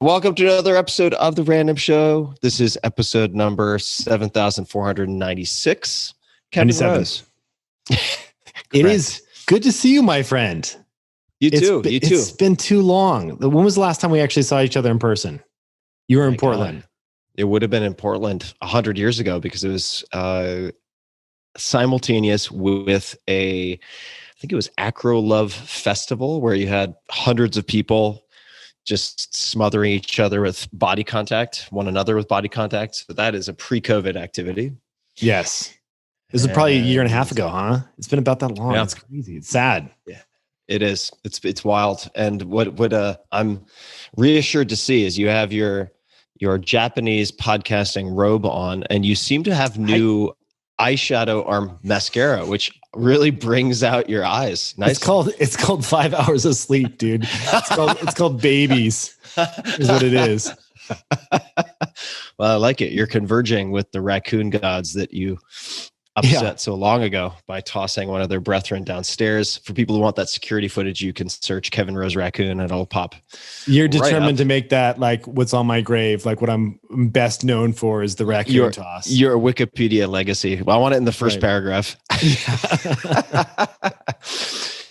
Welcome to another episode of The Random Show. This is episode number 7,496. Kevin 97. Rose. It is good to see you, my friend. You too. It's been too long. When was the last time we actually saw each other in person? You were in Portland. God. It would have been in Portland 100 years ago because it was simultaneous with I think it was Acro Love Festival, where you had hundreds of people just smothering each other with body contact, one another with body contact. So that is a pre-COVID activity. Yes. This was probably a year and a half ago, huh? It's been about that long. Yeah. It's crazy. It's sad. Yeah, it is. It's wild. And what I'm reassured to see is you have your Japanese podcasting robe on, and you seem to have new eyeshadow or mascara, which really brings out your eyes. Nice. It's called 5 hours of sleep, dude. It's called babies. Is what it is. Well, I like it. You're converging with the raccoon gods that you upset so long ago by tossing one of their brethren downstairs. For people who want that security footage, you can search Kevin Rose Raccoon and it'll pop. You're determined to make that like what's on my grave, like what I'm best known for is the raccoon toss. Your Wikipedia legacy. Well, I want it in the first paragraph.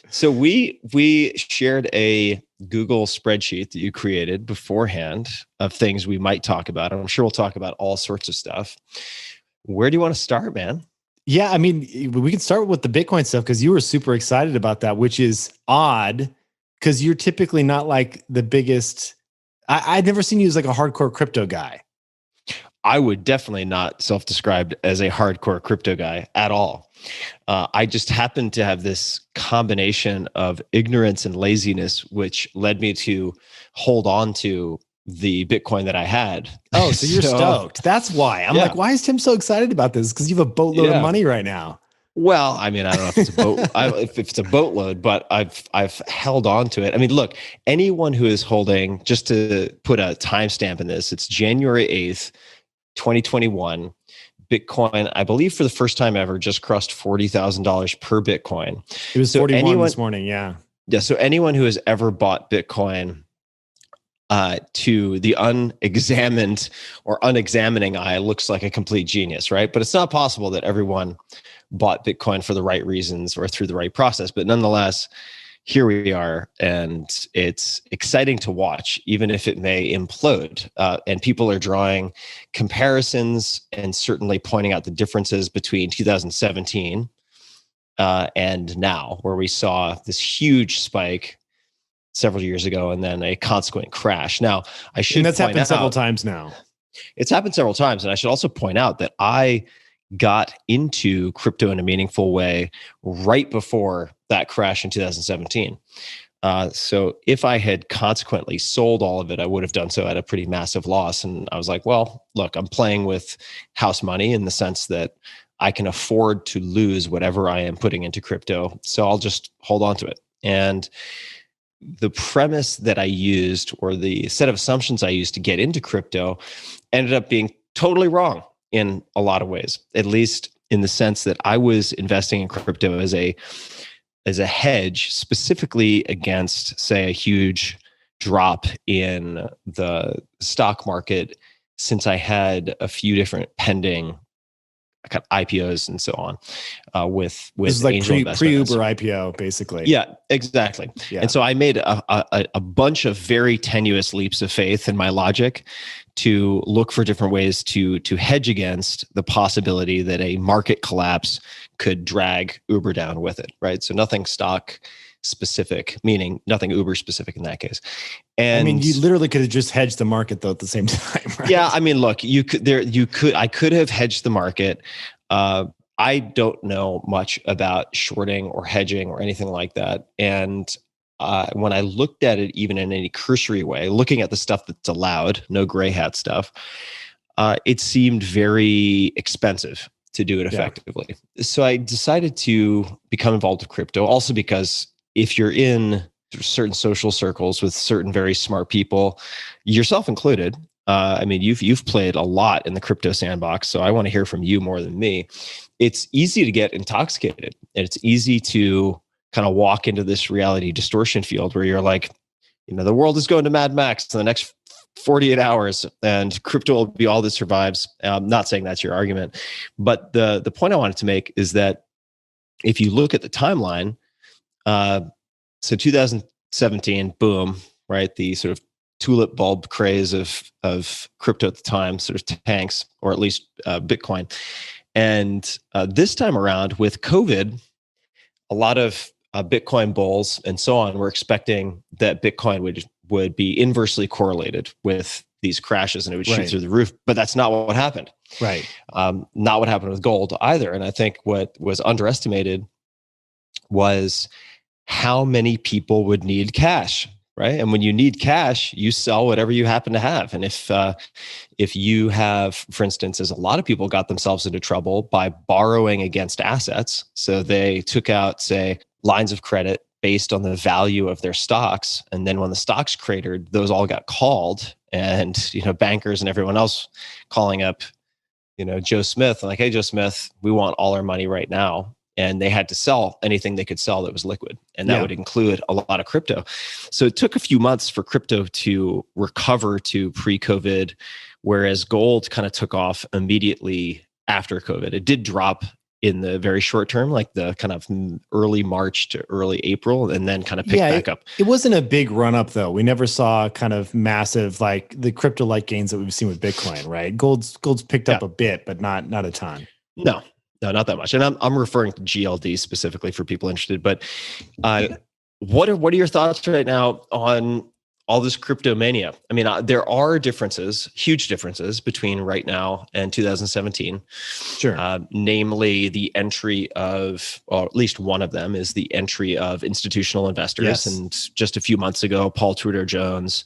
So we shared a Google spreadsheet that you created beforehand of things we might talk about. And I'm sure we'll talk about all sorts of stuff. Where do you want to start, man? Yeah, I mean, we can start with the Bitcoin stuff because you were super excited about that, which is odd because you're typically not like the biggest. I'd never seen you as like a hardcore crypto guy. I would definitely not self-describe as a hardcore crypto guy at all. I just happened to have this combination of ignorance and laziness, which led me to hold on to the Bitcoin that I had. Oh, so you're stoked. That's why. I'm like, why is Tim so excited about this? Because you have a boatload of money right now. Well, I mean, I don't know if it's a boat, if it's a boatload, but I've held on to it. I mean, look, anyone who is holding, just to put a timestamp in this, it's January 8th, 2021. Bitcoin, I believe for the first time ever, just crossed $40,000 per Bitcoin. It was 41 this morning. Yeah. Yeah. So anyone who has ever bought Bitcoin to the unexamined or unexamining eye looks like a complete genius, right? But it's not possible that everyone bought Bitcoin for the right reasons or through the right process. But nonetheless, here we are, and it's exciting to watch, even if it may implode. And people are drawing comparisons and certainly pointing out the differences between 2017 and now, where we saw this huge spike several years ago and then a consequent crash. Now, I should and that's happened several times now. It's happened several times. And I should also point out that I got into crypto in a meaningful way right before that crash in 2017. So if I had consequently sold all of it, I would have done so at a pretty massive loss. And I was like, well, look, I'm playing with house money in the sense that I can afford to lose whatever I am putting into crypto. So I'll just hold on to it. And the premise that I used, or the set of assumptions I used to get into crypto, ended up being totally wrong in a lot of ways, at least in the sense that I was investing in crypto as a hedge, specifically against, say, a huge drop in the stock market, since I had a few different pending kind of IPOs and so on with this is like angel pre-Uber IPO, basically. Yeah, exactly. Yeah. And so I made a bunch of very tenuous leaps of faith in my logic to look for different ways to hedge against the possibility that a market collapse could drag Uber down with it, right? So nothing stock specific, meaning nothing Uber specific in that case. And I mean, you literally could have just hedged the market though at the same time, right? Yeah, I mean, look, I could have hedged the market. I don't know much about shorting or hedging or anything like that. And when I looked at it, even in any cursory way, looking at the stuff that's allowed, no gray hat stuff, it seemed very expensive to do it effectively. Yeah. So I decided to become involved with crypto, also because if you're in certain social circles with certain very smart people, yourself included, I mean, you've played a lot in the crypto sandbox, so I want to hear from you more than me. It's easy to get intoxicated, and it's easy to kind of walk into this reality distortion field where you're like, you know, the world is going to Mad Max in the next 48 hours and crypto will be all that survives. I'm not saying that's your argument, but the point I wanted to make is that if you look at the timeline, so 2017, boom, right? The sort of tulip bulb craze of crypto at the time sort of tanks, or at least Bitcoin. And this time around with COVID, a lot of Bitcoin bulls and so on were expecting that Bitcoin would be inversely correlated with these crashes and it would shoot through the roof. But that's not what happened. Right. Not what happened with gold either. And I think what was underestimated was how many people would need cash, right? And when you need cash, you sell whatever you happen to have. And if you have, for instance, as a lot of people got themselves into trouble by borrowing against assets, so they took out, say, lines of credit based on the value of their stocks, and then when the stocks cratered, those all got called, and bankers and everyone else calling up, Joe Smith, like, hey, Joe Smith, we want all our money right now. And they had to sell anything they could sell that was liquid. And that would include a lot of crypto. So it took a few months for crypto to recover to pre-COVID, whereas gold kind of took off immediately after COVID. It did drop in the very short term, like the kind of early March to early April, and then kind of picked back up. It wasn't a big run up though. We never saw kind of massive, like the crypto-like gains that we've seen with Bitcoin, right? Gold's picked up a bit, but not a ton. No, not that much. And I'm referring to GLD specifically for people interested. But what are your thoughts right now on all this cryptomania? I mean, there are differences, huge differences between right now and 2017. Sure. Namely, the entry of, or at least one of them is the entry of institutional investors. Yes. And just a few months ago, Paul Tudor Jones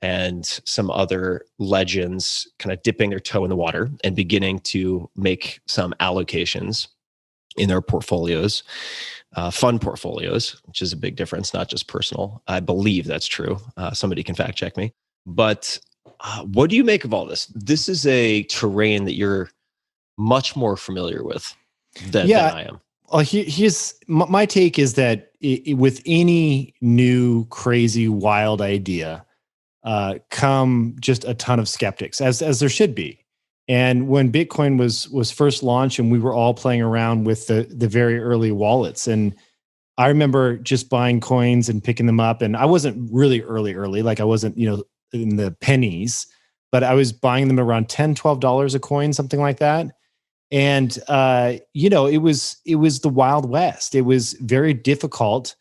and some other legends kind of dipping their toe in the water and beginning to make some allocations in their portfolios, fund portfolios, which is a big difference, not just personal. I believe that's true. Somebody can fact check me. But what do you make of all this? This is a terrain that you're much more familiar with than I am. Well, here's my take is that with any new, crazy, wild idea, come just a ton of skeptics, as there should be. And when Bitcoin was first launched, and we were all playing around with the very early wallets, and I remember just buying coins and picking them up, and I wasn't really early, like I wasn't in the pennies, but I was buying them around $10, $12 a coin, something like that. And it was the Wild West. It was very difficult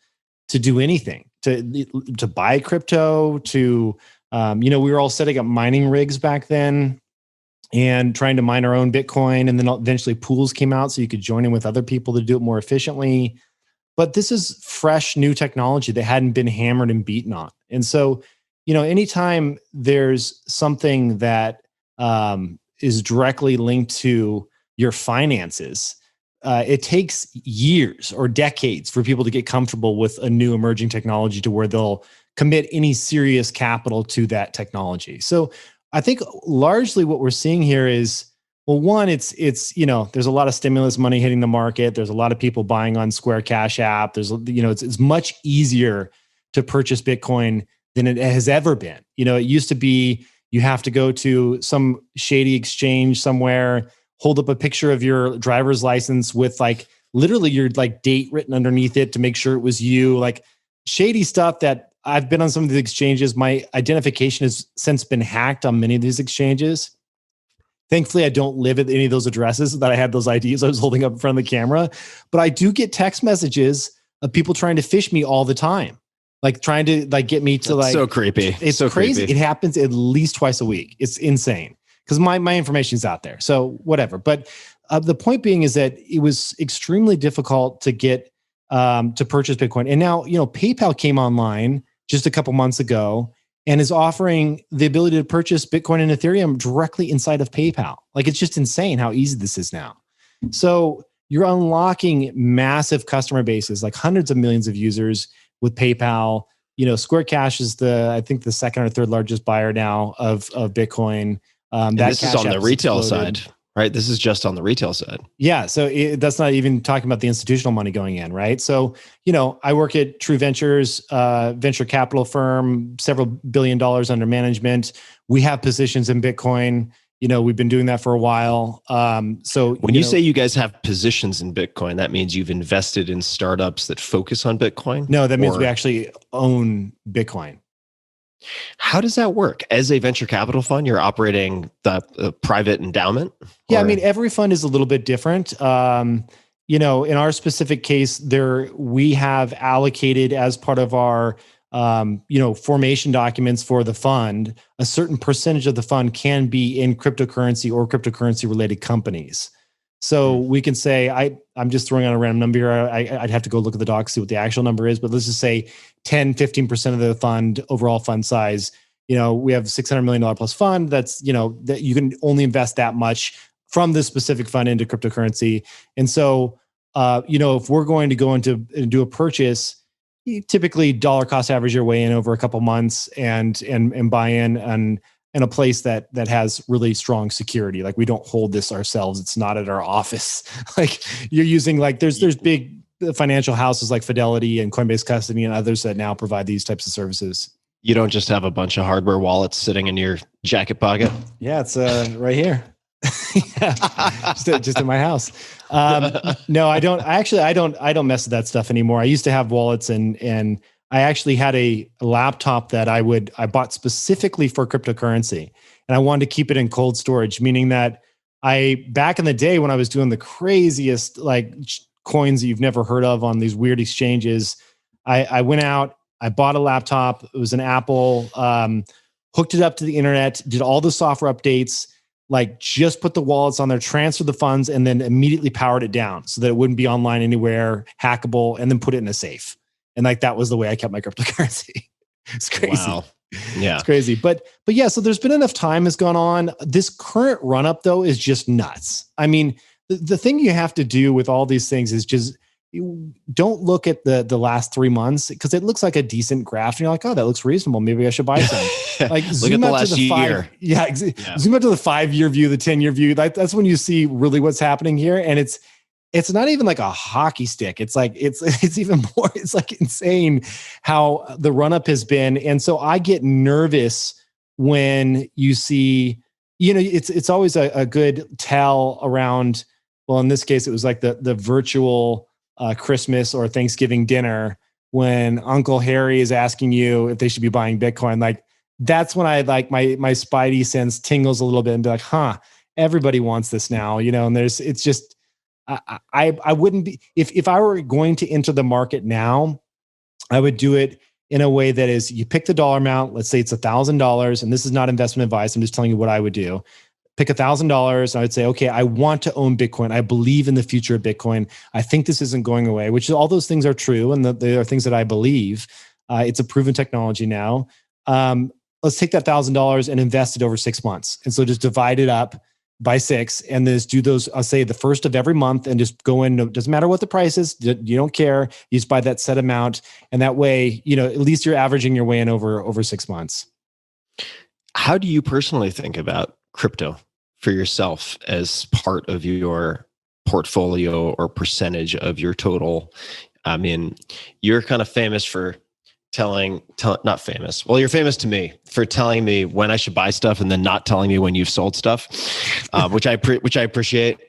to do anything, to buy crypto, to we were all setting up mining rigs back then and trying to mine our own Bitcoin. And then eventually pools came out so you could join in with other people to do it more efficiently. But this is fresh, new technology that hadn't been hammered and beaten on. And so, anytime there's something that is directly linked to your finances, it takes years or decades for people to get comfortable with a new emerging technology to where they'll commit any serious capital to that technology. So I think largely what we're seeing here is, well, one, it's there's a lot of stimulus money hitting the market. There's a lot of people buying on Square Cash App. There's it's much easier to purchase Bitcoin than it has ever been. It used to be you have to go to some shady exchange somewhere, hold up a picture of your driver's license with literally your date written underneath it to make sure it was you, shady stuff that I've been on some of the exchanges. My identification has since been hacked on many of these exchanges. Thankfully, I don't live at any of those addresses that I had those IDs I was holding up in front of the camera, but I do get text messages of people trying to phish me all the time. Trying to get me to That's so creepy. It's so crazy. Creepy. It happens at least twice a week. It's insane because my information is out there. So whatever. But the point being is that it was extremely difficult to get to purchase Bitcoin. And now, PayPal came online just a couple months ago and is offering the ability to purchase Bitcoin and Ethereum directly inside of PayPal. It's just insane how easy this is now. So you're unlocking massive customer bases, hundreds of millions of users with PayPal. Square Cash is I think the second or third largest buyer now of Bitcoin. This is on the retail side. right? This is just on the retail side. Yeah. So that's not even talking about the institutional money going in, right? So, I work at True Ventures, venture capital firm, several $1 billion under management. We have positions in Bitcoin. We've been doing that for a while. So when you say you guys have positions in Bitcoin, that means you've invested in startups that focus on Bitcoin? No, that means we actually own Bitcoin. How does that work? As a venture capital fund, you're operating the private endowment? Yeah, I mean, every fund is a little bit different. In our specific case, we have allocated as part of our formation documents for the fund, a certain percentage of the fund can be in cryptocurrency or cryptocurrency related companies. So we can say, I'm just throwing out a random number here. I'd have to go look at the docs, see what the actual number is, but let's just say 10, 15% of the fund, overall fund size. We have $600 million plus fund. That's, that you can only invest that much from this specific fund into cryptocurrency. And so, if we're going to go into and do a purchase, you typically dollar cost average your way in over a couple months and buy in a place that has really strong security. Like, we don't hold this ourselves. It's not at our office. Like, you're using, like, there's big financial houses like Fidelity and Coinbase Custody and others that now provide these types of services. You don't just have a bunch of hardware wallets sitting in your jacket pocket? Yeah, it's right here. Yeah, just in my house. No, I don't. I don't mess with that stuff anymore. I used to have wallets, and I actually had a laptop that I bought specifically for cryptocurrency, and I wanted to keep it in cold storage, meaning that back in the day when I was doing the craziest coins that you've never heard of on these weird exchanges, I went out, I bought a laptop. It was an Apple, hooked it up to the internet, did all the software updates, just put the wallets on there, transferred the funds, and then immediately powered it down so that it wouldn't be online anywhere, hackable, and then put it in a safe. And that was the way I kept my cryptocurrency. It's crazy. Wow. Yeah. It's crazy. But yeah, so there's been enough time has gone on. This current run up though is just nuts. I mean, the thing you have to do with all these things is just don't look at the last 3 months, because it looks like a decent graph and you're like, oh, that looks reasonable. Maybe I should buy some. Look at the last year. Zoom out to the 5-year view, the 10-year view. That's when you see really what's happening here. And it's not even like a hockey stick. It's even more, it's like insane how the run up has been. And so I get nervous when you see, it's always a good tell around, well, in this case, it was like the virtual Christmas or Thanksgiving dinner when Uncle Harry is asking you if they should be buying Bitcoin. That's when I my spidey sense tingles a little bit and be like, everybody wants this now, and it's just, I wouldn't be, if I were going to enter the market now, I would do it in a way that is, you pick the dollar amount, let's say it's $1,000, and this is not investment advice. I'm just telling you what I would do. Pick $1,000. I would say, okay, I want to own Bitcoin. I believe in the future of Bitcoin. I think this isn't going away, which all those things are true. And they are things that I believe. It's a proven technology now. Let's take that $1,000 and invest it over 6 months. And so just divide it up by 6 and then just do those, I'll say the first of every month, and just go in. It doesn't matter what the price is. You don't care. You just buy that set amount. And that way, at least you're averaging your way in over 6 months. How do you personally think about crypto for yourself as part of your portfolio or percentage of your total? I mean, you're kind of famous for not famous. Well, you're famous to me for telling me when I should buy stuff and then not telling me when you've sold stuff, which I appreciate.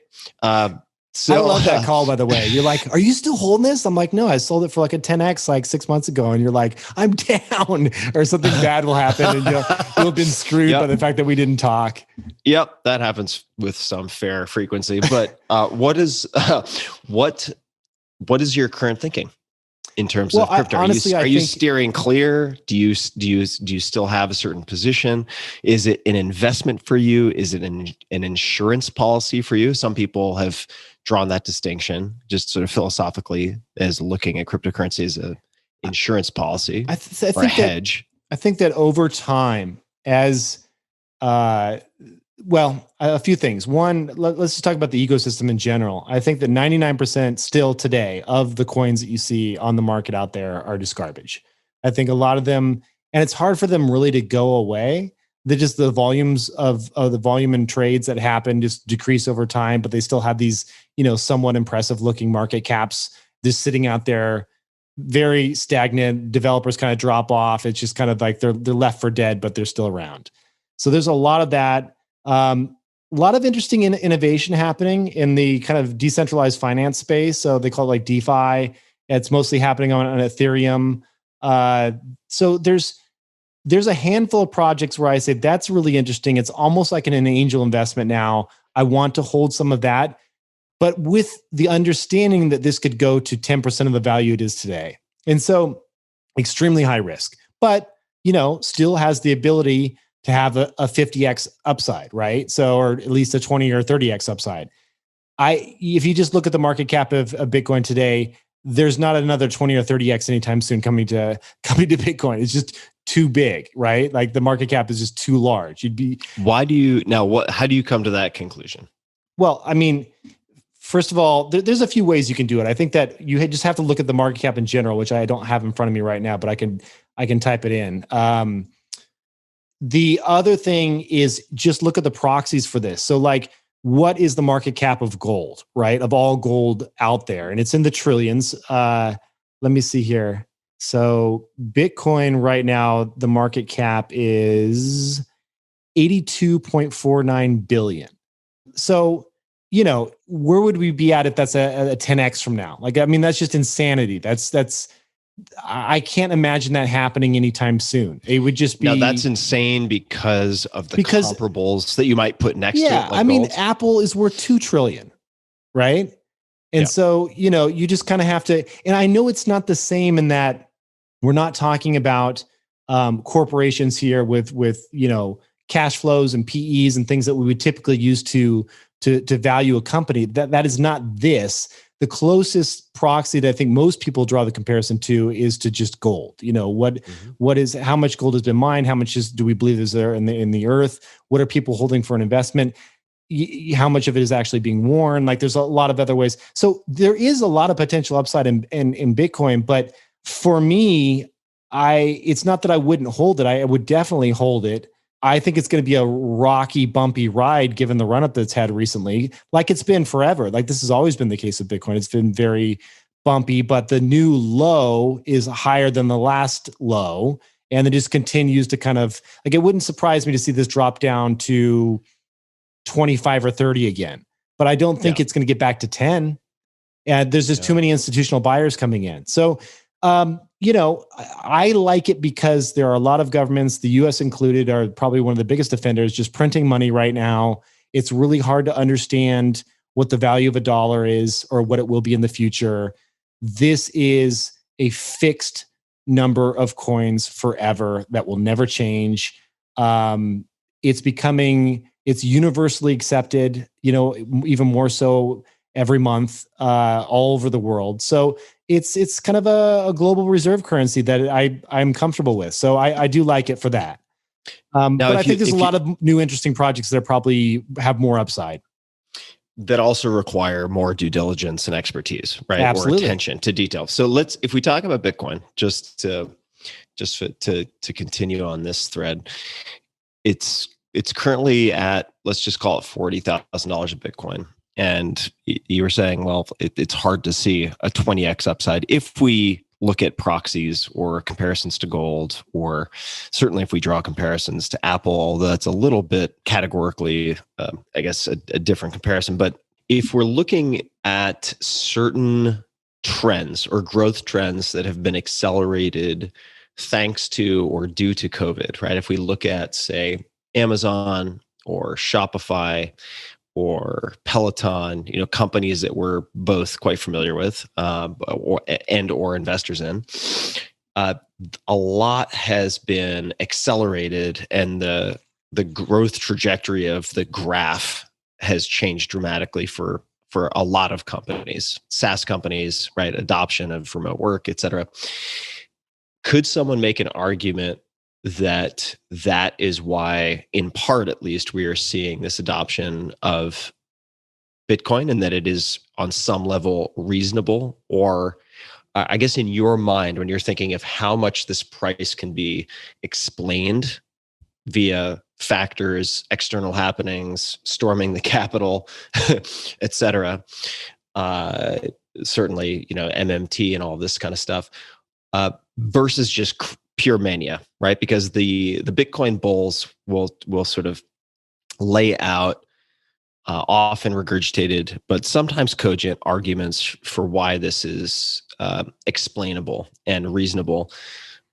So I love that call, by the way. You're like, are you still holding this? I'm like, no, I sold it for like a 10X 6 months ago. And you're like, I'm down, or something bad will happen. And you'll have been screwed by the fact that we didn't talk. Yep. That happens with some fair frequency. But what is your current thinking in terms of crypto? Are you steering clear? Do you still have a certain position? Is it an investment for you? Is it an insurance policy for you? Some people have drawn that distinction just sort of philosophically as looking at cryptocurrency as an insurance policy or a hedge. I think that over time, as a few things. One, let's just talk about the ecosystem in general. I think that 99% still today of the coins that you see on the market out there are just garbage. I think a lot of them, and it's hard for them really to go away, the volumes of the volume in trades that happen just decrease over time, but they still have these, somewhat impressive looking market caps just sitting out there, very stagnant. Developers kind of drop off. It's just kind of like they're left for dead, but they're still around. So there's a lot of that. A lot of interesting innovation happening in the kind of decentralized finance space. So they call it like DeFi. It's mostly happening on Ethereum. So there's a handful of projects where I say that's really interesting. It's almost like an angel investment now. I want to hold some of that, but with the understanding that this could go to 10% of the value it is today. And so extremely high risk, but still has the ability to have a 50x upside, right? So, or at least a 20 or 30x upside. If you just look at the market cap of Bitcoin today, there's not another 20 or 30x anytime soon coming to Bitcoin. It's just too big, right? Like the market cap is just too large. How do you come to that conclusion? Well, I mean, first of all, there's a few ways you can do it. I think that you just have to look at the market cap in general, which I don't have in front of me right now, but I can type it in. The other thing is just look at the proxies for this. So like, what is the market cap of gold, right? Of all gold out there. And it's in the trillions. Let me see here. So Bitcoin right now, the market cap is 82.49 billion. So, where would we be at if that's a 10x from now? Like, I mean, that's just insanity. I can't imagine that happening anytime soon. It would just be. Now that's insane because of the comparables that you might put next to it. Yeah, I mean, Apple is worth 2 trillion, right? And so, you just kind of have to, and I know it's not the same in that we're not talking about corporations here with cash flows and PEs and things that we would typically use to value a company. That is not this. The closest proxy that I think most people draw the comparison to is to just gold. What is, how much gold has been mined? How much do we believe is there in the earth? What are people holding for an investment? How much of it is actually being worn? Like there's a lot of other ways. So there is a lot of potential upside in Bitcoin, but for me, it's not that I wouldn't hold it. I would definitely hold it. I think it's going to be a rocky, bumpy ride given the run-up that's had recently, like it's been forever. Like this has always been the case of Bitcoin. It's been very bumpy, but the new low is higher than the last low. And it just continues to kind of, like, it wouldn't surprise me to see this drop down to 25 or 30 again. But I don't think it's going to get back to 10. And there's just too many institutional buyers coming in. So, I like it because there are a lot of governments, the US included, are probably one of the biggest offenders, just printing money right now. It's really hard to understand what the value of a dollar is or what it will be in the future. This is a fixed number of coins forever that will never change. It's universally accepted, even more so every month, all over the world. So it's kind of a global reserve currency that I'm comfortable with. So I do like it for that. But I think there's a lot of new interesting projects that probably have more upside. That also require more due diligence and expertise, right? Absolutely. Or attention to detail. So if we talk about Bitcoin, just to continue on this thread, it's currently at, let's just call it $40,000 a Bitcoin. And you were saying, well, it's hard to see a 20x upside if we look at proxies or comparisons to gold, or certainly if we draw comparisons to Apple, although that's a little bit categorically, I guess, a different comparison. But if we're looking at certain trends or growth trends that have been accelerated thanks to or due to COVID, right? If we look at, say, Amazon or Shopify, or Peloton, companies that we're both quite familiar with, or investors in, a lot has been accelerated, and the growth trajectory of the graph has changed dramatically for a lot of companies, SaaS companies, right? Adoption of remote work, et cetera. Could someone make an argument that is why, in part at least, we are seeing this adoption of Bitcoin, and that it is on some level reasonable? Or I guess in your mind, when you're thinking of how much this price can be explained via factors, external happenings, storming the Capitol, etc. Certainly, MMT and all this kind of stuff, versus just pure mania, right? Because the Bitcoin bulls will sort of lay out often regurgitated, but sometimes cogent arguments for why this is explainable and reasonable.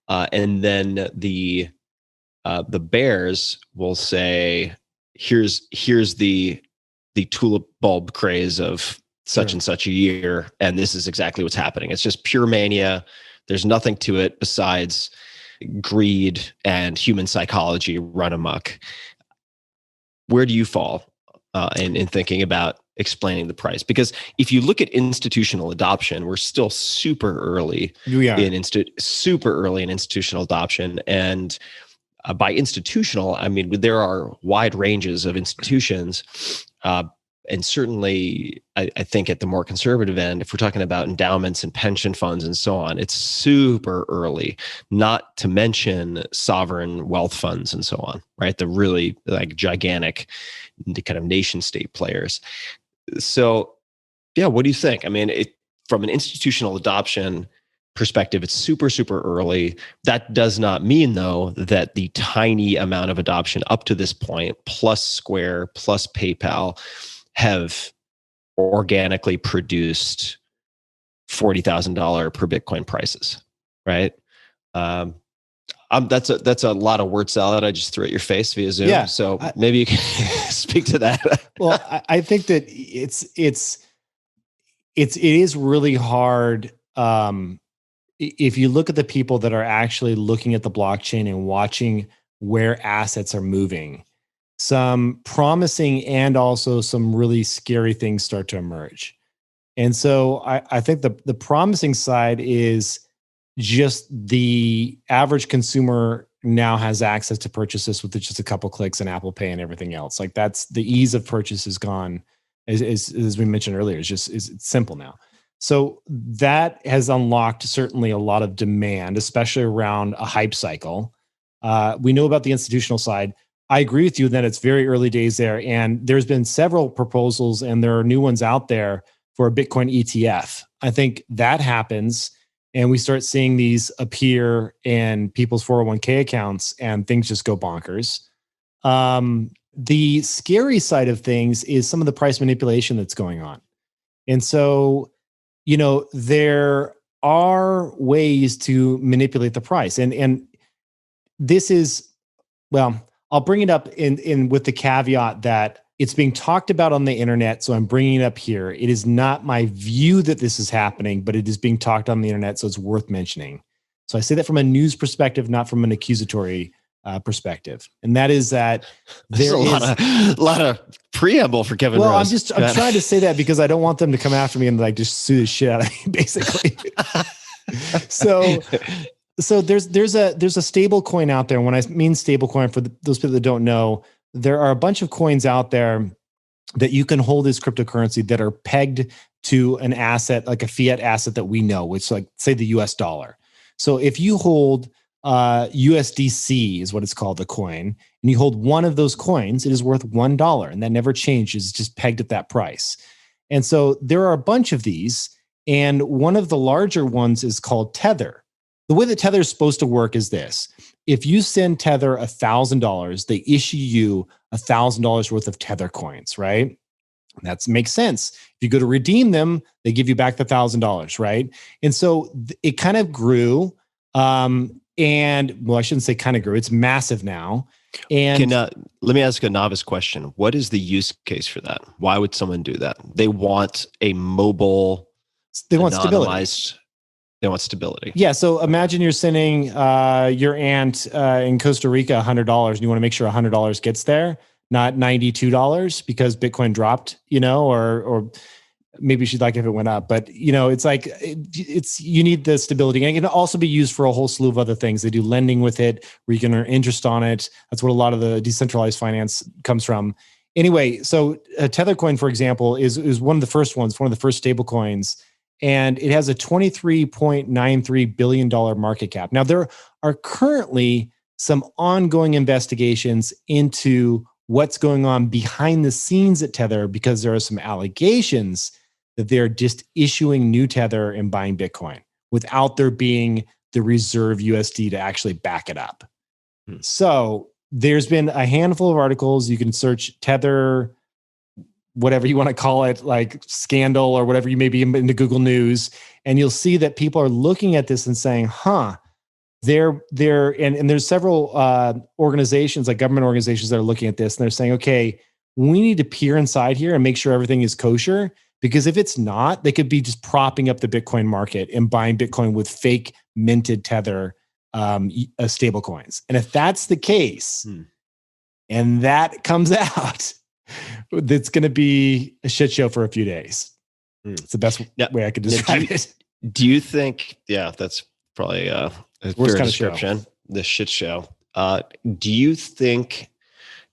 And then the bears will say, here's the tulip bulb craze of such and such a year, and this is exactly what's happening. It's just pure mania. There's nothing to it besides greed and human psychology run amok. Where do you fall in thinking about explaining the price? Because if you look at institutional adoption, we're still super early in institutional adoption. And by institutional, I mean, there are wide ranges of institutions. And certainly, I think at the more conservative end, if we're talking about endowments and pension funds and so on, it's super early, not to mention sovereign wealth funds and so on, right? The really like gigantic kind of nation state players. So, yeah, what do you think? I mean, from an institutional adoption perspective, it's super, super early. That does not mean, though, that the tiny amount of adoption up to this point, plus Square, plus PayPal, have organically produced $40,000 per Bitcoin prices, right? That's a lot of word salad I just threw at your face via Zoom. Yeah, so maybe you can speak to that. Well, I think that it is really hard. If you look at the people that are actually looking at the blockchain and watching where assets are moving, some promising and also some really scary things start to emerge. And so I think the promising side is just the average consumer now has access to purchase this with just a couple clicks and Apple Pay and everything else. Like that's the ease of purchase is gone, as we mentioned earlier. It's simple now. So that has unlocked certainly a lot of demand, especially around a hype cycle. We know about the institutional side. I agree with you that it's very early days there, and there's been several proposals, and there are new ones out there for a Bitcoin ETF. I think that happens, and we start seeing these appear in people's 401k accounts, and things just go bonkers. The scary side of things is some of the price manipulation that's going on. And so, there are ways to manipulate the price. And this is, well, I'll bring it up in with the caveat that it's being talked about on the internet, so I'm bringing it up here. It is not my view that this is happening, but it is being talked on the internet, so it's worth mentioning. So I say that from a news perspective, not from an accusatory perspective, and that is that there's a lot of preamble for Kevin. Well, Rose. I'm trying to say that because I don't want them to come after me and like just sue the shit out of me, basically. So there's a stable coin out there. And when I mean stable coin, for those people that don't know, there are a bunch of coins out there that you can hold as cryptocurrency that are pegged to an asset, like a fiat asset that we know, which like say the US dollar. So if you hold USDC is what it's called, the coin, and you hold one of those coins, it is worth $1, and that never changes. It's just pegged at that price. And so there are a bunch of these, and one of the larger ones is called Tether. The way that Tether is supposed to work is this. If you send Tether $1,000, they issue you $1,000 worth of Tether coins, right? That makes sense. If you go to redeem them, they give you back the $1,000, right? And so it kind of grew. And well, I shouldn't say kind of grew. It's massive now. And let me ask a novice question. What is the use case for that? Why would someone do that? They want a mobile, they want stability. They want stability. Yeah. So imagine you're sending your aunt in Costa Rica $100, and you want to make sure $100 gets there, not $92 because Bitcoin dropped, or maybe she'd like if it went up. But it's like you need the stability, and it can also be used for a whole slew of other things. They do lending with it, where you can earn interest on it. That's what a lot of the decentralized finance comes from. Anyway, so Tethercoin, for example, is one of the first ones, one of the first stable coins. And it has a $23.93 billion market cap. Now, there are currently some ongoing investigations into what's going on behind the scenes at Tether, because there are some allegations that they're just issuing new Tether and buying Bitcoin without there being the reserve USD to actually back it up. So there's been a handful of articles. You can search Tether, whatever you want to call it, like scandal or whatever you may be in the Google News, and you'll see that people are looking at this and saying, and there's several organizations, like government organizations, that are looking at this, and they're saying, okay, we need to peer inside here and make sure everything is kosher, because if it's not, they could be just propping up the Bitcoin market and buying Bitcoin with fake minted Tether stable coins. And if that's the case, and that comes out, it's going to be a shit show for a few days. It's the best way I could describe it. Do you think, that's probably a fair description, the shit show. Do you think,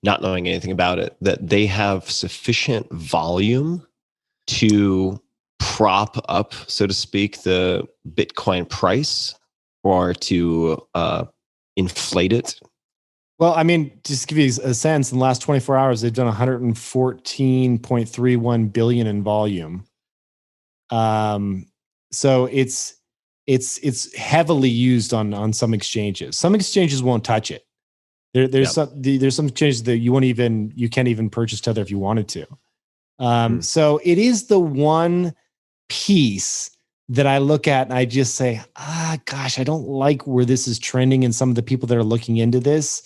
not knowing anything about it, that they have sufficient volume to prop up, so to speak, the Bitcoin price, or to inflate it? Well, I mean, just to give you a sense, in the last 24 hours, they've done 114.31 billion in volume. So it's heavily used on some exchanges. Some exchanges won't touch it. There's some exchanges that you can't even purchase Tether if you wanted to. So it is the one piece that I look at and I just say, gosh, I don't like where this is trending. And some of the people that are looking into this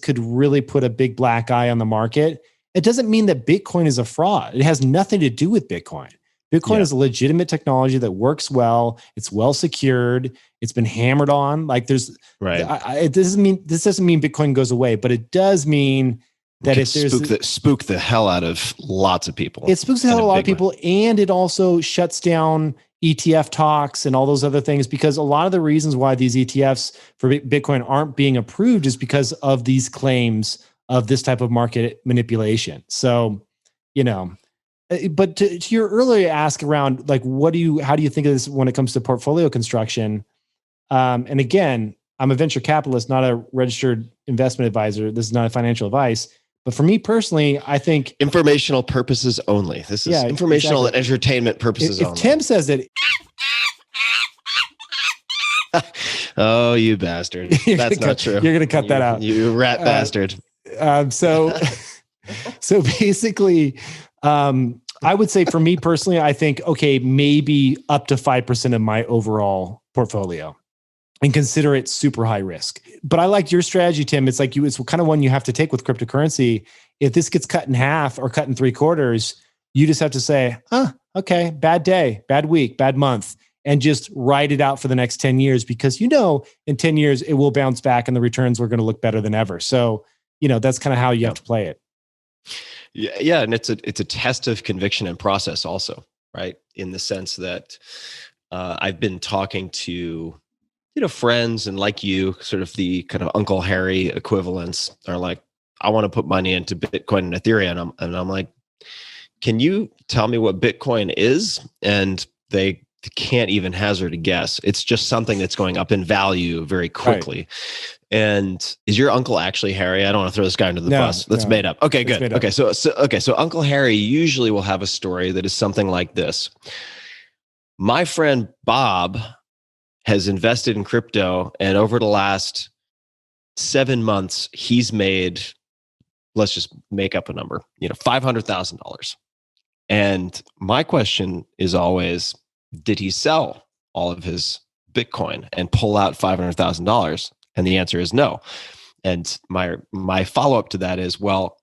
could really put a big black eye on the market. It doesn't mean that Bitcoin is a fraud. It has nothing to do with Bitcoin. Bitcoin is a legitimate technology that works well. It's well secured. It's been hammered on. Like this doesn't mean Bitcoin goes away, but it does mean that if there's spook the hell out of lots of people. It spooks the hell out of a lot of people, and it also shuts down ETF talks and all those other things, because a lot of the reasons why these ETFs for Bitcoin aren't being approved is because of these claims of this type of market manipulation. So, but to your earlier ask around, like, how do you think of this when it comes to portfolio construction? And again, I'm a venture capitalist, not a registered investment advisor. This is not a financial advice. But for me personally, I think informational purposes only. This is informational and entertainment purposes only. If Tim says it, oh, you bastard! That's not true. You're going to cut that out. You rat bastard. So basically, I would say for me personally, I think, okay, maybe up to 5% of my overall portfolio, and consider it super high risk. But I like your strategy, Tim. It's like it's kind of one you have to take with cryptocurrency. If this gets cut in half or cut in 3/4, you just have to say, okay, bad day, bad week, bad month, and just ride it out for the next 10 years, because in 10 years it will bounce back and the returns are going to look better than ever. So, that's kind of how you have to play it. Yeah, and it's a test of conviction and process also, right? In the sense that I've been talking to friends, and like you, sort of the kind of Uncle Harry equivalents are like, I want to put money into Bitcoin and Ethereum. And I'm like, can you tell me what Bitcoin is? And they can't even hazard a guess. It's just something that's going up in value very quickly. Right. And is your uncle actually Harry? I don't want to throw this guy under the bus. That's made up. Okay, good. Okay, so Uncle Harry usually will have a story that is something like this. My friend Bob has invested in crypto, and over the last 7 months, he's made, let's just make up a number, $500,000. And my question is always, did he sell all of his Bitcoin and pull out $500,000? And the answer is no. And my follow-up to that is, well,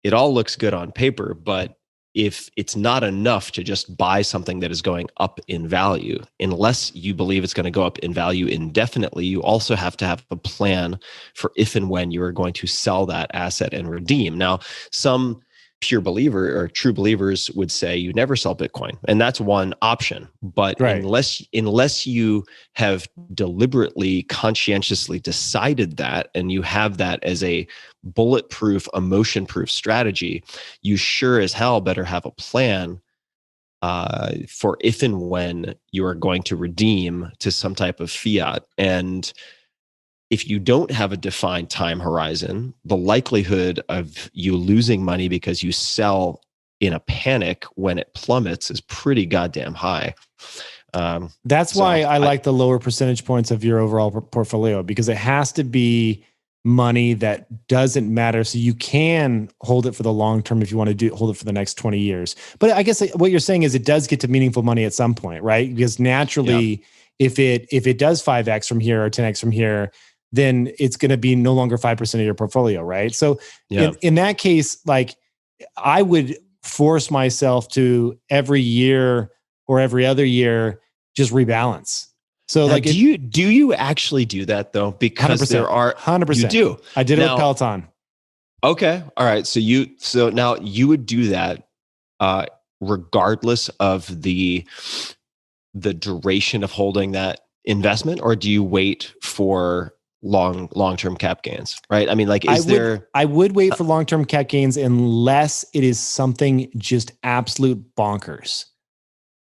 it all looks good on paper, but if it's not enough to just buy something that is going up in value, unless you believe it's going to go up in value indefinitely, you also have to have a plan for if and when you are going to sell that asset and redeem. Now, some pure believer or true believers would say you never sell Bitcoin, and that's one option. But unless you have deliberately, conscientiously decided that, and you have that as a bulletproof, emotion-proof strategy, you sure as hell better have a plan for if and when you are going to redeem to some type of fiat. And if you don't have a defined time horizon, the likelihood of you losing money because you sell in a panic when it plummets is pretty goddamn high. That's why I like the lower percentage points of your overall portfolio, because it has to be money that doesn't matter. So you can hold it for the long term if you want to hold it for the next 20 years. But I guess what you're saying is it does get to meaningful money at some point, right? Because naturally, if it does 5x from here or 10x from here, then it's going to be no longer 5% of your portfolio, right? So in that case, like, I would force myself to every year or every other year just rebalance. So now, like, do you actually do that though? Because 100%, there are 100%. You do. I did it with Peloton. Okay, all right. So now you would do that regardless of the duration of holding that investment, or do you wait for long-term cap gains? Right? I mean, like, I would wait for long-term cap gains unless it is something just absolute bonkers.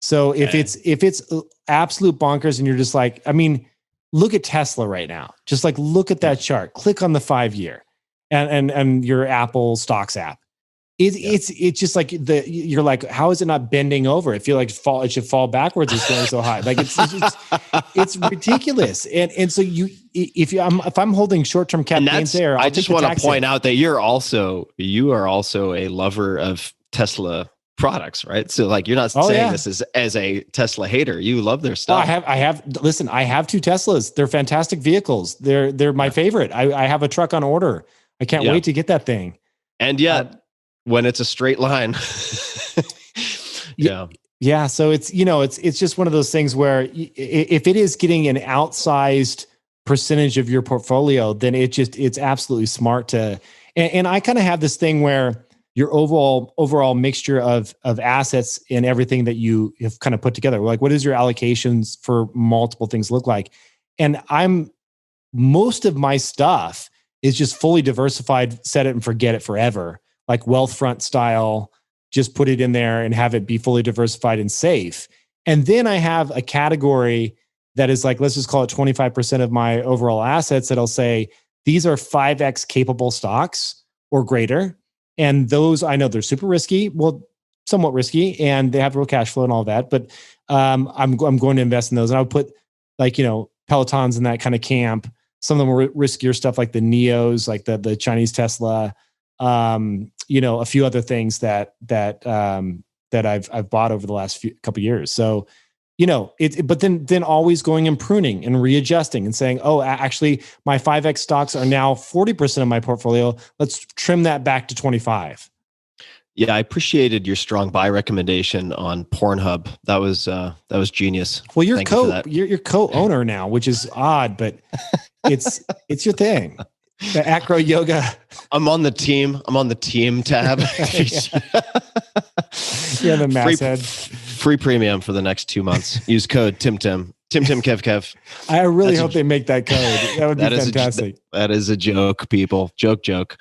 So if it's absolute bonkers and you're just like, I mean, look at Tesla right now. Just like, look at that chart. Click on the 5-year and your Apple stocks app. It's just like you're like, how is it not bending over? I feel like it should fall backwards. It's going so high. Like it's ridiculous. And so if I'm holding short-term cap gains there, I just want to point out that you are also a lover of Tesla products, right? So like, you're not saying this as a Tesla hater. You love their stuff. I have 2 Teslas. They're fantastic vehicles. They're my favorite. I have a truck on order. I can't wait to get that thing. And yet when it's a straight line. Yeah. So it's just one of those things where if it is getting an outsized percentage of your portfolio, then it's absolutely smart to, and I kind of have this thing where your overall mixture of assets and everything that you have kind of put together, like, what does your allocations for multiple things look like? And most of my stuff is just fully diversified, set it and forget it forever, like Wealthfront style, just put it in there and have it be fully diversified and safe. And then I have a category that is like, let's just call it 25% of my overall assets that'll say, these are 5x capable stocks or greater. And those, I know they're super risky, well, somewhat risky, and they have real cash flow and all that. But I'm going to invest in those. And I would put, like, Pelotons in that kind of camp. Some of them were riskier stuff, like the Neos, like the Chinese Tesla, a few other things that I've bought over the last couple of years. So, but then always going and pruning and readjusting and saying, oh, actually my 5x stocks are now 40% of my portfolio. Let's trim that back to 25. Yeah, I appreciated your strong buy recommendation on Pornhub. That was genius. Well, you're co-owner now, which is odd, but it's your thing. The acro yoga. I'm on the team tab. Yeah, the masthead. Free premium for the next 2 months. Use code TimTim. Kev. I really hope they make that code. That would be fantastic. That is a joke, people. Joke.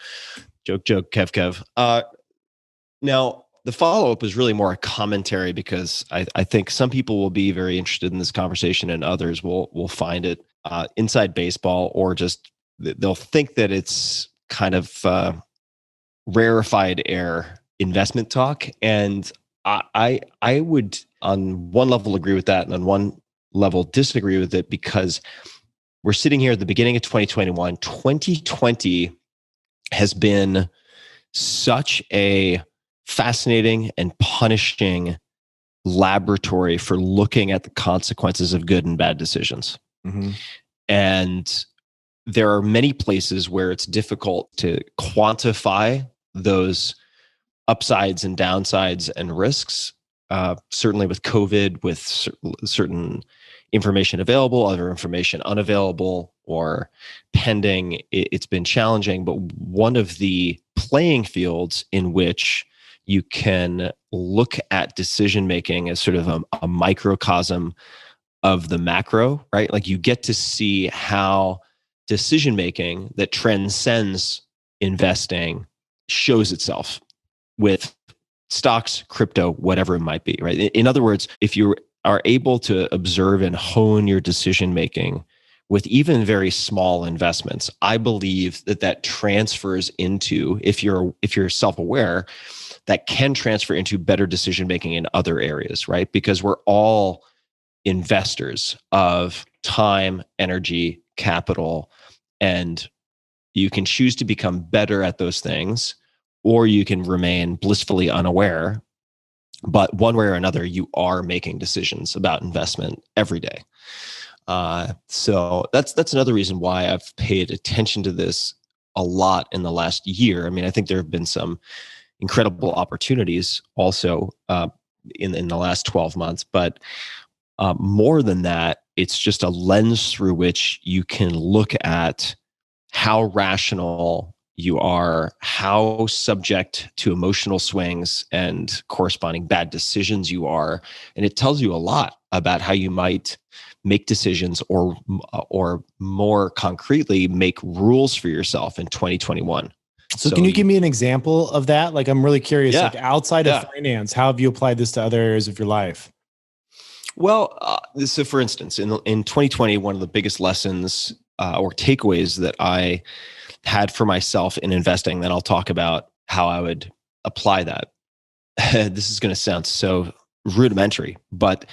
Kev. Now, the follow-up is really more a commentary, because I think some people will be very interested in this conversation and others will find it inside baseball, or just they'll think that it's kind of rarefied air investment talk. And I would, on one level, agree with that, and on one level disagree with it, because we're sitting here at the beginning of 2021. 2020 has been such a fascinating and punishing laboratory for looking at the consequences of good and bad decisions. Mm-hmm. And there are many places where it's difficult to quantify those upsides and downsides and risks. Certainly with COVID, with certain information available, other information unavailable or pending, it's been challenging. But one of the playing fields in which you can look at decision making as sort of a microcosm of the macro, right? Like, you get to see how decision making that transcends investing shows itself with stocks, crypto, whatever it might be, right? In other words, if you are able to observe and hone your decision making with even very small investments, I believe that transfers into, if you're self-aware, that can transfer into better decision making in other areas, right? Because we're all investors of time, energy, capital, and you can choose to become better at those things, or you can remain blissfully unaware. But one way or another, you are making decisions about investment every day. So that's another reason why I've paid attention to this a lot in the last year. I mean, I think there have been some incredible opportunities also in the last 12 months, but more than that, it's just a lens through which you can look at how rational you are, how subject to emotional swings and corresponding bad decisions you are. And it tells you a lot about how you might make decisions, or more concretely, make rules for yourself in 2021. So can you give me an example of that? Like, I'm really curious, like outside of finance, how have you applied this to other areas of your life? Well, so for instance, in 2020, one of the biggest lessons or takeaways that I had for myself in investing, then I'll talk about how I would apply that. This is going to sound so rudimentary, but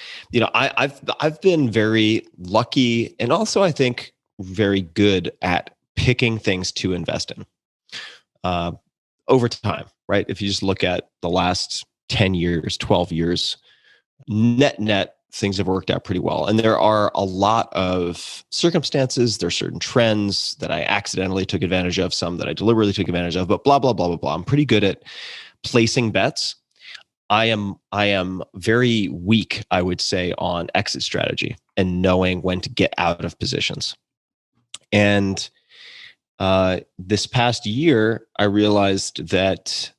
I've been very lucky, and also I think very good at picking things to invest in over time, right? If you just look at the last 10 years, 12 years, net things have worked out pretty well. And there are a lot of circumstances, there are certain trends that I accidentally took advantage of, some that I deliberately took advantage of, but blah, blah, blah, blah, blah. I'm pretty good at placing bets. I am very weak, I would say, on exit strategy and knowing when to get out of positions. And this past year, I realized that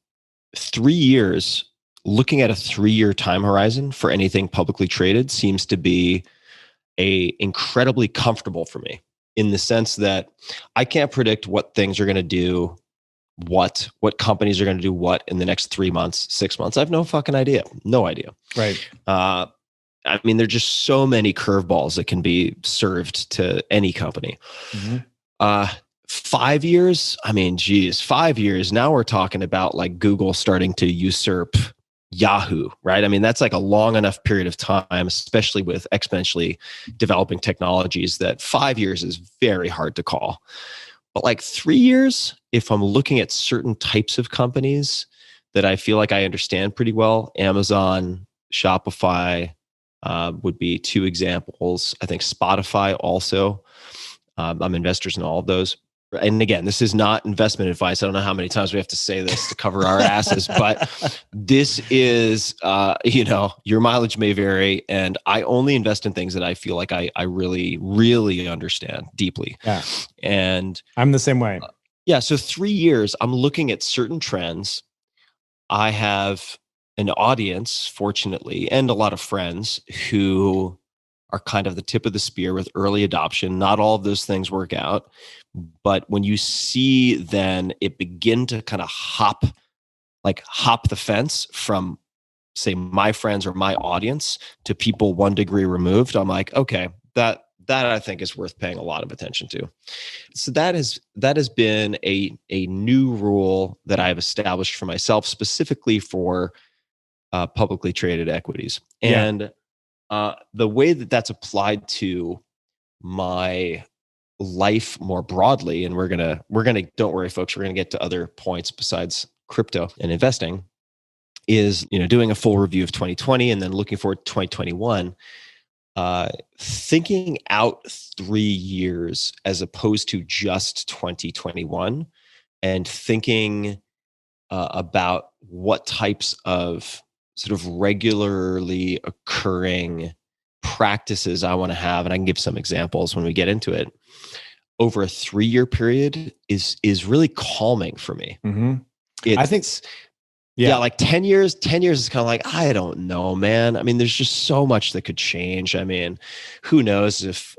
3 years, looking at a 3-year time horizon for anything publicly traded seems to be incredibly comfortable for me, in the sense that I can't predict what things are going to do, what companies are going to do what in the next 3 months, 6 months. I have no fucking idea. No idea. Right. I mean, there's just so many curveballs that can be served to any company. Mm-hmm. 5 years, I mean, geez, 5 years. Now we're talking about like Google starting to usurp Yahoo, right? I mean, that's like a long enough period of time, especially with exponentially developing technologies, that 5 years is very hard to call. But like 3 years, if I'm looking at certain types of companies that I feel like I understand pretty well, Amazon, Shopify would be 2 examples. I think Spotify also. I'm investors in all of those. And again, this is not investment advice. I don't know how many times we have to say this to cover our asses, but this is, your mileage may vary. And I only invest in things that I feel like I really, really understand deeply. Yeah. And I'm the same way. So 3 years, I'm looking at certain trends. I have an audience, fortunately, and a lot of friends who are kind of the tip of the spear with early adoption. Not all of those things work out. But when you see then it begin to kind of hop the fence from, say, my friends or my audience to people 1 degree removed, I'm like, okay, that I think is worth paying a lot of attention to. So that has been a new rule that I've established for myself, specifically for publicly traded equities. And the way that that's applied to my life more broadly, and we're gonna don't worry folks, we're gonna get to other points besides crypto and investing, is doing a full review of 2020 and then looking forward to 2021, thinking out 3 years as opposed to just 2021, and thinking about what types of sort of regularly occurring practices I want to have, and I can give some examples when we get into it, over a 3-year period is really calming for me. Mm-hmm. I think, like 10 years is kind of like, I don't know, man. I mean, there's just so much that could change. I mean, who knows if,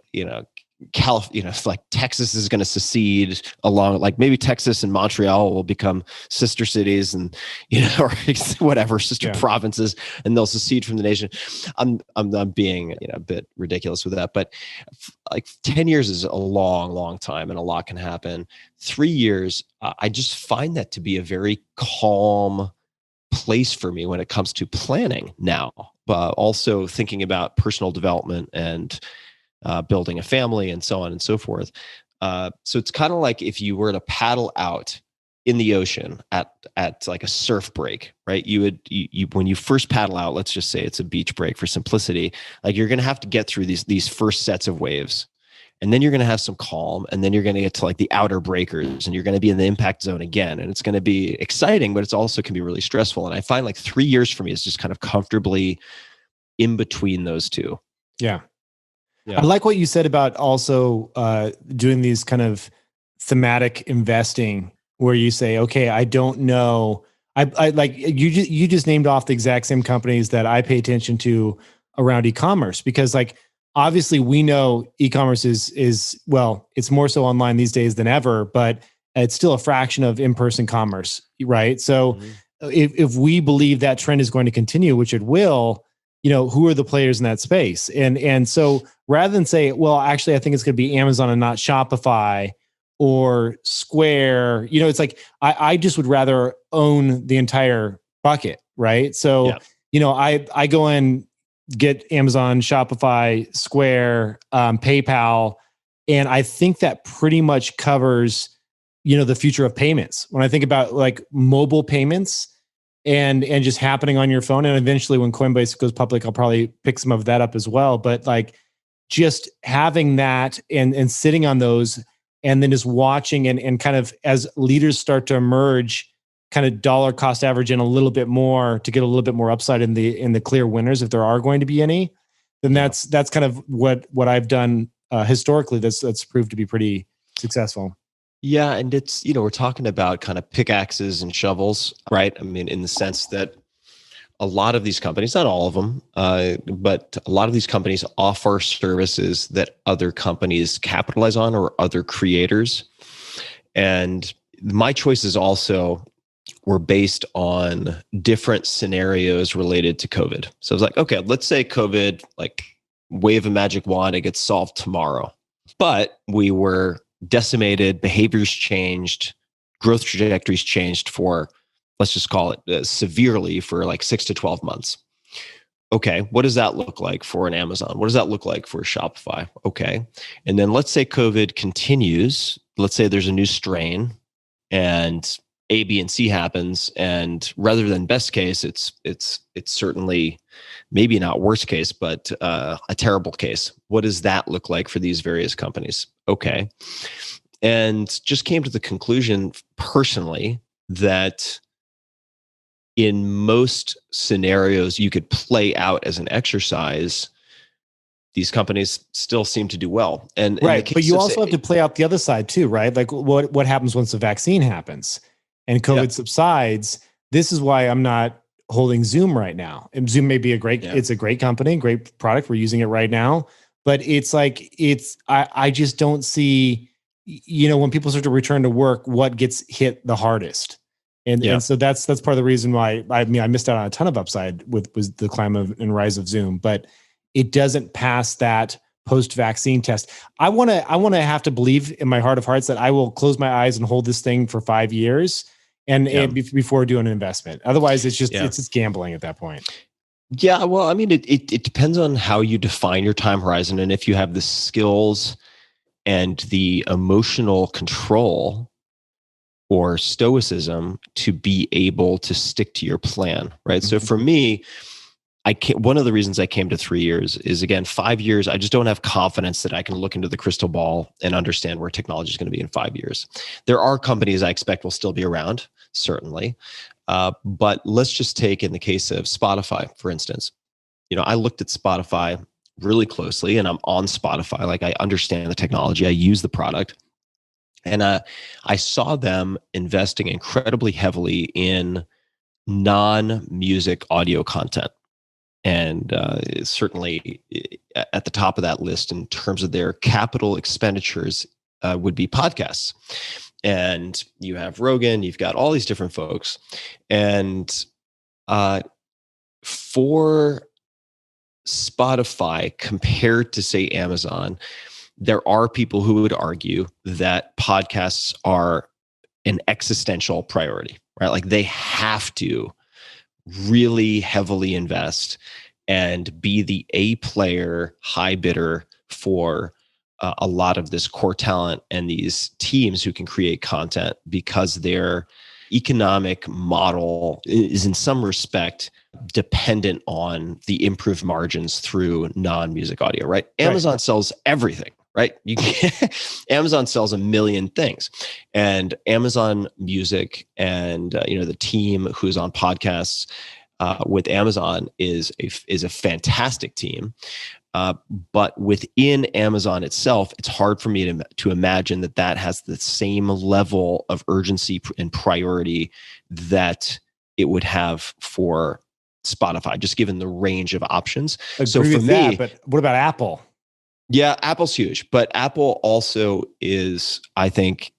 like Texas is going to secede along, like maybe Texas and Montreal will become sister cities and, or whatever, sister provinces, and they'll secede from the nation. I'm being, a bit ridiculous with that, but like 10 years is a long, long time and a lot can happen. 3 years, I just find that to be a very calm place for me when it comes to planning now, but also thinking about personal development and building a family and so on and so forth. So it's kind of like if you were to paddle out in the ocean at like a surf break, right? You when you first paddle out, let's just say it's a beach break for simplicity, like you're going to have to get through these first sets of waves. And then you're going to have some calm, and then you're going to get to like the outer breakers, and you're going to be in the impact zone again. And it's going to be exciting, but it's also can be really stressful. And I find like 3 years for me is just kind of comfortably in between those two. Yeah. I like what you said about also doing these kind of thematic investing where you say, okay, I don't know. I like you just named off the exact same companies that I pay attention to around e-commerce, because like, obviously we know e-commerce is well, it's more so online these days than ever, but it's still a fraction of in-person commerce, right? So if we believe that trend is going to continue, which it will, who are the players in that space? And so rather than say, well, actually, I think it's going to be Amazon and not Shopify or Square, it's like, I just would rather own the entire bucket, right? So, I go in, get Amazon, Shopify, Square, PayPal, and I think that pretty much covers, the future of payments. When I think about like mobile payments and just happening on your phone, and eventually when Coinbase goes public, I'll probably pick some of that up as well. But like just having that and sitting on those, and then just watching and kind of as leaders start to emerge, kind of dollar cost average in a little bit more to get a little bit more upside in the clear winners, if there are going to be any, then that's kind of what I've done historically. That's proved to be pretty successful. Yeah, and it's we're talking about kind of pickaxes and shovels, right? I mean, in the sense that a lot of these companies, not all of them, but a lot of these companies offer services that other companies capitalize on or other creators. And my choices also were based on different scenarios related to COVID. So I was like, okay, let's say COVID, like wave a magic wand, it gets solved tomorrow. But we were decimated, behaviors changed, growth trajectories changed for, let's just call it severely, for like 6 to 12 months. Okay, what does that look like for an Amazon? What does that look like for Shopify? Okay. And then let's say COVID continues. Let's say there's a new strain and A, B, and C happens. And rather than best case, it's certainly maybe not worst case, but a terrible case. What does that look like for these various companies? Okay. And just came to the conclusion personally that in most scenarios you could play out as an exercise, these companies still seem to do well. And right, but you also have to play out the other side too, right? Like what happens once the vaccine happens and COVID subsides? This is why I'm not holding Zoom right now. And Zoom may be it's a great company, great product. We're using it right now, but it's like I just don't see, when people start to return to work, what gets hit the hardest. And so that's part of the reason why I missed out on a ton of upside was the climb and rise of Zoom, but it doesn't pass that post-vaccine test. I want to have to believe in my heart of hearts that I will close my eyes and hold this thing for 5 years and before doing an investment. Otherwise, it's just gambling at that point. Yeah, well, I mean, it depends on how you define your time horizon, and if you have the skills and the emotional control or stoicism to be able to stick to your plan, right? Mm-hmm. So for me, one of the reasons I came to 3 years is, again, 5 years, I just don't have confidence that I can look into the crystal ball and understand where technology is going to be in 5 years. There are companies I expect will still be around, certainly. But let's just take in the case of Spotify, for instance. I looked at Spotify really closely, and I'm on Spotify. Like, I understand the technology. I use the product. And I saw them investing incredibly heavily in non-music audio content. and is certainly at the top of that list in terms of their capital expenditures would be podcasts. And you have Rogan, you've got all these different folks. And for Spotify compared to, say, Amazon, there are people who would argue that podcasts are an existential priority, right? Like they have to really heavily invest and be the A player, high bidder for a lot of this core talent and these teams who can create content, because their economic model is in some respect dependent on the improved margins through non-music audio, right? Amazon sells everything, right? You can, Amazon sells a million things, and Amazon Music and the team who's on podcasts with Amazon is a fantastic team. But within Amazon itself, it's hard for me to imagine that has the same level of urgency and priority that it would have for Spotify, just given the range of options. So for me, but what about Apple? Yeah, Apple's huge, but Apple also is, I think,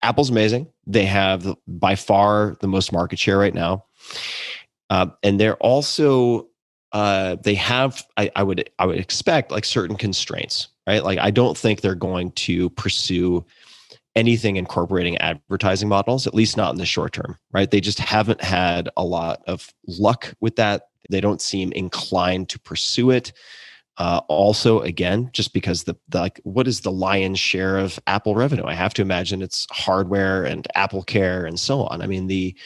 Apple's amazing. They have by far the most market share right now. And they're also, they have, I would expect like certain constraints, right? Like I don't think they're going to pursue anything incorporating advertising models, at least not in the short term, right? They just haven't had a lot of luck with that. They don't seem inclined to pursue it. Also, again, just because the like, what is the lion's share of Apple revenue? I have to imagine it's hardware and Apple Care and so on. I mean, the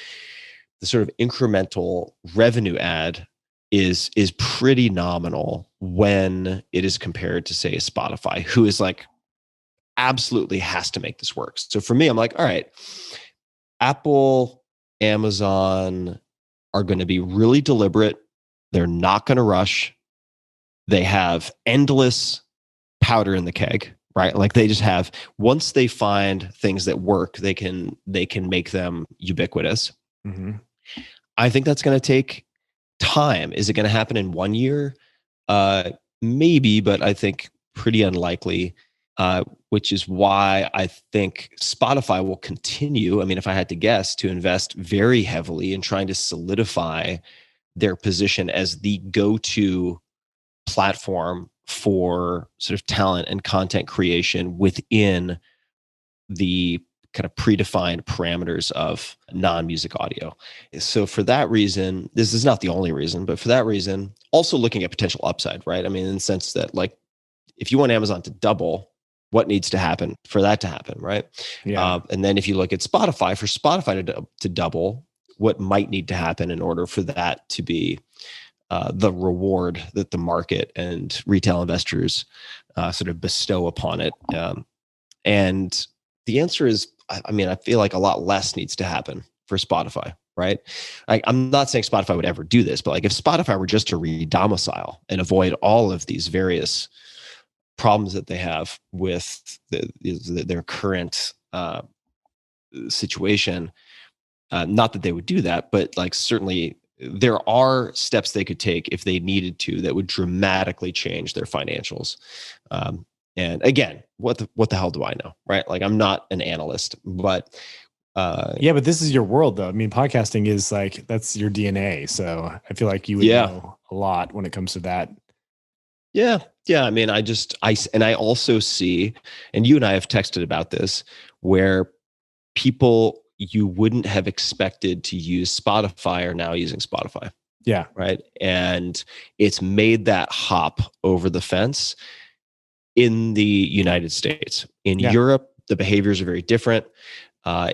sort of incremental revenue add is pretty nominal when it is compared to, say, a Spotify, who is like absolutely has to make this work. So for me, I'm like, all right, Apple, Amazon are going to be really deliberate. They're not going to rush. They have endless powder in the keg, right? Like they just have, once they find things that work, they can make them ubiquitous. Mm-hmm. I think that's going to take time. Is it going to happen in 1 year? Maybe, but I think pretty unlikely, which is why I think Spotify will continue. I mean, if I had to guess, to invest very heavily in trying to solidify their position as the go-to platform for sort of talent and content creation within the kind of predefined parameters of non-music audio. So for that reason, this is not the only reason, but for that reason, also looking at potential upside, right? I mean, in the sense that like, if you want Amazon to double, what needs to happen for that to happen, right? Yeah. And then if you look at Spotify, for Spotify to double, what might need to happen in order for that to be the reward that the market and retail investors sort of bestow upon it. And the answer is, I mean, I feel like a lot less needs to happen for Spotify, right? I'm not saying Spotify would ever do this, but like if Spotify were just to re-domicile and avoid all of these various problems that they have with their current situation, not that they would do that, but like certainly there are steps they could take if they needed to that would dramatically change their financials. And again, what the hell do I know, right? Like I'm not an analyst, but yeah, but this is your world though. I mean, podcasting is like, that's your DNA. So I feel like you would know a lot when it comes to that. Yeah. Yeah. I mean, I also see, and you and I have texted about this, where people you wouldn't have expected to use Spotify are now using Spotify. Yeah. Right. And it's made that hop over the fence in the United States. In Europe, the behaviors are very different.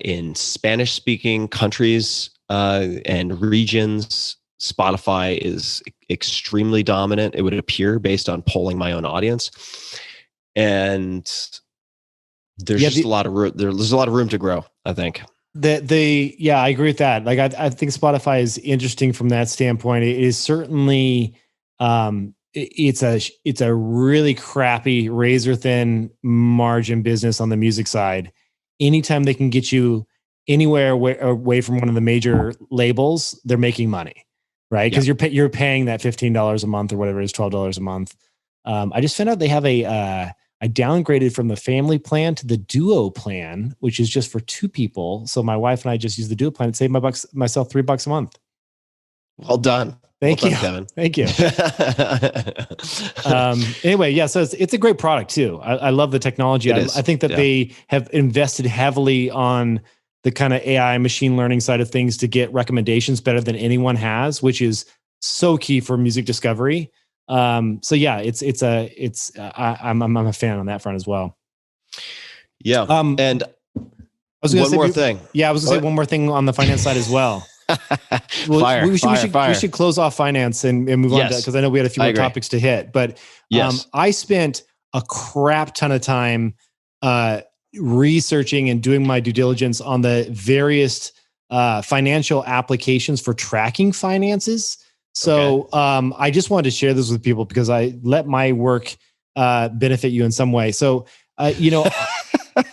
In Spanish speaking countries and regions, Spotify is extremely dominant, it would appear, based on polling my own audience. And there's just a lot of room. There's a lot of room to grow, I think. I agree with that. Like, I think Spotify is interesting from that standpoint. It is certainly, it's a really crappy razor thin margin business on the music side. Anytime they can get you anywhere away from one of the major labels, they're making money. right? Because you're paying that $15 a month or whatever it is, $12 a month. I just found out they have I downgraded from the family plan to the duo plan, which is just for 2 people. So my wife and I just use the duo plan and save myself $3 a month. Well done. Thank you, Kevin. Thank you. Anyway, yeah, so it's a great product too. I love the technology. I think that they have invested heavily on the kind of AI machine learning side of things to get recommendations better than anyone has, which is so key for music discovery. So yeah, I'm a fan on that front as well. Yeah. And I was going to say one more thing. Yeah, I was going to say one more thing on the finance side as well. We should close off finance and move on to, because I know we had a few more topics to hit. But I spent a crap ton of time researching and doing my due diligence on the various financial applications for tracking finances. So I just wanted to share this with people because I let my work benefit you in some way. So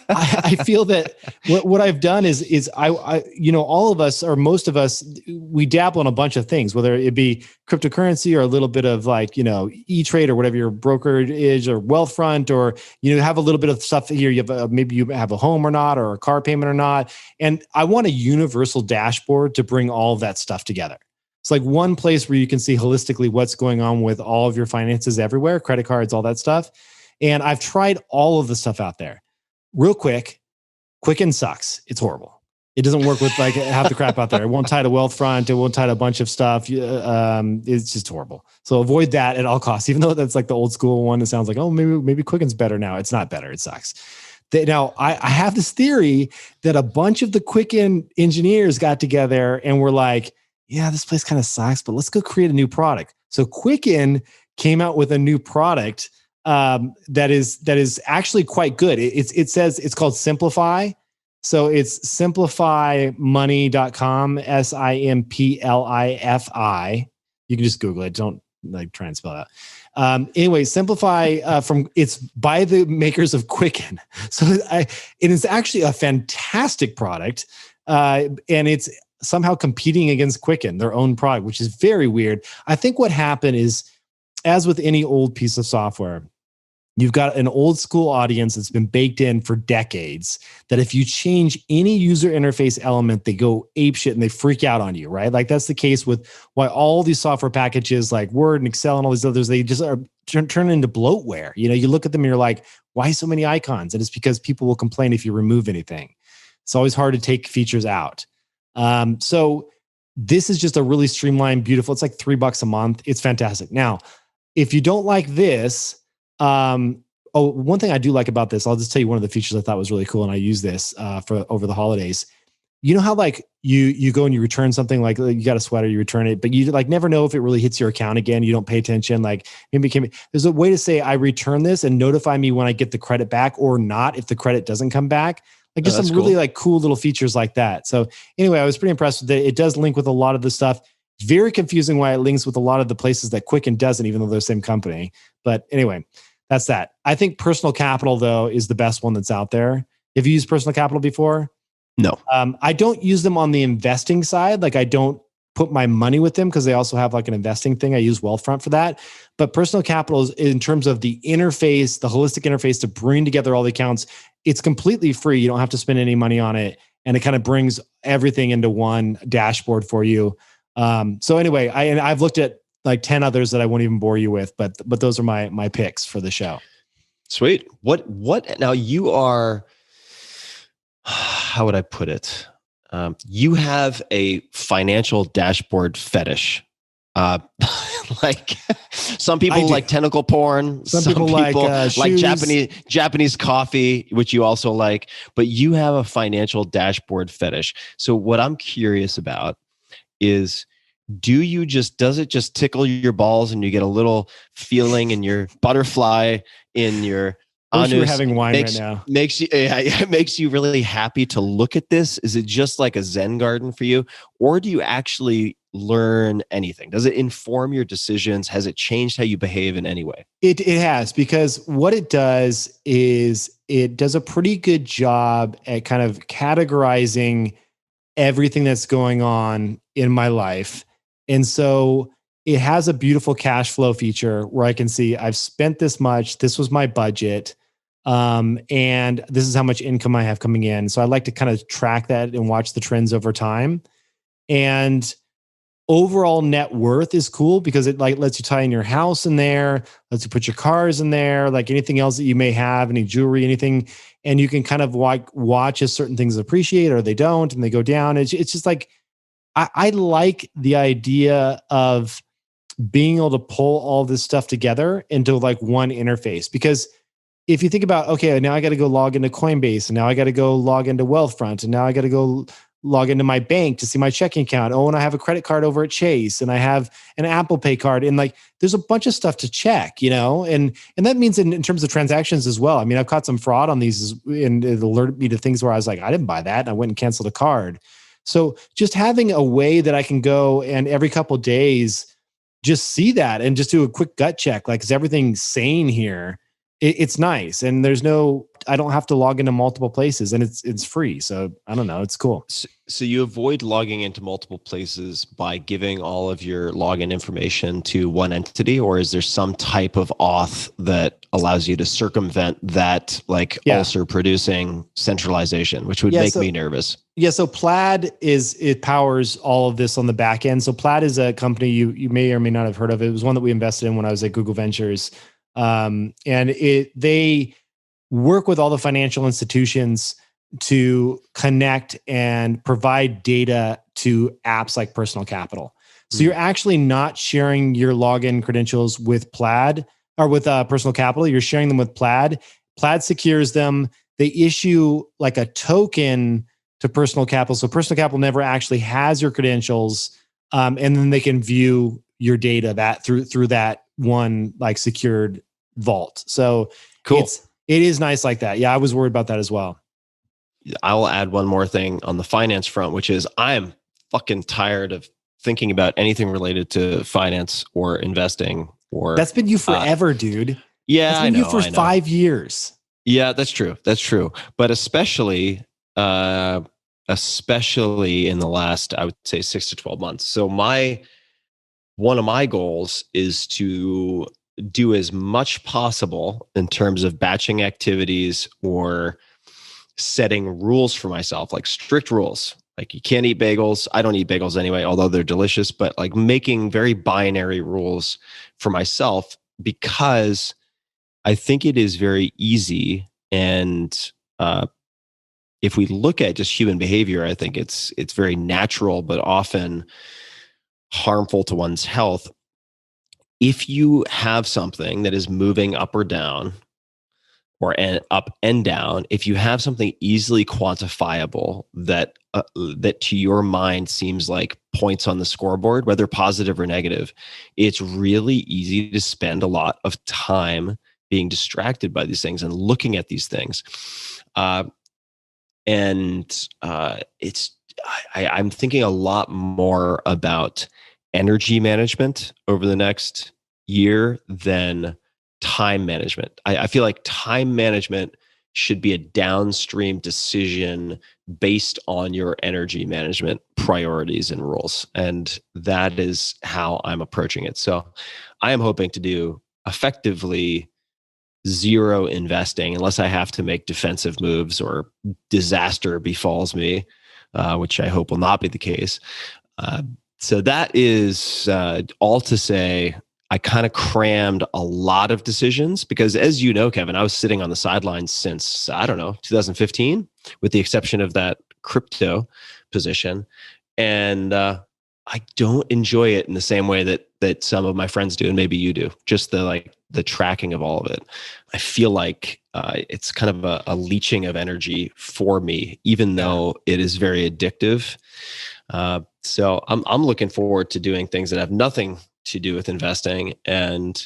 I feel that what I've done is I all of us, or most of us, we dabble in a bunch of things, whether it be cryptocurrency or a little bit of E-Trade or whatever your broker is, or Wealthfront, or have a little bit of stuff here. You have maybe you have a home or not, or a car payment or not. And I want a universal dashboard to bring all of that stuff together. It's like one place where you can see holistically what's going on with all of your finances everywhere, credit cards, all that stuff. And I've tried all of the stuff out there. Real quick, Quicken sucks. It's horrible. It doesn't work with half the crap out there. It won't tie to Wealthfront. It won't tie to a bunch of stuff. It's just horrible. So avoid that at all costs, even though that's like the old school one that sounds like, oh, maybe Quicken's better now. It's not better. It sucks. Now, I have this theory that a bunch of the Quicken engineers got together and were like, yeah, this place kind of sucks, but let's go create a new product. So Quicken came out with a new product that is actually quite good. It says it's called Simplify. So it's simplifymoney.com, SIMPLIFI. You can just Google it. Don't try and spell that. Anyway, Simplify it's by the makers of Quicken. So it is actually a fantastic product. And it's somehow competing against Quicken, their own product, which is very weird. I think what happened is, as with any old piece of software, you've got an old school audience that's been baked in for decades, that if you change any user interface element, they go apeshit and they freak out on you, right? Like that's the case with why all these software packages like Word and Excel and all these others, they just are turn into bloatware. You look at them and you're like, why so many icons? And it's because people will complain if you remove anything. It's always hard to take features out. So this is just a really streamlined, beautiful, it's like $3 a month. It's fantastic. Now, if you don't like this, one thing I do like about this, I'll just tell you one of the features I thought was really cool, and I use this for over the holidays. You know how you go and you return something, like you got a sweater, you return it, but you never know if it really hits your account again. You don't pay attention. There's a way to say, I return this and notify me when I get the credit back or not if the credit doesn't come back. Some really cool little features like that. So anyway, I was pretty impressed with it. It does link with a lot of the stuff. Very confusing why it links with a lot of the places that Quicken doesn't, even though they're the same company. But anyway, that's that. I think Personal Capital, though, is the best one that's out there. Have you used Personal Capital before? No. I don't use them on the investing side. I don't put my money with them because they also have an investing thing. I use Wealthfront for that. But Personal Capital is, in terms of the interface, the holistic interface to bring together all the accounts, it's completely free. You don't have to spend any money on it. And it kind of brings everything into one dashboard for you. So anyway, I've looked at 10 others that I won't even bore you with, but those are my picks for the show. Sweet. What now you are, how would I put it? You have a financial dashboard fetish. Some people like tentacle porn. Some people like Japanese coffee, which you also like, but you have a financial dashboard fetish. So what I'm curious about is, does it just tickle your balls and you get a little feeling in your butterfly in your anus? You're having wine right now. It makes you really happy to look at this. Is it just like a Zen garden for you, or do you actually learn anything? Does it inform your decisions? Has it changed how you behave in any way? It has, because what it does is it does a pretty good job at kind of categorizing everything that's going on in my life And so it has a beautiful cash flow feature where I can see I've spent this much, this was my budget, and this is how much income I have coming in. So I like to kind of track that and watch the trends over time. And overall net worth is cool because it like lets you tie in your house in there, lets you put your cars in there, like anything else that you may have, any jewelry, anything. And you can kind of watch as certain things appreciate or they don't, and they go down. It's just like, I like the idea of being able to pull all this stuff together into like one interface. Because if you think about, okay, now I got to go log into Coinbase, and now I got to go log into Wealthfront, and now I got to go log into my bank to see my checking account. Oh, and I have a credit card over at Chase, and I have an Apple Pay card, and like there's a bunch of stuff to check, and that means in terms of transactions as well. I mean, I've caught some fraud on these, and it alerted me to things where I was like, I didn't buy that, and I went and canceled a card. So just having a way that I can go and every couple of days just see that and just do a quick gut check, like, is everything sane here? It's nice, and I don't have to log into multiple places, and it's free. So I don't know, it's cool. So you avoid logging into multiple places by giving all of your login information to one entity, or is there some type of auth that allows you to circumvent that, like ulcer producing centralization, which would make me nervous? Yeah, so Plaid it powers all of this on the back end. So Plaid is a company you may or may not have heard of. It was one that we invested in when I was at Google Ventures. And they work with all the financial institutions to connect and provide data to apps like Personal Capital. So you're actually not sharing your login credentials with Plaid or with Personal Capital. You're sharing them with Plaid. Plaid secures them. They issue like a token to Personal Capital. So Personal Capital never actually has your credentials. And then they can view your data that through that one like secured vault. So cool. It is nice like that. Yeah, I was worried about that as well. I'll add one more thing on the finance front, which is I'm fucking tired of thinking about anything related to finance or investing. Or that's been you forever, dude. Yeah, that's been you for 5 years. Yeah, that's true. That's true. But especially in the last, I would say 6 to 12 months. So one of my goals is to do as much possible in terms of batching activities or setting rules for myself, like strict rules. Like you can't eat bagels. I don't eat bagels anyway, although they're delicious, but like making very binary rules for myself, because I think it is very easy. And if we look at just human behavior, I think it's very natural, but often harmful to one's health. If you have something that is moving up or down, or up and down, if you have something easily quantifiable that to your mind seems like points on the scoreboard, whether positive or negative, it's really easy to spend a lot of time being distracted by these things and looking at these things. I'm thinking a lot more about energy management over the next year than time management. I feel like time management should be a downstream decision based on your energy management priorities and rules. And that is how I'm approaching it. So I am hoping to do effectively zero investing unless I have to make defensive moves or disaster befalls me, which I hope will not be the case. So that is all to say, I kind of crammed a lot of decisions because, as you know, Kevin, I was sitting on the sidelines since, 2015, with the exception of that crypto position. And I don't enjoy it in the same way that some of my friends do, and maybe you do, just the tracking of all of it. I feel like it's kind of a leeching of energy for me, even though it is very addictive. So I'm looking forward to doing things that have nothing to do with investing. And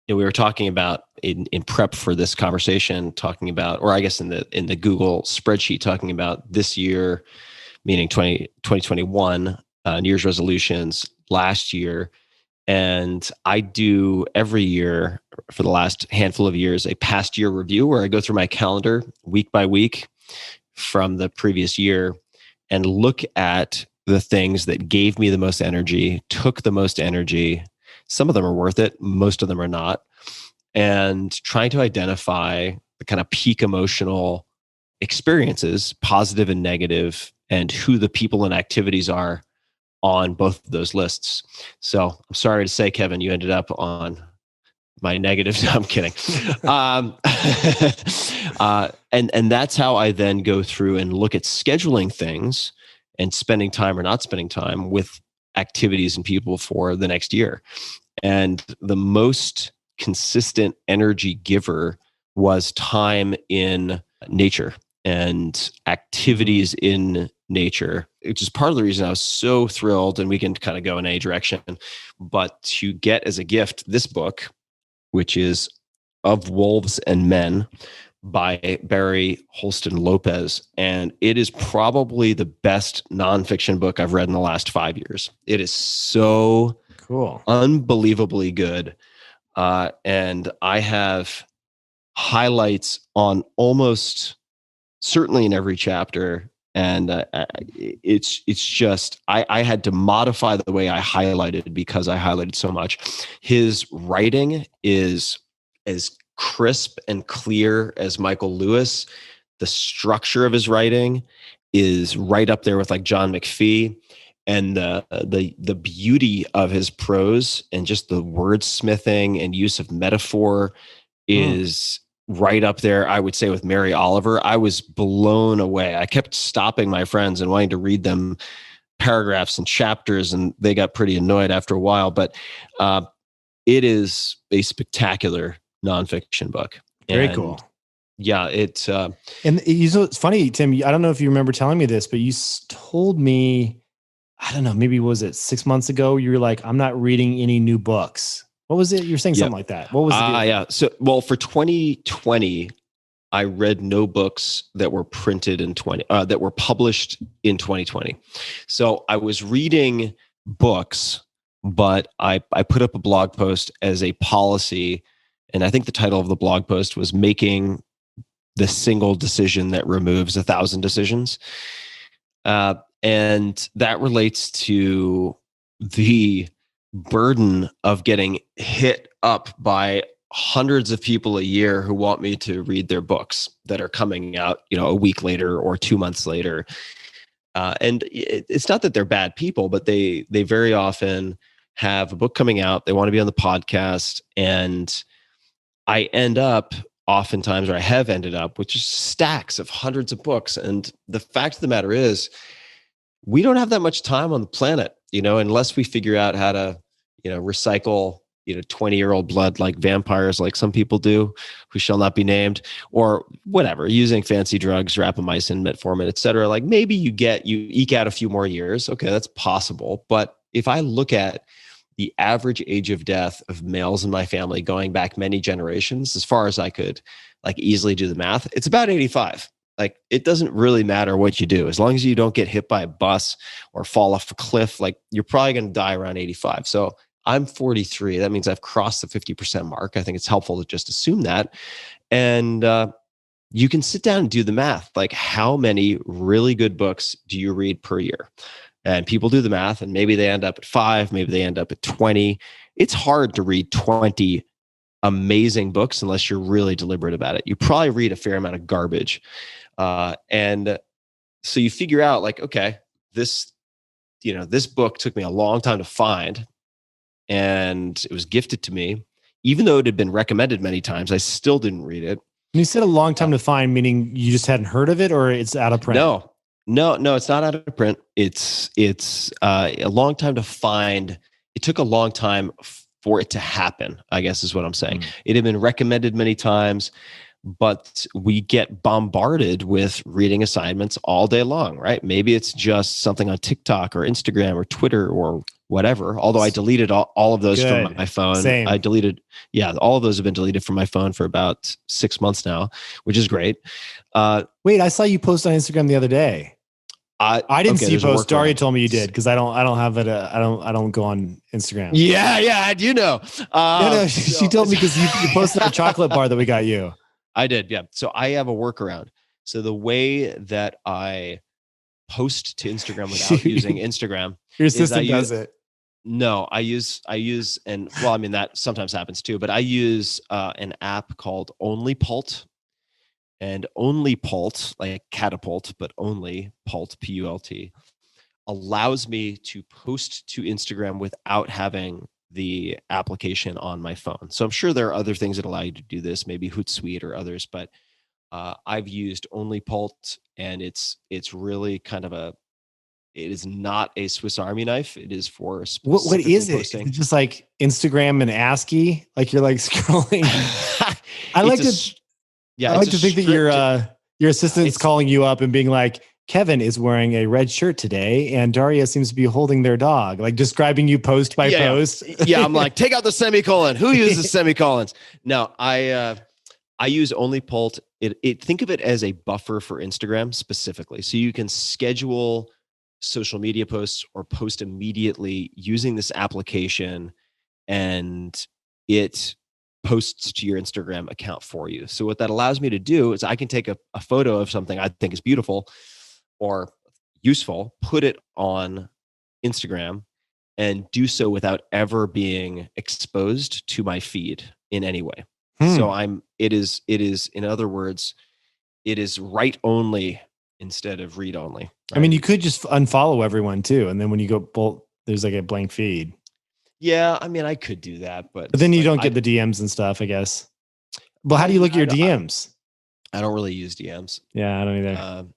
we were talking about in prep for this conversation, talking about, or I guess in the Google spreadsheet, talking about this year, meaning 2021, New Year's resolutions last year. And I do every year for the last handful of years, a past year review where I go through my calendar week by week from the previous year and look at the things that gave me the most energy, took the most energy. Some of them are worth it. Most of them are not. And trying to identify the kind of peak emotional experiences, positive and negative, and who the people and activities are on both of those lists. So I'm sorry to say, Kevin, you ended up on my negative. No, I'm kidding. And that's how I then go through and look at scheduling things and spending time or not spending time with activities and people for the next year. And the most consistent energy giver was time in nature and activities in nature, which is part of the reason I was so thrilled, and we can kind of go in any direction, but to get as a gift this book, which is Of Wolves and Men by Barry Holston Lopez. And it is probably the best nonfiction book I've read in the last 5 years. It is so cool, unbelievably good. And I have highlights on almost certainly in every chapter. And it's just, I had to modify the way I highlighted because I highlighted so much. His writing is as crisp and clear as Michael Lewis. The structure of his writing is right up there with like John McPhee. And the beauty of his prose and just the wordsmithing and use of metaphor is right up there, I would say, with Mary Oliver. I was blown away. I kept stopping my friends and wanting to read them paragraphs and chapters, and they got pretty annoyed after a while. But it is a spectacular nonfiction book. Very cool. Yeah, it's and it's funny, Tim. I don't know if you remember telling me this, but you told me, I don't know, maybe was it 6 months ago? You were like, I'm not reading any new books. What was it? You're saying something like that. What was it? Yeah. So, well, for 2020, I read no books that were printed in that were published in 2020. So I was reading books, but I put up a blog post as a policy. And I think the title of the blog post was Making the Single Decision That Removes 1,000 Decisions. And that relates to the burden of getting hit up by hundreds of people a year who want me to read their books that are coming out, a week later or 2 months later. And it's not that they're bad people, but they very often have a book coming out. They want to be on the podcast. And I end up oftentimes, or I have ended up with just stacks of hundreds of books. And the fact of the matter is, we don't have that much time on the planet, unless we figure out how to, recycle, 20-year-old blood like vampires, like some people do, who shall not be named, or whatever, using fancy drugs, rapamycin, metformin, et cetera. Like maybe you eke out a few more years. Okay, that's possible. But if I look at the average age of death of males in my family going back many generations, as far as I could like easily do the math, it's about 85. Like, it doesn't really matter what you do. As long as you don't get hit by a bus or fall off a cliff, like you're probably going to die around 85. So I'm 43. That means I've crossed the 50% mark. I think it's helpful to just assume that. And you can sit down and do the math. Like, how many really good books do you read per year? And people do the math, and maybe they end up at 5, maybe they end up at 20. It's hard to read 20 amazing books unless you're really deliberate about it. You probably read a fair amount of garbage. And so you figure out like, okay, this book took me a long time to find, and it was gifted to me. Even though it had been recommended many times, I still didn't read it. And you said a long time to find, meaning you just hadn't heard of it, or it's out of print? No, it's not out of print. It's a long time to find. It took a long time for it to happen, I guess is what I'm saying. It had been recommended many times, but we get bombarded with reading assignments all day long, right? Maybe it's just something on TikTok or Instagram or Twitter or whatever. Although I deleted all of those from my phone. Same. All of those have been deleted from my phone for about 6 months now, which is great. Wait, I saw you post on Instagram the other day. I didn't see you post. Daria told me you did, because I don't have it. I don't go on Instagram. Yeah, you know. She told me because you posted a chocolate bar that we got you. I did, yeah. So I have a workaround. So the way that I post to Instagram without using Instagram. Your assistant does it. No, I use, and well, I mean, that sometimes happens too, but I use an app called OnlyPult. And OnlyPult, like catapult, but only Pult, P-U-L-T, allows me to post to Instagram without having the application on my phone. So I'm sure there are other things that allow you to do this, maybe Hootsuite or others, but I've used OnlyPult, and it's really kind of it is not a Swiss Army knife. It is for what is it? posting. Is it just like Instagram and ASCII? Like you're like scrolling. I like to think that your assistant's calling you up and being like, Kevin is wearing a red shirt today, and Daria seems to be holding their dog, like describing you post by post. Yeah, I'm like, take out the semicolon. Who uses semicolons? No, I use OnlyPult. Think of it as a buffer for Instagram specifically, so you can schedule social media posts or post immediately using this application, and it posts to your Instagram account for you. So what that allows me to do is I can take a photo of something I think is beautiful or useful, put it on Instagram, and do so without ever being exposed to my feed in any way. So it is, in other words, it is write only instead of read only. Right? I mean, you could just unfollow everyone too. And then when you go, there's like a blank feed. Yeah. I mean, I could do that, but then you don't get the DMs and stuff, I guess. Well, how do you look at your DMs? I don't really use DMs. Yeah, I don't either.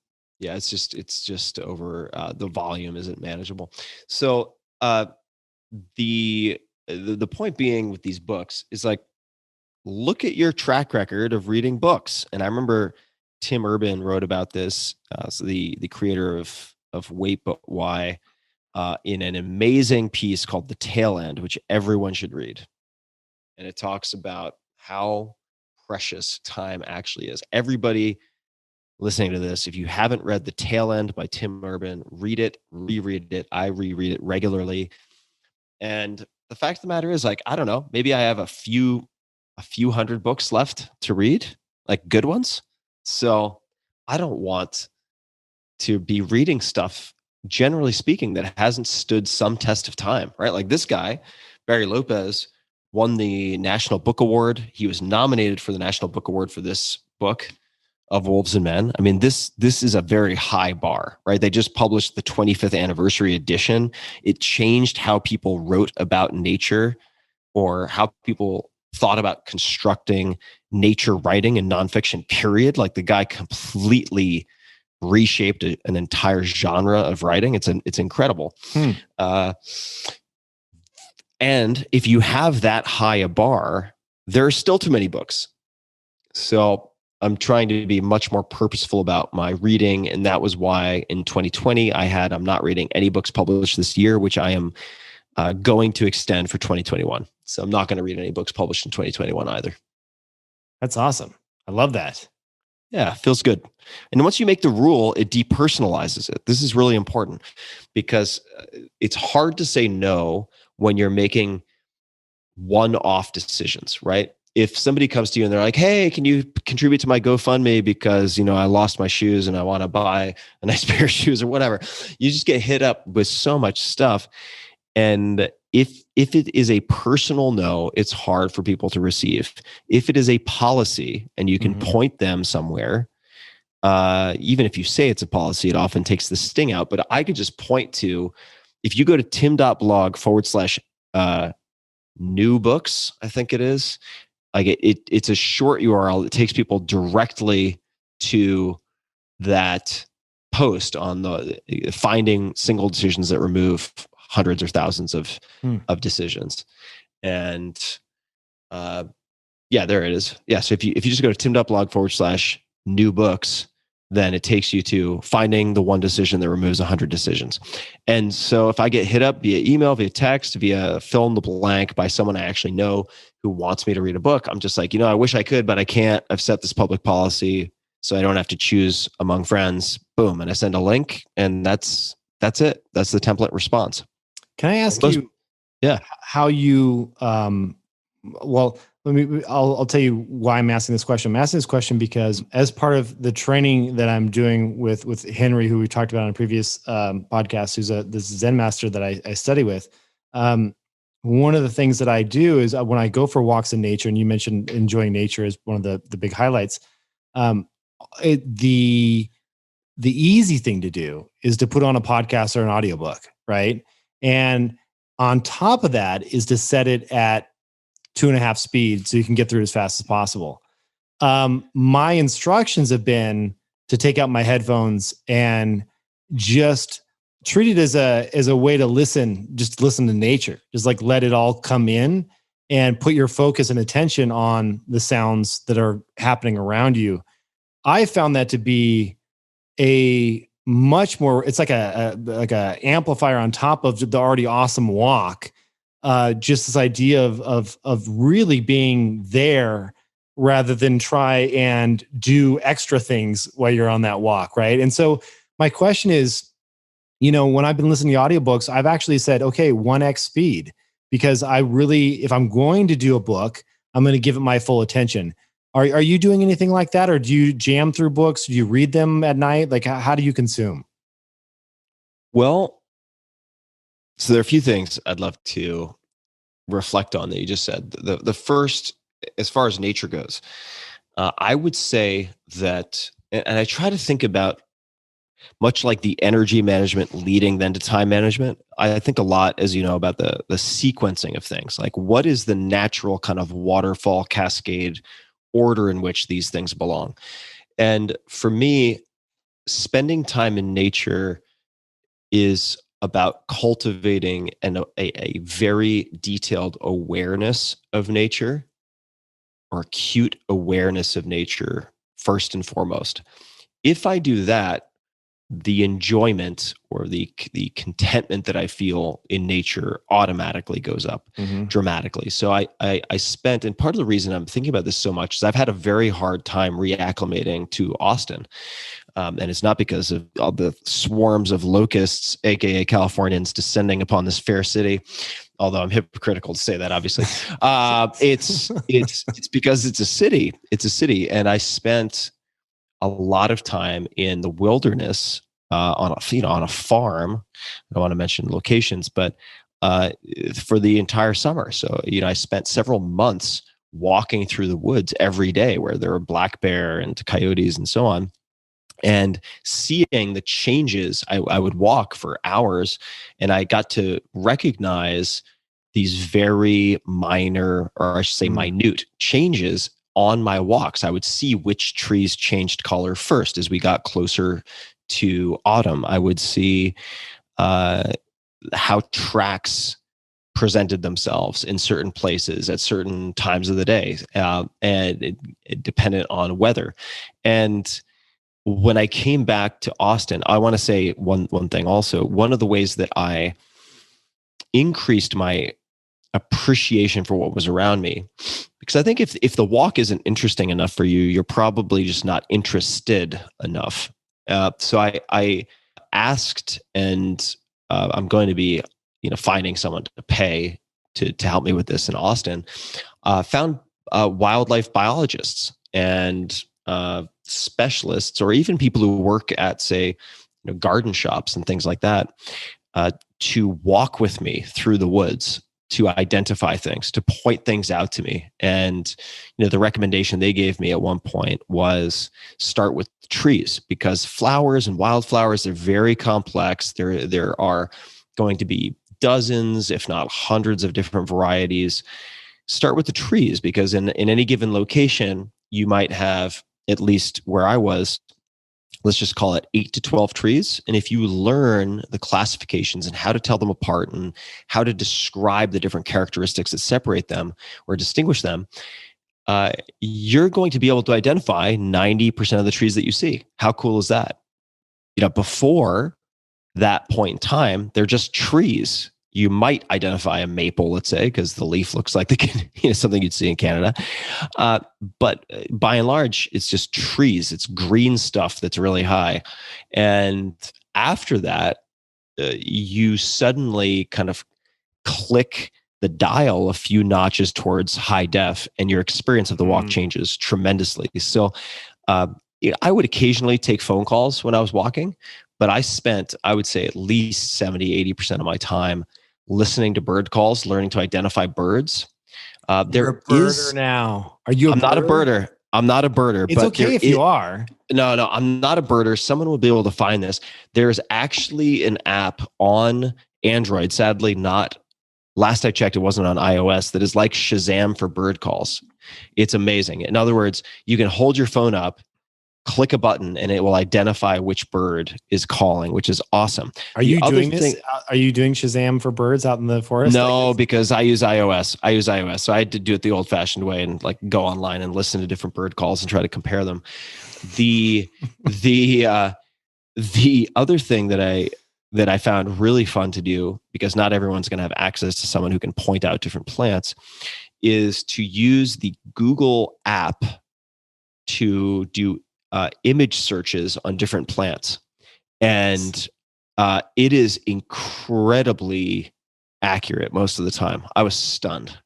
Yeah, it's just over the volume isn't manageable. So the point being with these books is like, look at your track record of reading books. And I remember Tim Urban wrote about this, so the creator of Wait But Why, in an amazing piece called The Tail End, which everyone should read. And it talks about how precious time actually is. Everybody listening to this, if you haven't read The Tail End by Tim Urban, read it, reread it. I reread it regularly. And the fact of the matter is, like, I don't know, maybe I have a few hundred books left to read, like good ones. So I don't want to be reading stuff, generally speaking, that hasn't stood some test of time, right? Like this guy, Barry Lopez, won the National Book Award. He was nominated for the National Book Award for this book, Of Wolves and Men. I mean, this is a very high bar, right? They just published the 25th anniversary edition. It changed how people wrote about nature, or how people thought about constructing nature writing and nonfiction, period. Like the guy completely reshaped an entire genre of writing. It's incredible. And if you have that high a bar, there are still too many books. So I'm trying to be much more purposeful about my reading. And that was why in 2020, I'm not reading any books published this year, which I am going to extend for 2021. So I'm not going to read any books published in 2021 either. That's awesome. I love that. Yeah, feels good. And once you make the rule, it depersonalizes it. This is really important because it's hard to say no when you're making one-off decisions, right? If somebody comes to you and they're like, hey, can you contribute to my GoFundMe because, I lost my shoes and I want to buy a nice pair of shoes or whatever, you just get hit up with so much stuff. And if it is a personal no, it's hard for people to receive. If it is a policy and you can point them somewhere, even if you say it's a policy, it often takes the sting out. But I could just point to, if you go to tim.blog/new books, I think it is, like it's a short URL that takes people directly to that post on the finding single decisions that remove hundreds or thousands of decisions. And there it is. Yeah. So if you just go to tim.blog/new books, then it takes you to finding the one decision that removes 100 decisions. And so if I get hit up via email, via text, via fill in the blank by someone I actually know who wants me to read a book, I'm just like, I wish I could, but I can't. I've set this public policy so I don't have to choose among friends. Boom. And I send a link, and that's it. That's the template response. Can I ask you how you Well, I'll tell you why I'm asking this question. I'm asking this question because as part of the training that I'm doing with Henry, who we talked about on a previous podcast, who's this Zen master that I study with. One of the things that I do is when I go for walks in nature, and you mentioned enjoying nature as one of the big highlights. The easy thing to do is to put on a podcast or an audiobook, right? And on top of that is to set it at 2.5 speed so you can get through it as fast as possible. My instructions have been to take out my headphones and just treat it as a way to listen, just listen to nature, just like let it all come in and put your focus and attention on the sounds that are happening around you. I found that to be a much more, it's like a amplifier on top of the already awesome walk. Just this idea of really being there rather than try and do extra things while you're on that walk, right? And so my question is, when I've been listening to audiobooks, I've actually said, okay, 1x speed, because I really, if I'm going to do a book, I'm going to give it my full attention. Are you doing anything like that? Or do you jam through books? Do you read them at night? Like, how do you consume? Well, so there are a few things I'd love to reflect on that you just said. The first, as far as nature goes, I would say that, and I try to think about, much like the energy management leading then to time management, I think a lot, as you know, about the sequencing of things. Like, what is the natural kind of waterfall cascade order in which these things belong? And for me, spending time in nature is about cultivating a very detailed awareness of nature, or acute awareness of nature, first and foremost. If I do that, the enjoyment or the contentment that I feel in nature automatically goes up dramatically. So I spent, and part of the reason I'm thinking about this so much is I've had a very hard time reacclimating to Austin. And it's not because of all the swarms of locusts, aka Californians, descending upon this fair city. Although I'm hypocritical to say that, obviously, it's because it's a city. It's a city, and I spent a lot of time in the wilderness on a farm. I don't want to mention locations, but for the entire summer. So I spent several months walking through the woods every day, where there were black bear and coyotes and so on, and seeing the changes. I would walk for hours, and I got to recognize these very minor, or I should say minute changes on my walks. I would see which trees changed color first as we got closer to autumn. I would see how tracks presented themselves in certain places at certain times of the day, and it depended on weather. And when I came back to Austin, I want to say one thing also. One of the ways that I increased my appreciation for what was around me, because I think if the walk isn't interesting enough for you, you're probably just not interested enough. So I asked, and I'm going to be finding someone to pay to help me with this in Austin. Found wildlife biologists and specialists, or even people who work at, say, garden shops and things like that, to walk with me through the woods, to identify things, to point things out to me. And the recommendation they gave me at one point was start with trees, because flowers and wildflowers, they're very complex. There are going to be dozens, if not hundreds, of different varieties. Start with the trees, because in any given location, you might have, at least where I was, let's just call it 8 to 12 trees. And if you learn the classifications and how to tell them apart and how to describe the different characteristics that separate them or distinguish them, you're going to be able to identify 90% of the trees that you see. How cool is that? Before that point in time, they're just trees. You might identify a maple, let's say, because the leaf looks like something you'd see in Canada. But by and large, it's just trees. It's green stuff that's really high. And after that, you suddenly kind of click the dial a few notches towards high def, and your experience of the walk changes tremendously. So I would occasionally take phone calls when I was walking, but I spent, I would say, at least 70-80% of my time listening to bird calls, learning to identify birds. You're a birder now. Are you? I'm not a birder. I'm not a birder. It's okay if you are. No, I'm not a birder. Someone will be able to find this. There's actually an app on Android. Sadly, not. Last I checked, it wasn't on iOS. That is like Shazam for bird calls. It's amazing. In other words, you can hold your phone up, click a button, and it will identify which bird is calling, which is awesome. Are you doing this? Are you doing Shazam for birds out in the forest? No, because I use iOS. So I had to do it the old fashioned way and like go online and listen to different bird calls and try to compare them. The other thing that I found really fun to do, because not everyone's going to have access to someone who can point out different plants, is to use the Google app to do image searches on different plants. And it is incredibly accurate most of the time. I was stunned.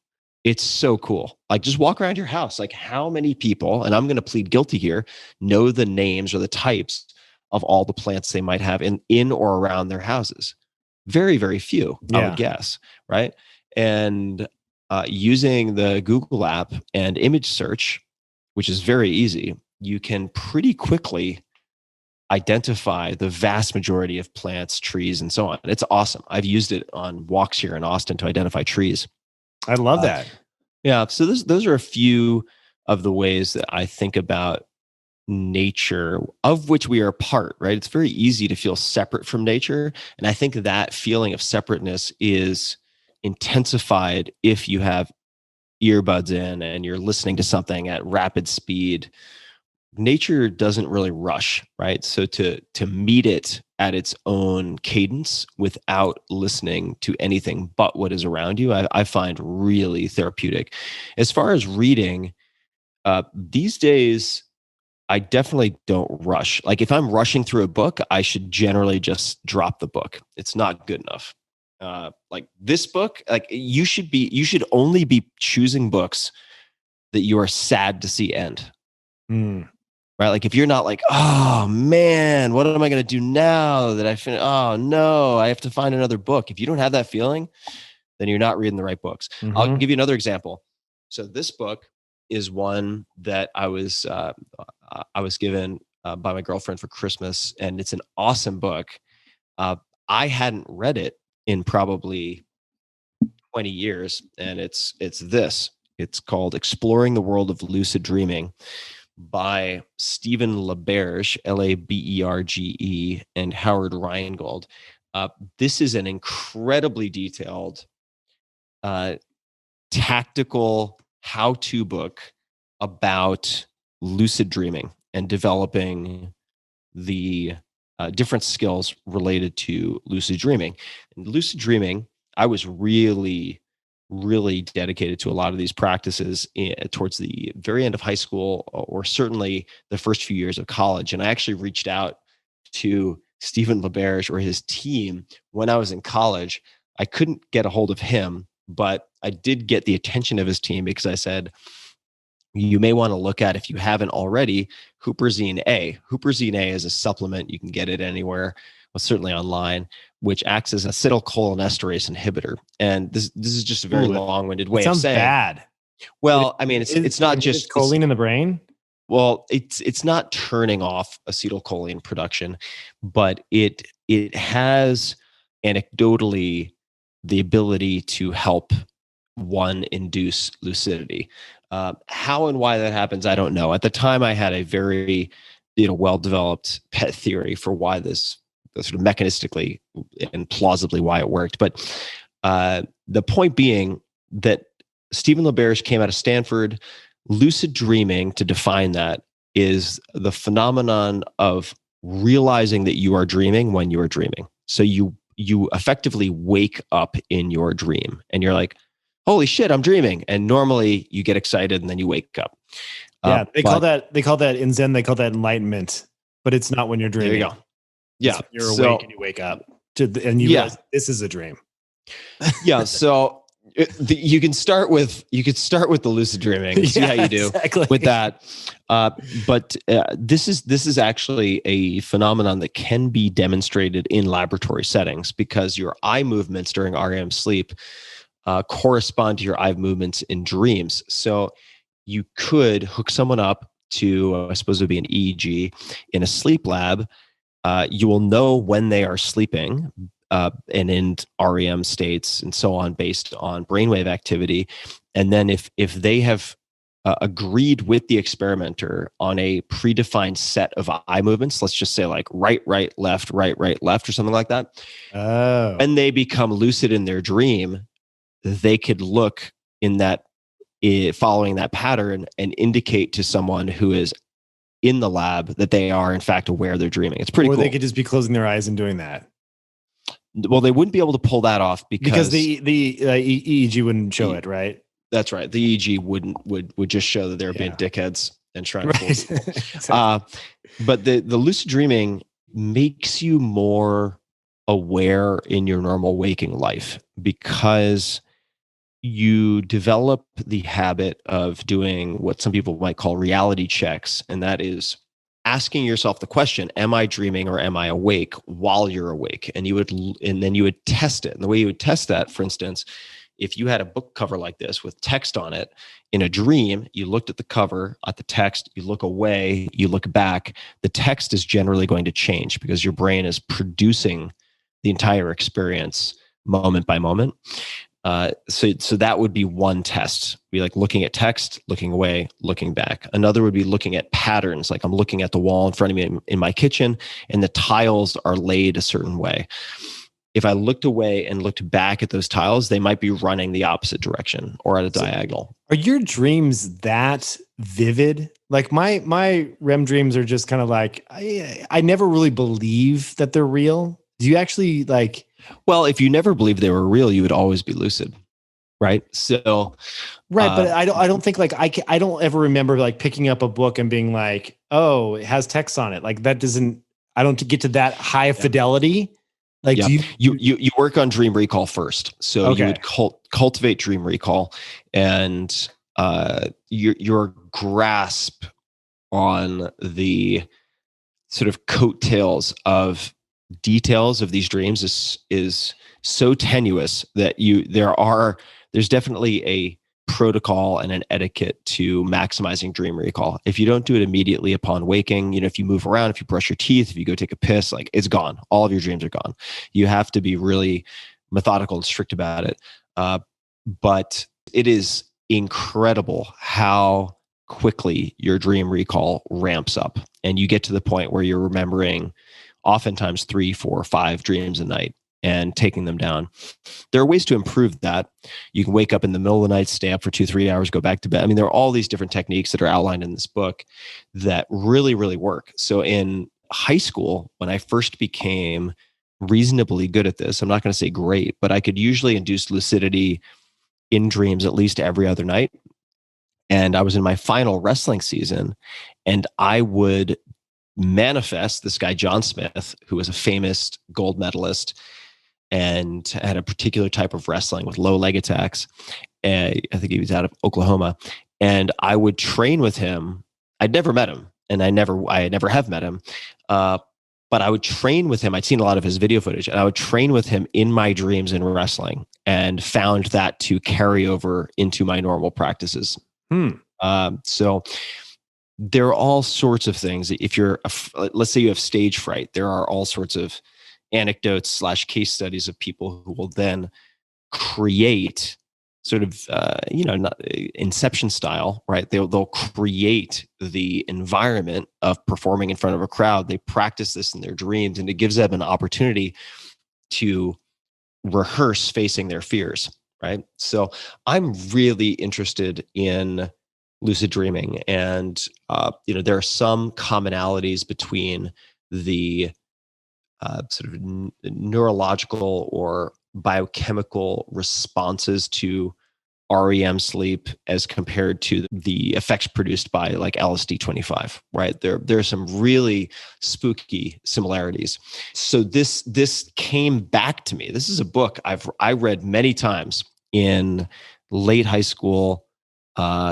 It's so cool. Like, just walk around your house. Like, how many people, and I'm going to plead guilty here, know the names or the types of all the plants they might have in or around their houses? Very, very few, I would guess, right? And using the Google app and image search, which is very easy, you can pretty quickly identify the vast majority of plants, trees, and so on. It's awesome. I've used it on walks here in Austin to identify trees. I love that. Yeah. So those are a few of the ways that I think about nature, of which we are a part, right? It's very easy to feel separate from nature. And I think that feeling of separateness is intensified if you have earbuds in and you're listening to something at rapid speed. Nature doesn't really rush, right? So to meet it at its own cadence without listening to anything but what is around you, I find really therapeutic. As far as reading, these days, I definitely don't rush. Like, if I'm rushing through a book, I should generally just drop the book. It's not good enough. Like this book, like you should only be choosing books that you are sad to see end. Right? Like, if you're not like, oh man, what am I going to do now that I finish? Oh no, I have to find another book. If you don't have that feeling, then you're not reading the right books. I'll give you another example. So this book is one that I was given by my girlfriend for Christmas, and it's an awesome book. I hadn't read it in probably 20 years, and it's this. It's called Exploring the World of Lucid Dreaming by Stephen LaBerge, Laberge, and Howard Rheingold. This is an incredibly detailed, tactical how-to book about lucid dreaming and developing the different skills related to lucid dreaming. And lucid dreaming, I was really dedicated to a lot of these practices towards the very end of high school, or certainly the first few years of college. And I actually reached out to Stephen LaBerge or his team when I was in college. I couldn't get a hold of him, but I did get the attention of his team because I said, you may want to look at, if you haven't already, Huperzine A. Huperzine A is a supplement. You can get it anywhere, well, certainly online, which acts as an acetylcholinesterase inhibitor. And this is just a very long-winded way of saying. Sounds bad. Well, I mean, it's not just choline in the brain. Well, it's not turning off acetylcholine production, but it has anecdotally the ability to help one induce lucidity. How and why that happens, I don't know. At the time, I had a very well-developed pet theory for why this sort of mechanistically and plausibly why it worked. But the point being that Stephen LaBerge came out of Stanford. Lucid dreaming, to define that, is the phenomenon of realizing that you are dreaming when you are dreaming. So you effectively wake up in your dream and you're like, holy shit, I'm dreaming. And normally you get excited and then you wake up. Yeah, they call that in Zen, they call that enlightenment, but it's not when you're dreaming. There you go. Yeah. You're awake and you wake up and you realize this is a dream. Yeah. So You can start with the lucid dreaming and see how you do with that. But this is actually a phenomenon that can be demonstrated in laboratory settings, because your eye movements during REM sleep correspond to your eye movements in dreams. So you could hook someone up to, I suppose it would be an EEG in a sleep lab. You will know when they are sleeping and in REM states and so on, based on brainwave activity. And then if they have agreed with the experimenter on a predefined set of eye movements, let's just say like right, left, or something like that. Oh. When they become lucid in their dream, they could look in that, following that pattern, and indicate to someone who is in the lab that they are in fact aware they're dreaming. It's pretty cool. Or they could just be closing their eyes and doing that. Well, they wouldn't be able to pull that off because the EEG wouldn't show it, right? That's right. The EEG would just show that they're being dickheads and trying to fool people. Exactly. But the lucid dreaming makes you more aware in your normal waking life, because you develop the habit of doing what some people might call reality checks, and that is asking yourself the question, am I dreaming or am I awake, while you're awake? And then you would test it. And the way you would test that, for instance, if you had a book cover like this with text on it, in a dream, you looked at the cover, at the text, you look away, you look back, the text is generally going to change because your brain is producing the entire experience moment by moment. So that would be one test. Be like looking at text, looking away, looking back. Another would be looking at patterns. Like I'm looking at the wall in front of me in my kitchen, and the tiles are laid a certain way. If I looked away and looked back at those tiles, they might be running the opposite direction or at a diagonal. Are your dreams that vivid? Like my REM dreams are just kind of like, I never really believe that they're real. Do you actually like... Well, if you never believed they were real, you would always be lucid, right? So, right, but I don't think like I don't ever remember like picking up a book and being like, oh, it has text on it. Like that doesn't. I don't get to that high fidelity. Like you work on dream recall first, so you would cultivate dream recall, and your grasp on the sort of coattails of details of these dreams is so tenuous that there's definitely a protocol and an etiquette to maximizing dream recall. If you don't do it immediately upon waking, if you move around, if you brush your teeth, if you go take a piss, like it's gone. All of your dreams are gone. You have to be really methodical and strict about it. But it is incredible how quickly your dream recall ramps up, and you get to the point where you're remembering oftentimes 3, 4, 5 dreams a night and taking them down. There are ways to improve that. You can wake up in the middle of the night, stay up for 2-3 hours, go back to bed. I mean, there are all these different techniques that are outlined in this book that really, really work. So in high school, when I first became reasonably good at this, I'm not going to say great, but I could usually induce lucidity in dreams at least every other night. And I was in my final wrestling season, and I would manifest this guy, John Smith, who was a famous gold medalist and had a particular type of wrestling with low leg attacks. I think he was out of Oklahoma. And I would train with him. I'd never met him, and I never have met him. But I would train with him. I'd seen a lot of his video footage, and I would train with him in my dreams in wrestling, and found that to carry over into my normal practices. So there are all sorts of things. If let's say you have stage fright, there are all sorts of anecdotes / case studies of people who will then create sort of, not Inception style, right? They'll create the environment of performing in front of a crowd. They practice this in their dreams, and it gives them an opportunity to rehearse facing their fears, right? So I'm really interested in lucid dreaming, and there are some commonalities between the sort of neurological or biochemical responses to REM sleep as compared to the effects produced by like LSD 25, right? There are some really spooky similarities. So this came back to me. This is a book I read many times in late high school,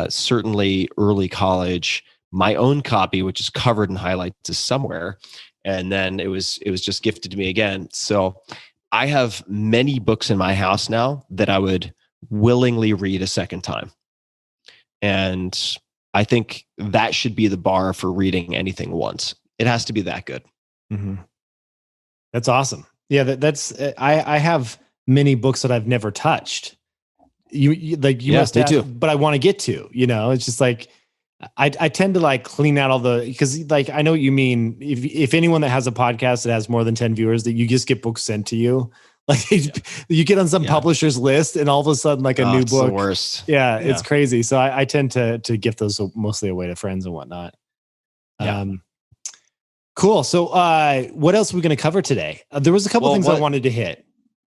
certainly early college. My own copy, which is covered in highlights, is somewhere, and then it was just gifted to me again. So I have many books in my house now that I would willingly read a second time, and I think that should be the bar for reading anything once. It has to be that good. Mm-hmm. That's awesome. Yeah, that's I have many books that I've never touched. You must have, too. but I want to get to. It's just like I tend to like clean out all the, because like I know what you mean. If anyone that has a podcast that has more than 10 viewers, that you just get books sent to you. Like you get on some publisher's list, and all of a sudden, like a new book. The worst. Yeah, it's crazy. So I tend to gift those mostly away to friends and whatnot. Yeah. Cool. So what else are we going to cover today? There was a couple things I wanted to hit.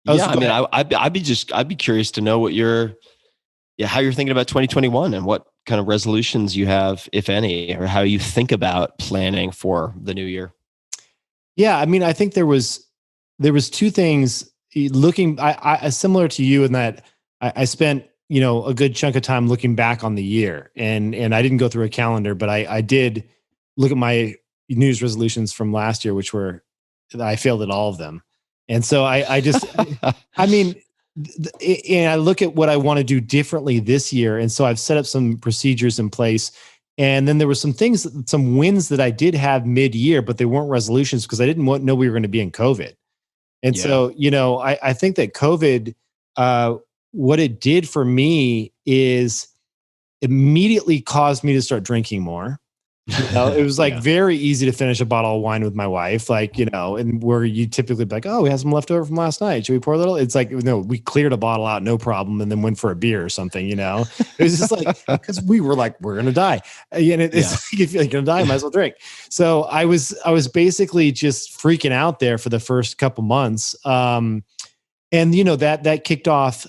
I'd be curious to know what how you're thinking about 2021 and what kind of resolutions you have, if any, or how you think about planning for the new year. Yeah, I mean, I think there was two things looking. I similar to you in that I spent a good chunk of time looking back on the year, and I didn't go through a calendar, but I did look at my New Year's resolutions from last year, which were I failed at all of them, and so I just I mean. And I look at what I want to do differently this year. And so I've set up some procedures in place. And then there were some wins that I did have mid-year, but they weren't resolutions because I didn't know we were going to be in COVID. And so, I think that COVID, what it did for me is immediately caused me to start drinking more. It was like very easy to finish a bottle of wine with my wife, and where you typically be like, oh, we have some left over from last night. Should we pour a little? It's like, no, we cleared a bottle out, no problem. And then went for a beer or something, it was just like, because we were like, we're going to die. And it's like, if you're going to die, might as well drink. So I was basically just freaking out there for the first couple months. And that kicked off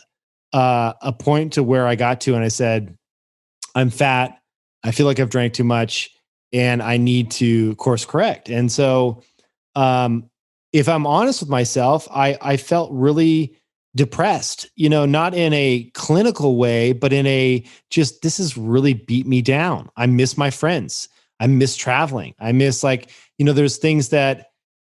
a point to where I got to, and I said, I'm fat. I feel like I've drank too much, and I need to course correct. And so, if I'm honest with myself, I felt really depressed, not in a clinical way, but in a just, this has really beat me down. I miss my friends. I miss traveling. I miss there's things that,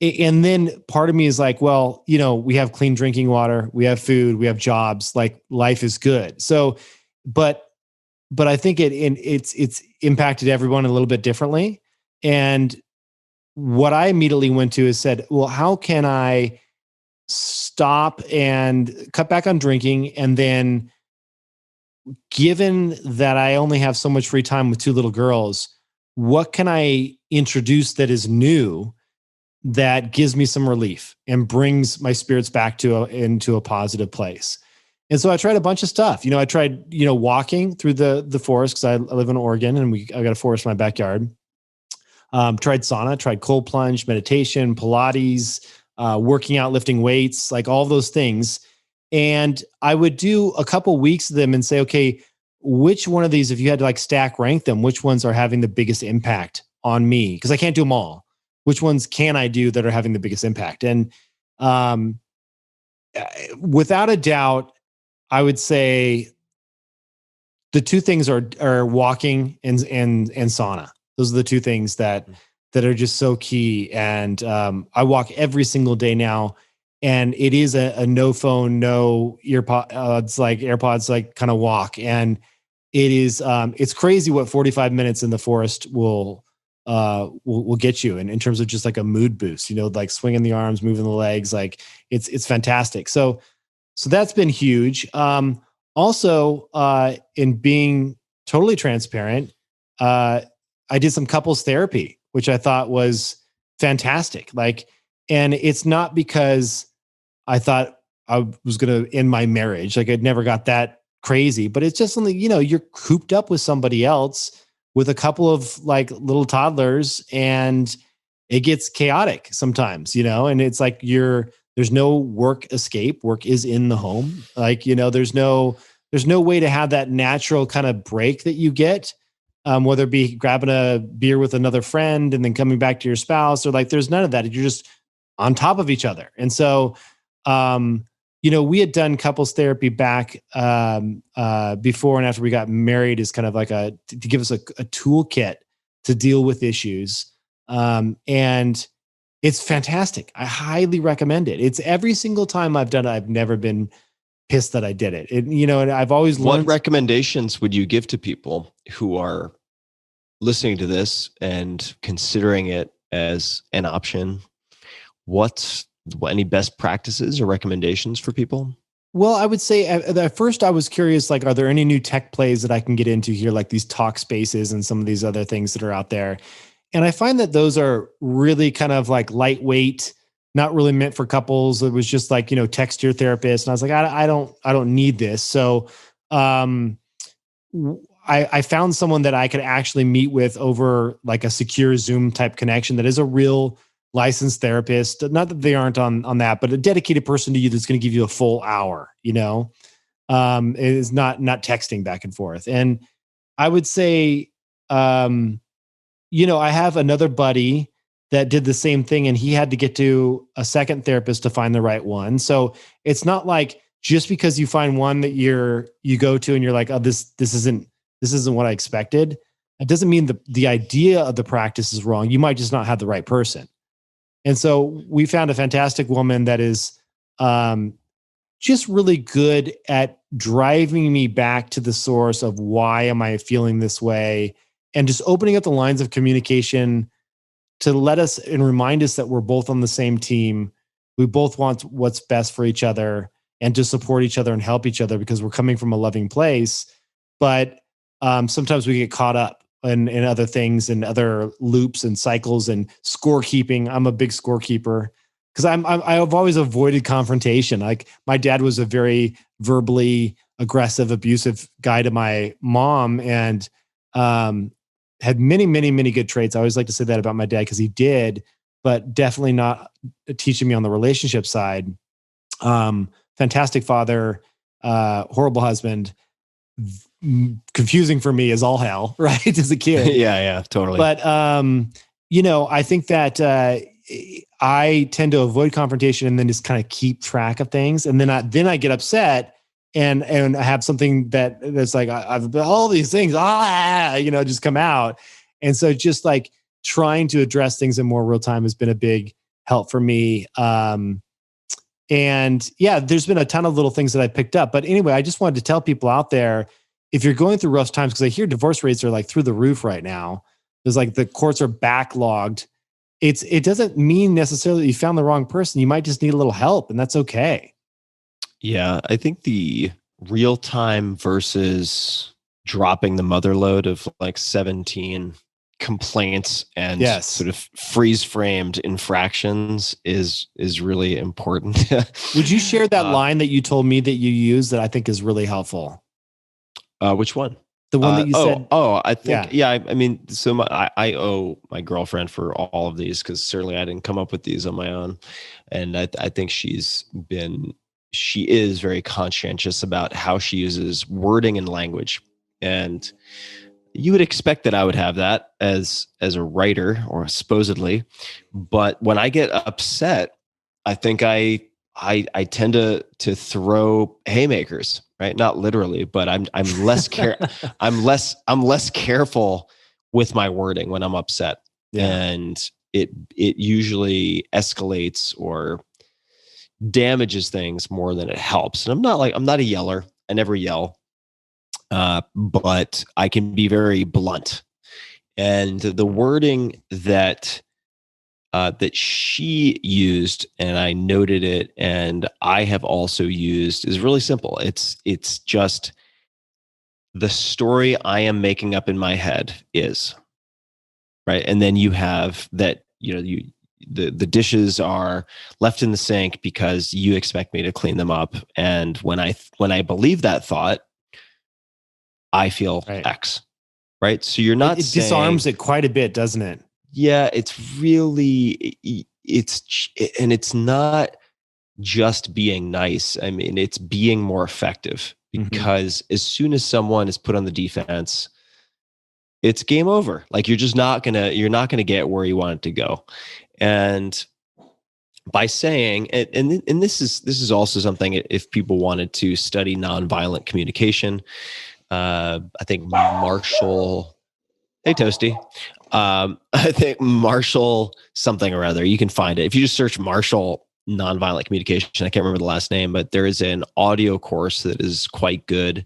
and then part of me is like, well, we have clean drinking water, we have food, we have jobs, like life is good. So, but I think it's impacted everyone a little bit differently. And what I immediately went to is said, well, how can I stop and cut back on drinking? And then, given that I only have so much free time with two little girls, what can I introduce that is new that gives me some relief and brings my spirits back into a positive place? And so I tried a bunch of stuff. I tried, walking through the forest, because I live in Oregon and I got a forest in my backyard. Tried sauna, tried cold plunge, meditation, Pilates, working out, lifting weights, like all those things. And I would do a couple weeks of them and say, okay, which one of these, if you had to stack rank them, which ones are having the biggest impact on me? Because I can't do them all. Which ones can I do that are having the biggest impact? And without a doubt, I would say the two things are walking and sauna. Those are the two things that are just so key. And I walk every single day now, and it is a no phone, no earpods, AirPods, kind of walk. And it is it's crazy what 45 minutes in the forest will get you in terms of just like a mood boost. Swinging the arms, moving the legs, it's fantastic. So that's been huge. Also, in being totally transparent, I did some couples therapy, which I thought was fantastic. And it's not because I thought I was going to end my marriage. I'd never got that crazy, but it's just something, you're cooped up with somebody else with a couple of little toddlers, and it gets chaotic sometimes, and it's there's no work escape. Work is in the home. There's no way to have that natural kind of break that you get, whether it be grabbing a beer with another friend and then coming back to your spouse, or there's none of that. You're just on top of each other. And so, we had done couples therapy back before and after we got married is kind of like to give us a toolkit to deal with issues. And it's fantastic. I highly recommend it. It's every single time I've done it, I've never been pissed that I did it. And I've always learned. What recommendations would you give to people who are listening to this and considering it as an option? Any best practices or recommendations for people? Well, I would say at first I was curious, like, are there any new tech plays that I can get into here, like these talk spaces and some of these other things that are out there? And I find that those are really kind of like lightweight, not really meant for couples. It was just like, text your therapist. And I was like, I don't need this. So I found someone that I could actually meet with over like a secure Zoom type connection that is a real licensed therapist. Not that they aren't on that, but a dedicated person to you that's going to give you a full hour, it is not texting back and forth. And I would say, I have another buddy that did the same thing and he had to get to a second therapist to find the right one. So it's not like just because you find one that you go to and you're like, oh, this isn't what I expected. It doesn't mean the idea of the practice is wrong. You might just not have the right person. And so we found a fantastic woman that is just really good at driving me back to the source of why am I feeling this way, and just opening up the lines of communication to let us and remind us that we're both on the same team. We both want what's best for each other and to support each other and help each other because we're coming from a loving place. But sometimes we get caught up in other things and other loops and cycles and scorekeeping. I'm a big scorekeeper because I've always avoided confrontation. Like my dad was a very verbally aggressive, abusive guy to my mom, and had many, many, many good traits. I always like to say that about my dad because he did, but definitely not teaching me on the relationship side. Fantastic father, horrible husband, confusing for me as all hell, right? As a kid. Yeah, totally. But, I think that I tend to avoid confrontation and then just kind of keep track of things. And then I get upset and I have something that's like, I've all these things, just come out. And so just like trying to address things in more real time has been a big help for me. And yeah, there's been a ton of little things that I picked up. But anyway, I just wanted to tell people out there, if you're going through rough times, because I hear divorce rates are like through the roof right now. There's like the courts are backlogged. It doesn't mean necessarily you found the wrong person. You might just need a little help, and that's okay. Yeah, I think the real time versus dropping the mother load of like 17 complaints and sort of freeze framed infractions is really important. Would you share that line that you told me that you use that I think is really helpful? Which one? The one that you said. I think, I mean, so I owe my girlfriend for all of these because certainly I didn't come up with these on my own. And I think she is very conscientious about how she uses wording and language. And you would expect that I would have that as a writer, or supposedly. But when I get upset, I think I tend to throw haymakers, right? Not literally, but I'm less I'm less careful with my wording when I'm upset. Yeah. And it usually escalates or damages things more than it helps. And I'm not a yeller. I never yell. But I can be very blunt. And the wording that she used, and I noted it, and I have also used, is really simple. It's just the story I am making up in my head is right, and then you have that. The dishes are left in the sink because you expect me to clean them up, and when I believe that thought, I feel X. Right, so you're not. It disarms it quite a bit, doesn't it? Yeah, it's not just being nice. I mean, it's being more effective, because as soon as someone is put on the defense, it's game over. Like you're not gonna get where you want it to go. And by saying, and this is also something, if people wanted to study nonviolent communication, I think Marshall, hey Toasty, I think Marshall something or other, you can find it if you just search Marshall nonviolent communication. I can't remember the last name, but there is an audio course that is quite good,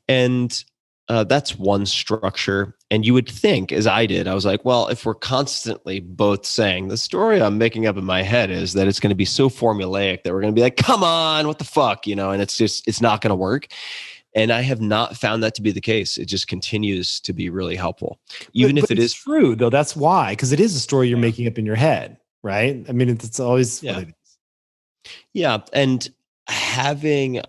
and that's one structure. And you would think, as I did, I was like, well, if we're constantly both saying the story I'm making up in my head is that it's going to be so formulaic that we're going to be like, come on, what the fuck, and it's not going to work. And I have not found that to be the case. It just continues to be really helpful, even if it is true, though. That's why, because it is a story you're making up in your head, right? I mean, it's always yeah, what it is. Yeah, and having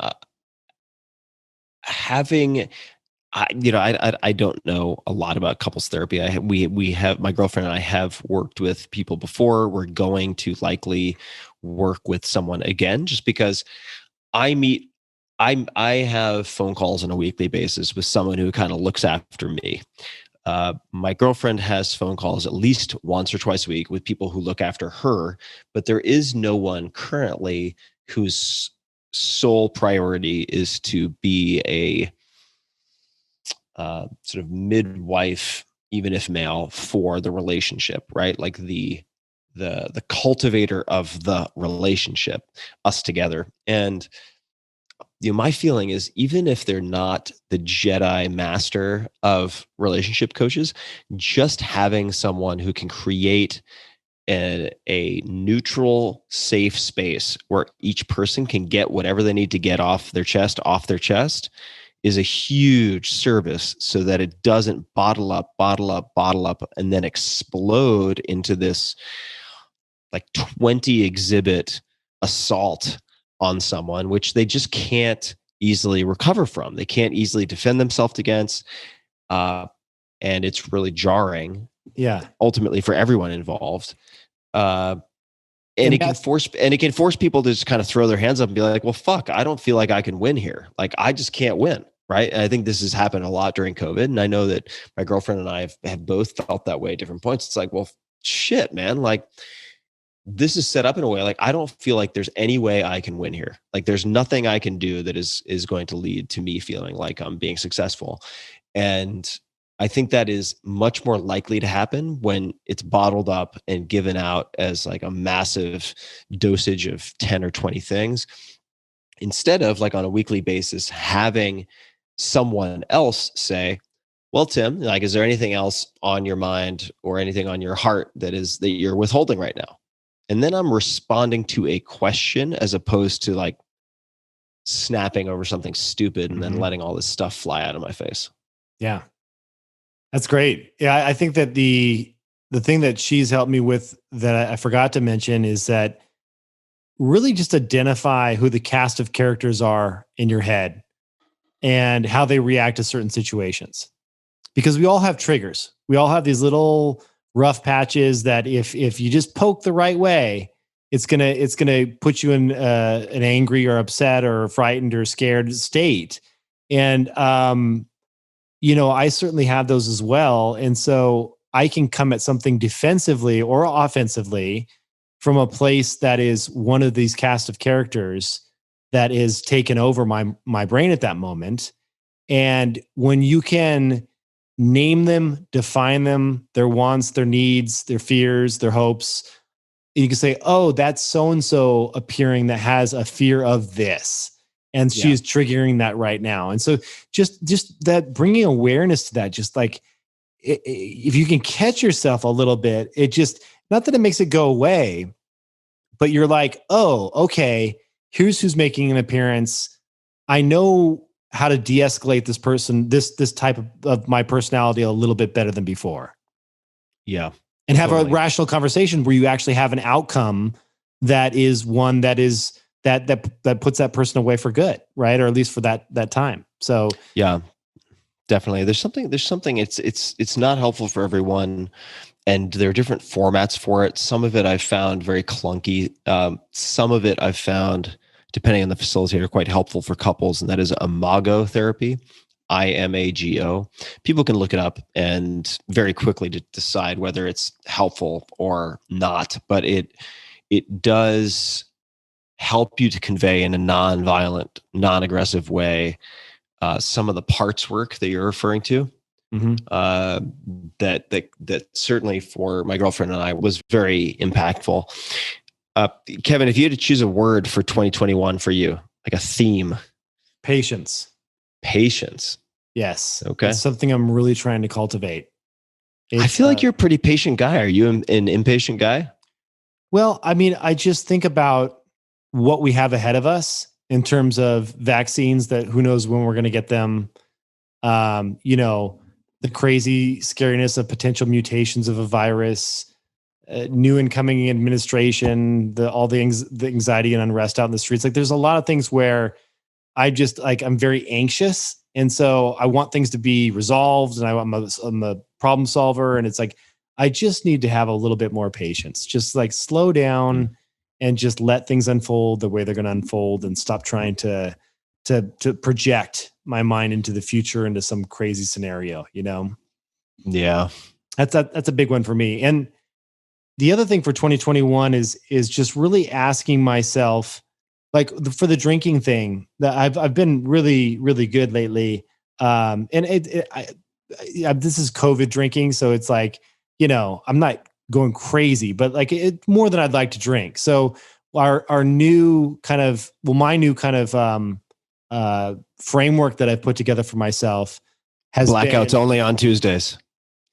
I don't know a lot about couples therapy. We have, my girlfriend and I have worked with people before. We're going to likely work with someone again, just because I have phone calls on a weekly basis with someone who kind of looks after me. My girlfriend has phone calls at least once or twice a week with people who look after her, but there is no one currently whose sole priority is to be a sort of midwife, even if male, for the relationship, right? Like the cultivator of the relationship, us together. And my feeling is, even if they're not the Jedi master of relationship coaches, just having someone who can create a neutral, safe space where each person can get whatever they need to get off their chest, is a huge service, so that it doesn't bottle up, and then explode into this like 20 exhibit assault on someone, which they just can't easily recover from. They can't easily defend themselves against. And it's really jarring. Yeah. Ultimately for everyone involved. And it can force people to just kind of throw their hands up and be like, well, fuck, I don't feel like I can win here. Like, I just can't win. Right. And I think this has happened a lot during COVID. And I know that my girlfriend and I have both felt that way at different points. It's like, well, shit, man, like, this is set up in a way, like, I don't feel like there's any way I can win here. Like, there's nothing I can do that is going to lead to me feeling like I'm being successful. And I think that is much more likely to happen when it's bottled up and given out as like a massive dosage of 10 or 20 things, instead of, like, on a weekly basis, having someone else say, well, Tim, like, is there anything else on your mind or anything on your heart that you're withholding right now? And then I'm responding to a question, as opposed to like snapping over something stupid and then letting all this stuff fly out of my face. Yeah. That's great. Yeah. I think that the thing that she's helped me with that I forgot to mention is that really just identify who the cast of characters are in your head and how they react to certain situations. Because we all have triggers. We all have these little rough patches that if you just poke the right way, it's gonna put you in an angry or upset or frightened or scared state. And I certainly have those as well. And so I can come at something defensively or offensively from a place that is one of these cast of characters that is taken over my brain at that moment. And when you can name them, define them, their wants, their needs, their fears, their hopes, you can say, oh, that's so-and-so appearing that has a fear of this. And she's triggering that right now. And so just that, bringing awareness to that, just like, if you can catch yourself a little bit, it just, not that it makes it go away, but you're like, oh, okay, here's who's making an appearance. I know how to de-escalate this person, this type of my personality a little bit better than before. Yeah. And have a rational conversation where you actually have an outcome that is one that is that puts that person away for good, right? Or at least for that time. So yeah, definitely. There's something it's not helpful for everyone. And there are different formats for it. Some of it I've found very clunky. Some of it I've found, depending on the facilitator, quite helpful for couples, and that is imago therapy, IMAGO. People can look it up and very quickly to decide whether it's helpful or not. But it does help you to convey in a non-violent, non-aggressive way some of the parts work that you're referring to. Mm-hmm. That certainly for my girlfriend and I was very impactful. Kevin, if you had to choose a word for 2021 for you, like a theme. Patience. Patience. Yes. Okay. It's something I'm really trying to cultivate. I feel like you're a pretty patient guy. Are you an impatient guy? Well, I mean, I just think about what we have ahead of us in terms of vaccines that who knows when we're going to get them. The crazy scariness of potential mutations of a virus, new incoming administration, all the anxiety and unrest out in the streets. Like there's a lot of things where I'm very anxious. And so I want things to be resolved, and I'm a problem solver. And it's like, I just need to have a little bit more patience, just like slow down and just let things unfold the way they're going to unfold, and stop trying to project my mind into the future, into some crazy scenario, Yeah. That's a big one for me. And the other thing for 2021 is just really asking myself, like for the drinking thing, that I've been really, really good lately. And this is COVID drinking. So it's like, I'm not going crazy, but like it more than I'd like to drink. So my new kind of framework that I've put together for myself has blackouts only on Tuesdays.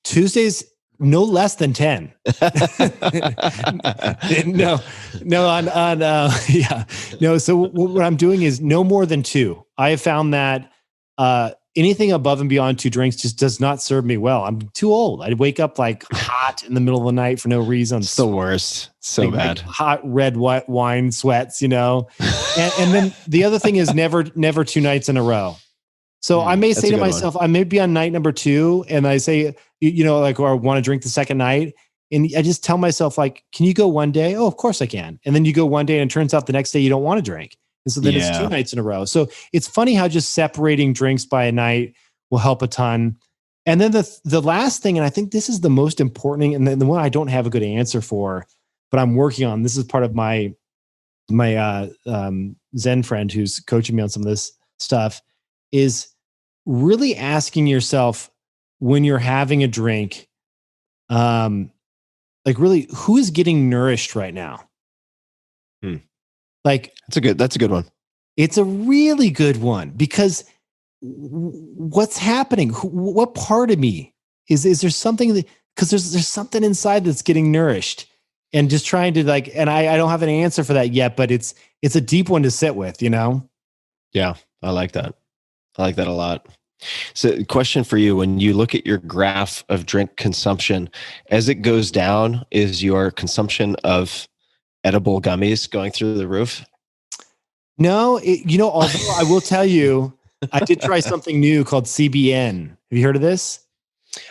Tuesdays, no less than 10. No. So what I'm doing is no more than 2. I have found that anything above and beyond 2 drinks just does not serve me well. I'm too old. I'd wake up like hot in the middle of the night for no reason. It's the worst. So bad. Like hot red wine sweats, and then the other thing is never 2 nights in a row. So I may say to myself, I may be on night number 2, and I say, or I want to drink the second night. And I just tell myself, like, can you go one day? Oh, of course I can. And then you go one day, and it turns out the next day you don't want to drink. And so then it's 2 nights in a row. So it's funny how just separating drinks by a night will help a ton. And then the last thing, and I think this is the most important, and the one I don't have a good answer for, but I'm working on. This is part of my Zen friend who's coaching me on some of this stuff, is really asking yourself when you're having a drink, like really, who is getting nourished right now? Like that's a good one. It's a really good one, because what's happening? What part of me is there something that, because there's something inside that's getting nourished, and just trying to and I don't have an answer for that yet, but it's a deep one to sit with, Yeah, I like that. I like that a lot. So question for you, when you look at your graph of drink consumption, as it goes down, is your consumption of edible gummies going through the roof? No, although I will tell you, I did try something new called CBN. Have you heard of this?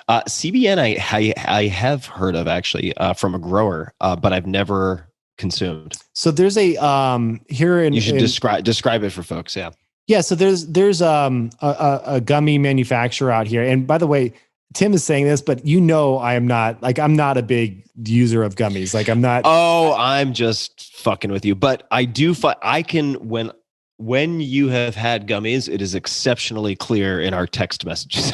CBN, I have heard of, actually, from a grower, but I've never consumed. So there's a here in. You should describe it for folks. Yeah. Yeah. So there's a gummy manufacturer out here, and by the way, Tim is saying this, but I'm not a big user of gummies. Like I'm not. Oh, I'm just fucking with you. But I do. I can, when you have had gummies, it is exceptionally clear in our text messages.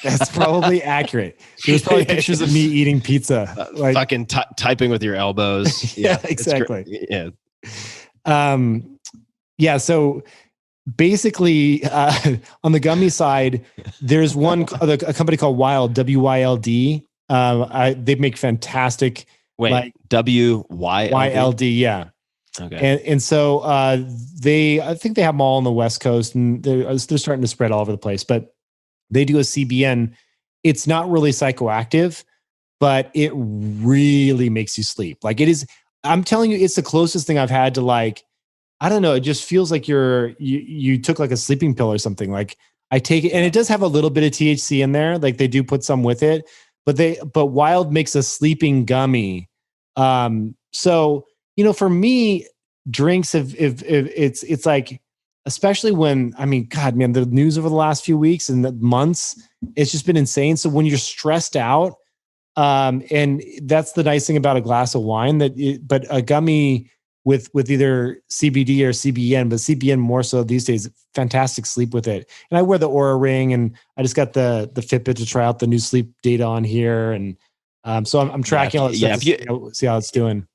That's probably accurate. There's probably pictures of me eating pizza, fucking typing with your elbows. Yeah, exactly. Yeah. Yeah. So basically, on the gummy side, there's a company called Wild, WYLD. They make fantastic. Wait, WYLD? Yeah. Okay. And so I think they have them all on the West Coast, and they're starting to spread all over the place. But they do a CBN. It's not really psychoactive, but it really makes you sleep. Like it is. I'm telling you, it's the closest thing I've had to I don't know. It just feels like you took like a sleeping pill or something. Like I take it, and it does have a little bit of THC in there. Like they do put some with it, but Wild makes a sleeping gummy. So for me, drinks if it's like, especially when, God, man, the news over the last few weeks and the months, it's just been insane. So when you're stressed out, And that's the nice thing about a glass of wine but a gummy with either CBD or CBN, but CBN more so these days, fantastic sleep with it. And I wear the Aura ring, and I just got the Fitbit to try out the new sleep data on here. And so I'm tracking all that stuff to see how it's doing.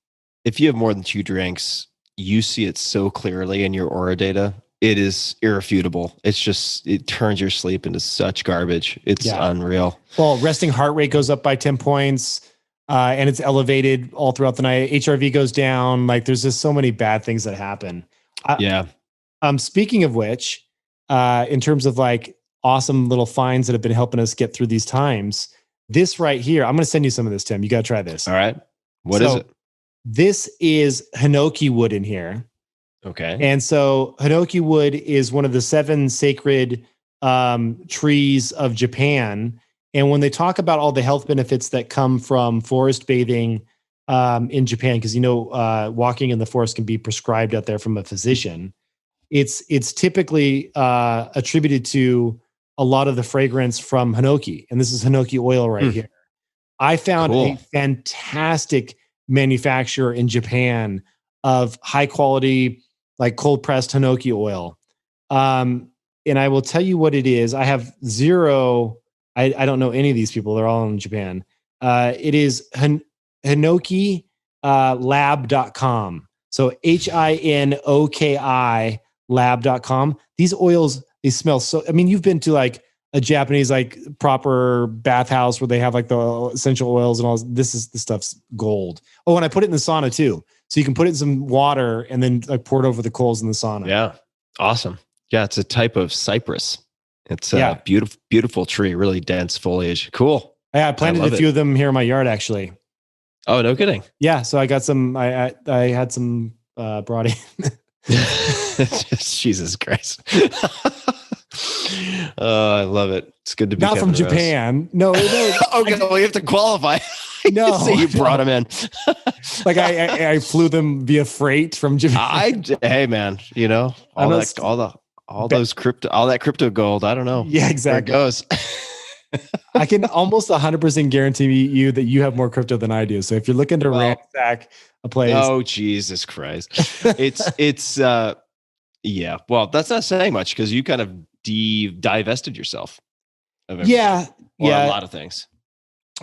If you have more than 2 drinks, you see it so clearly in your Aura data. It is irrefutable. It turns your sleep into such garbage. It's unreal. Well, resting heart rate goes up by 10 points. And it's elevated all throughout the night. HRV goes down. Like there's just so many bad things that happen. Speaking of which, in terms of like awesome little finds that have been helping us get through these times, this right here, I'm going to send you some of this, Tim. You got to try this. All right. What is it? This is Hinoki wood in here. Okay. And so Hinoki wood is one of the 7 sacred trees of Japan. And when they talk about all the health benefits that come from forest bathing in Japan, because walking in the forest can be prescribed out there from a physician, it's typically attributed to a lot of the fragrance from Hinoki. And this is Hinoki oil right here. I found a fantastic manufacturer in Japan of high quality, like cold pressed Hinoki oil. And I will tell you what it is. I have zero. I don't know any of these people. They're all in Japan. It is Hinoki lab.com. So HINOKI lab.com. These oils, they smell so, I mean, you've been to like a Japanese, like proper bathhouse where they have like the essential oils and all this. The stuff's gold. Oh, and I put it in the sauna too. So you can put it in some water and then like pour it over the coals in the sauna. Yeah. Awesome. Yeah. It's a type of cypress. It's a beautiful, beautiful tree, really dense foliage. Cool. Yeah, I planted a few of them here in my yard, actually. Oh, no kidding. Yeah, so I got some. I had some brought in. Jesus Christ. Oh, I love it. It's good to be not from Japan. No. Okay, well, you have to qualify. No, so you brought them in. Like I flew them via freight from Japan. Hey man, all that crypto gold. I don't know. Yeah, exactly. Where it goes. I can almost 100% guarantee you that you have more crypto than I do. So if you're looking to ransack a place, oh Jesus Christ, it's yeah. Well, that's not saying much because you kind of divested yourself of everything. Yeah, a lot of things.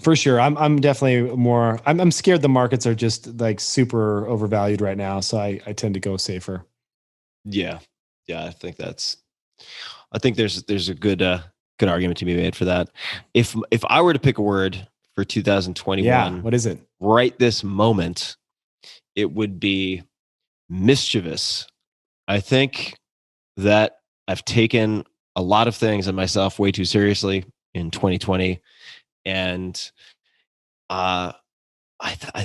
For sure. I'm definitely more. I'm scared the markets are just like super overvalued right now, so I tend to go safer. Yeah. I think there's a good argument to be made for that. If I were to pick a word for 2021, what is it? Right this moment, it would be mischievous. I think that I've taken a lot of things and myself way too seriously in 2020, and I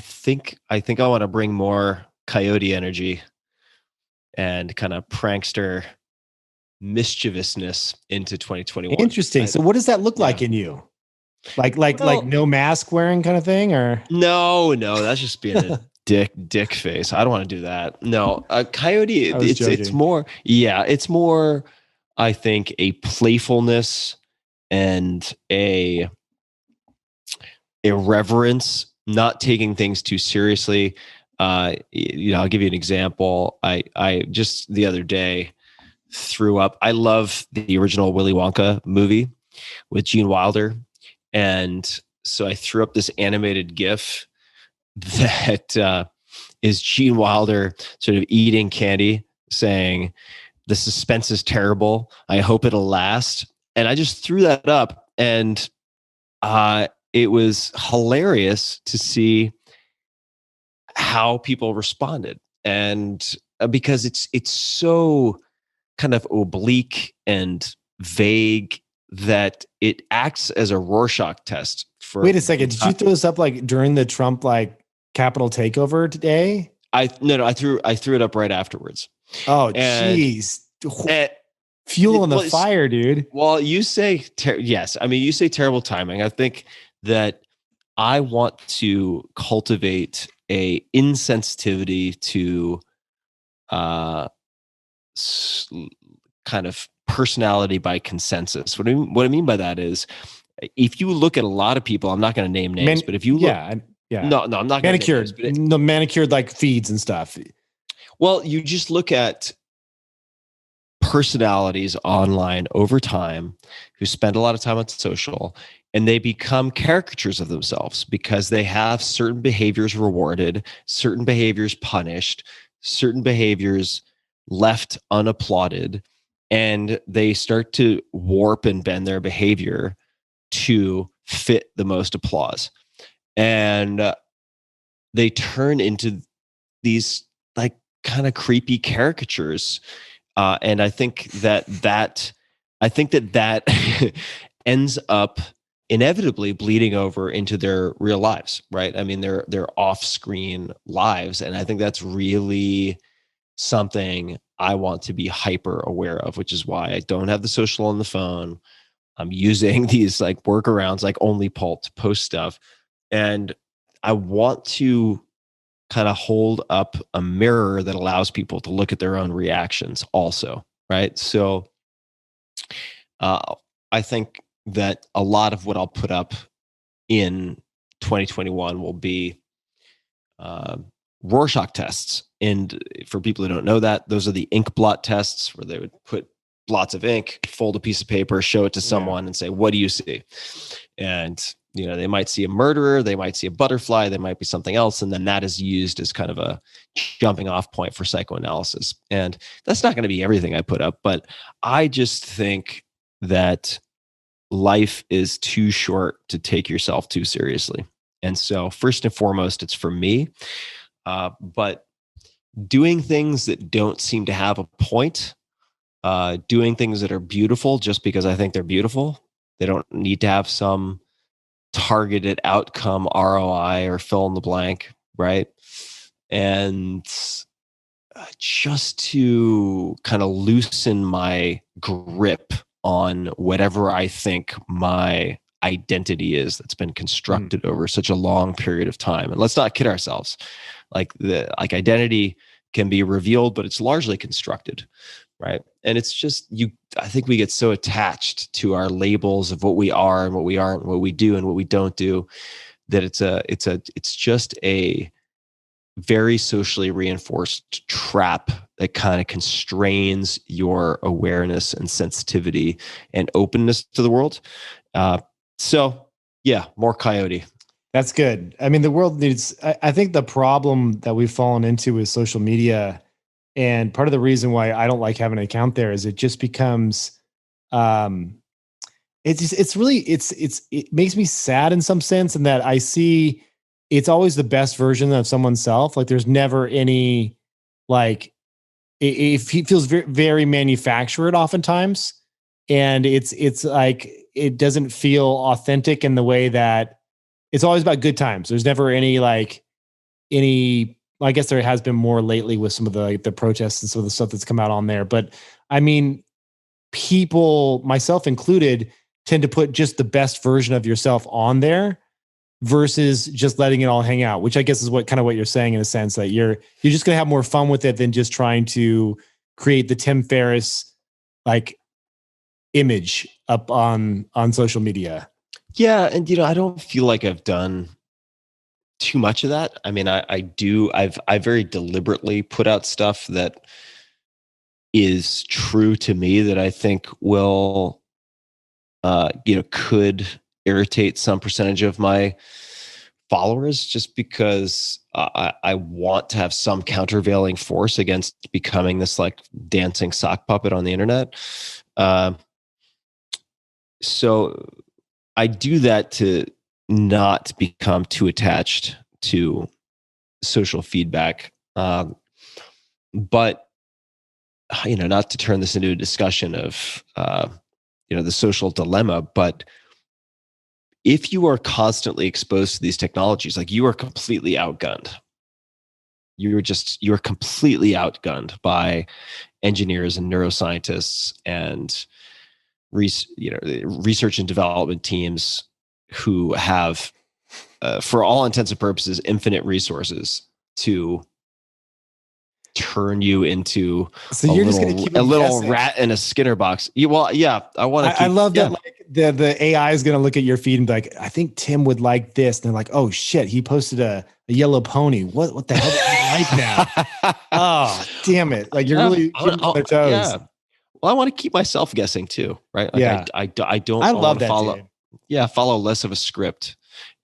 think I want to bring more coyote energy and kind of prankster mischievousness into 2021. Interesting. So what does that look like in you? Like no mask wearing kind of thing, or no, that's just being a dick face. I don't want to do that. No, a coyote. It's more. I think a playfulness and a irreverence, not taking things too seriously. I'll give you an example. I just the other day threw up. I love the original Willy Wonka movie with Gene Wilder. And so I threw up this animated GIF that is Gene Wilder sort of eating candy, saying, "The suspense is terrible. I hope it'll last." And I just threw that up, and it was hilarious to see how people responded. And because it's so kind of oblique and vague that it acts as a Rorschach test for. Wait a second. Did you throw this up like during the Trump Capitol takeover today? I threw it up right afterwards. Oh, jeez. Fuel on the fire, dude. Well, you say, yes. I mean, you say terrible timing. I think that I want to cultivate a insensitivity to kind of personality by consensus. What I mean by that is if you look at a lot of people, I'm not going to name names, but if you look, no, I'm not going to name names, but manicured like feeds and stuff. Well, you just look at personalities online over time who spend a lot of time on social, and they become caricatures of themselves because they have certain behaviors rewarded, certain behaviors punished, certain behaviors left unapplauded, and they start to warp and bend their behavior to fit the most applause. And they turn into these like kind of creepy caricatures. And I think that ends up inevitably bleeding over into their real lives, right? I mean, their off-screen lives, and I think that's really something I want to be hyper aware of, which is why I don't have the social on the phone. I'm using these like workarounds, like only Pult to post stuff, and I want to kind of hold up a mirror that allows people to look at their own reactions also, right? So I think that a lot of what I'll put up in 2021 will be Rorschach tests. And for people who don't know that, those are the ink blot tests where they would put lots of ink, fold a piece of paper, show it to someone and say, what do you see? And they might see a murderer, they might see a butterfly, they might be something else. And then that is used as kind of a jumping off point for psychoanalysis. And that's not going to be everything I put up, but I just think that life is too short to take yourself too seriously. And so first and foremost, it's for me. But doing things that don't seem to have a point, doing things that are beautiful just because I think they're beautiful, they don't need to have some targeted outcome ROI or fill in the blank, right? And just to kind of loosen my grip on whatever I think my identity is that's been constructed over such a long period of time. And let's not kid ourselves. Like identity can be revealed, but it's largely constructed, right? And it's just I think we get so attached to our labels of what we are and what we aren't, what we do and what we don't do, that it's just a very socially reinforced trap that kind of constrains your awareness and sensitivity and openness to the world. So yeah, more coyote. That's good. I mean, the world needs, I think the problem that we've fallen into with social media, and part of the reason why I don't like having an account there, is it just becomes, it makes me sad in some sense, in that I see it's always the best version of someone's self. Like there's never any, like, it feels very, very manufactured oftentimes. And it's like, it doesn't feel authentic in the way that it's always about good times. There's never any, I guess there has been more lately with some of the protests and some of the stuff that's come out on there. But I mean, people, myself included, tend to put just the best version of yourself on there versus just letting it all hang out, which I guess is what you're saying, in a sense that you're just going to have more fun with it than just trying to create the Tim Ferriss image up on social media. Yeah. And, I don't feel like I've done too much of that. I mean, I very deliberately put out stuff that is true to me, that I think will, could irritate some percentage of my followers, just because I want to have some countervailing force against becoming this dancing sock puppet on the internet. So I do that to not become too attached to social feedback. But, not to turn this into a discussion of, the social dilemma, but if you are constantly exposed to these technologies, you are completely outgunned. You're completely outgunned by engineers and neuroscientists and research and development teams who have, for all intents and purposes, infinite resources to turn you into a little rat in a Skinner box. I love that. the AI is going to look at your feed and be like, I think Tim would like this. And they're like, oh shit, he posted a yellow pony. What the hell does he like now? Oh, damn it. Like you're really keeping on their toes. Yeah. Well, I want to keep myself guessing too, right? Like Yeah. I don't I want love to that, follow. dude. Yeah, follow less of a script.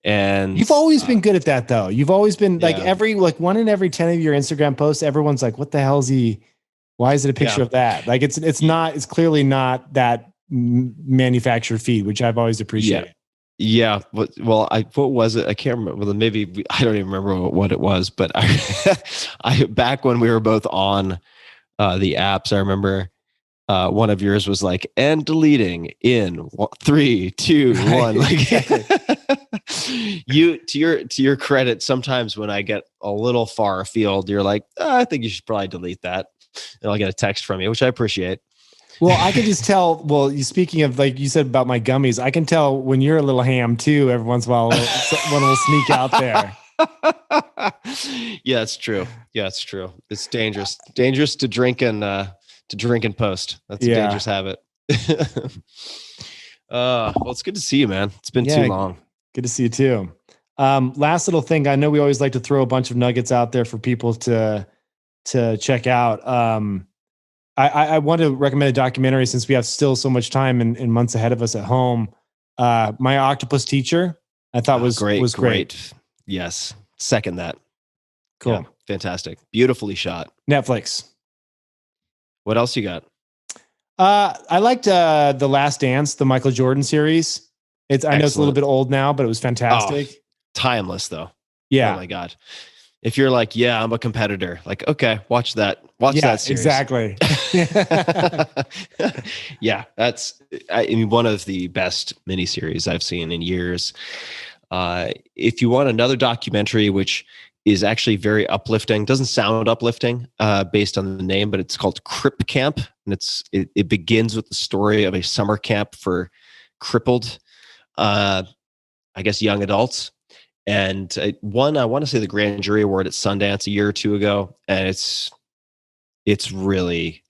And You've always been good at that though. You've always been like Yeah. like 1 in every 10 of your Instagram posts, everyone's like, what the hell is he? Why is it a picture of that? Like it's clearly not that manufactured feed, which I've always appreciated. Yeah. What was it? I can't remember. Well, maybe I don't even remember what it was, but I back when we were both on the apps, I remember one of yours was like, and deleting in 3, 2, 1. Like you, to your credit, sometimes when I get a little far afield, you're like, I think you should probably delete that. And I'll get a text from you, which I appreciate. Well, I can just tell. Well, speaking of, like you said about my gummies, I can tell when you're a little ham too. Every once in a while, one will sneak out there. Yeah, it's true. Yeah, it's true. It's dangerous. Dangerous to drink and post. That's a dangerous habit. Well, it's good to see you, man. It's been too long. Good to see you too. Last little thing. I know we always like to throw a bunch of nuggets out there for people to check out. I want to recommend a documentary since we have still so much time and months ahead of us at home. My Octopus Teacher, I thought was great. Yes. Second that. Cool. Yeah, fantastic. Beautifully shot. Netflix. What else you got? I liked The Last Dance, the Michael Jordan series. I know it's a little bit old now, but it was fantastic. Oh, timeless though. Yeah. Oh my God. If you're like, yeah, I'm a competitor, like, okay, watch that series. Exactly. Yeah, that's one of the best miniseries I've seen in years. If you want another documentary, which is actually very uplifting, doesn't sound uplifting based on the name, but it's called Crip Camp, and it begins with the story of a summer camp for crippled, I guess, young adults. And I want to say the Grand Jury Award at Sundance a year or two ago, and it's really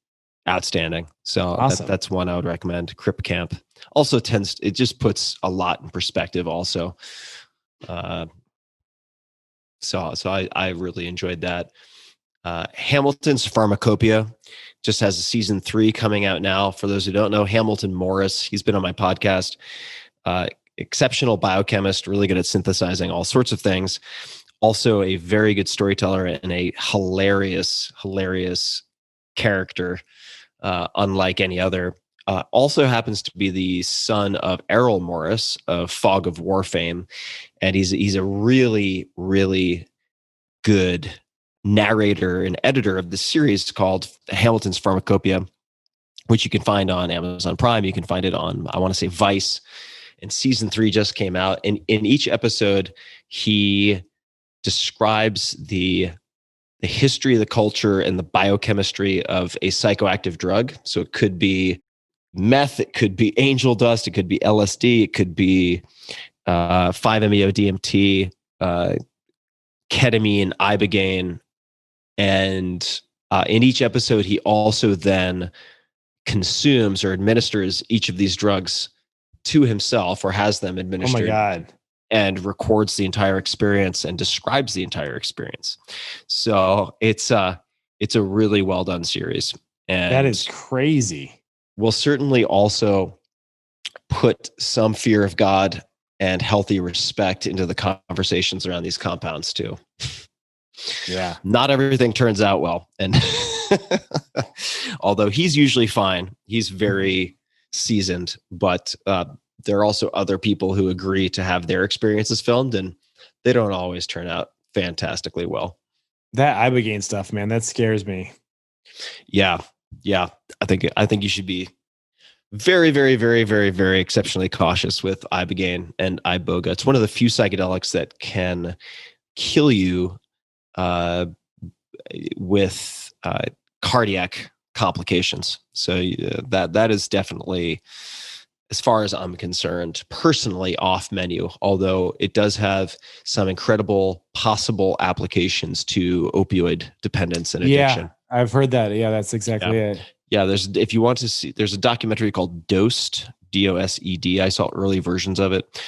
outstanding. So awesome. That's one I would recommend. Crip Camp also it just puts a lot in perspective. Also, so I really enjoyed that. Hamilton's Pharmacopoeia just has a season 3 coming out now. For those who don't know, Hamilton Morris, he's been on my podcast. Exceptional biochemist, really good at synthesizing all sorts of things. Also a very good storyteller and a hilarious character, unlike any other. Also happens to be the son of Errol Morris of Fog of War fame. And he's a really, really good narrator and editor of the series called Hamilton's Pharmacopoeia, which you can find on Amazon Prime. You can find it on, I want to say, Vice. And season 3 just came out. And in each episode, he describes the history, the culture, and the biochemistry of a psychoactive drug. So it could be meth, it could be angel dust, it could be LSD, it could be 5-MeO-DMT, ketamine, ibogaine. And in each episode, he also then consumes or administers each of these drugs to himself, or has them administered. Oh my God. And records the entire experience and describes the entire experience. So it's a really well done series. And that is crazy. We'll certainly also put some fear of God and healthy respect into the conversations around these compounds too. Yeah. Not everything turns out well. And although he's usually fine, he's very seasoned, but there are also other people who agree to have their experiences filmed, and they don't always turn out fantastically well. That ibogaine stuff, man, that scares me. Yeah. I think you should be very, very, very, very, very exceptionally cautious with ibogaine and iboga. It's one of the few psychedelics that can kill you with cardiac complications. So that is definitely, as far as I'm concerned, personally off menu, although it does have some incredible possible applications to opioid dependence and addiction. Yeah, I've heard that. Yeah, that's exactly it. Yeah, if you want to see, there's a documentary called Dosed, DOSED. I saw early versions of it,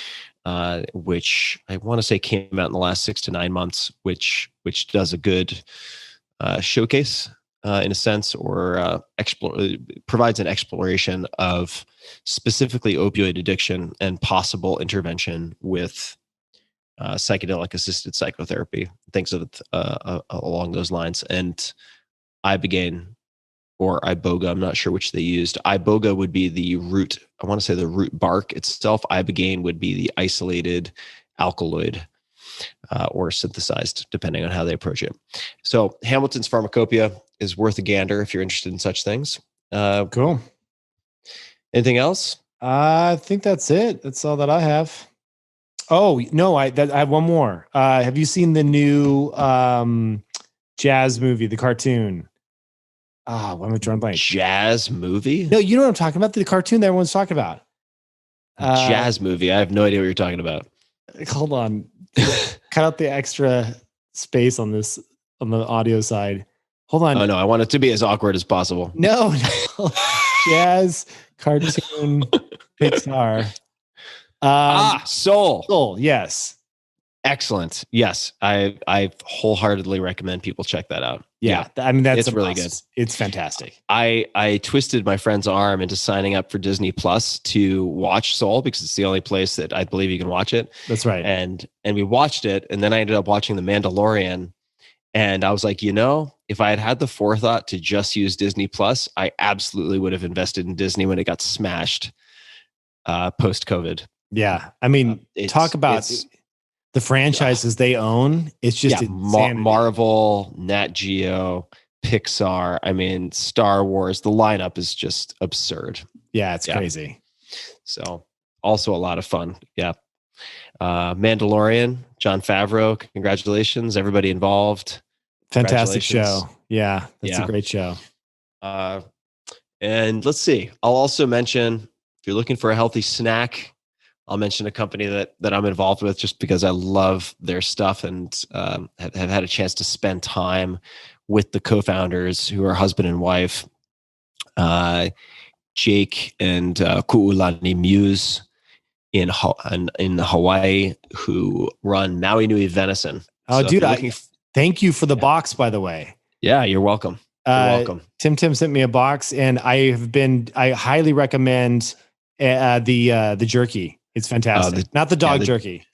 which I want to say came out in the last 6 to 9 months, which does a good showcase in a sense, or provides an exploration of specifically opioid addiction and possible intervention with psychedelic assisted psychotherapy, things of along those lines. And ibogaine or iboga, I'm not sure which they used. Iboga would be the root, I want to say the root bark itself. Ibogaine would be the isolated alkaloid or synthesized, depending on how they approach it. So Hamilton's Pharmacopoeia is worth a gander if you're interested in such things. Cool. Anything else? I think that's it. That's all that I have. Oh no, I have one more. Have you seen the new jazz movie, the cartoon? Why am I drawing blank? Jazz movie? No, you know what I'm talking about? The cartoon that everyone's talking about. Jazz movie. I have no idea what you're talking about. Hold on. Cut out the extra space on the audio side. Hold on. Oh no, I want it to be as awkward as possible. No. Jazz cartoon Pixar. Soul. Soul, yes. Excellent. Yes, I wholeheartedly recommend people check that out. Yeah. I mean, that's it's really good. It's fantastic. I twisted my friend's arm into signing up for Disney Plus to watch Soul because it's the only place that I believe you can watch it. That's right. And we watched it, and then I ended up watching The Mandalorian, and I was like, if I had the forethought to just use Disney Plus, I absolutely would have invested in Disney when it got smashed post-COVID. Yeah. I mean, talk about the franchises they own. It's just Marvel, Nat Geo, Pixar. I mean, Star Wars. The lineup is just absurd. Yeah, it's crazy. So also a lot of fun. Yeah. Mandalorian, Jon Favreau. Congratulations, everybody involved. Fantastic show. Yeah, that's a great show. And let's see. I'll also mention, if you're looking for a healthy snack, I'll mention a company that I'm involved with just because I love their stuff and have had a chance to spend time with the co-founders, who are husband and wife, Jake and Ku'ulani Muse in Hawaii, who run Maui Nui Venison. Oh, so dude, thank you for the box, by the way. Yeah, you're welcome. You're welcome. Tim sent me a box, and I highly recommend the jerky. It's fantastic. Not the dog jerky.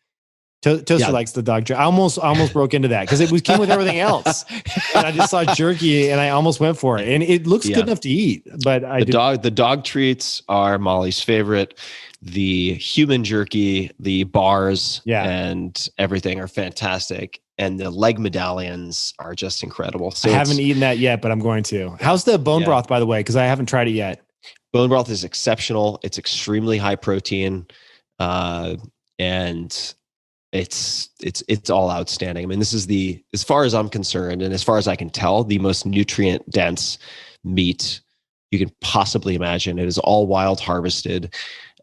Toaster likes the dog jerky. I almost broke into that because it came with everything else. And I just saw jerky and I almost went for it. And it looks good enough to eat. But the dog treats are Molly's favorite. The human jerky, the bars, and everything are fantastic. And the leg medallions are just incredible. So I haven't eaten that yet, but I'm going to. How's the bone broth, by the way? Because I haven't tried it yet. Bone broth is exceptional. It's extremely high protein. And it's all outstanding. I mean, this is as far as I'm concerned, and as far as I can tell, the most nutrient dense meat you can possibly imagine. It is all wild harvested.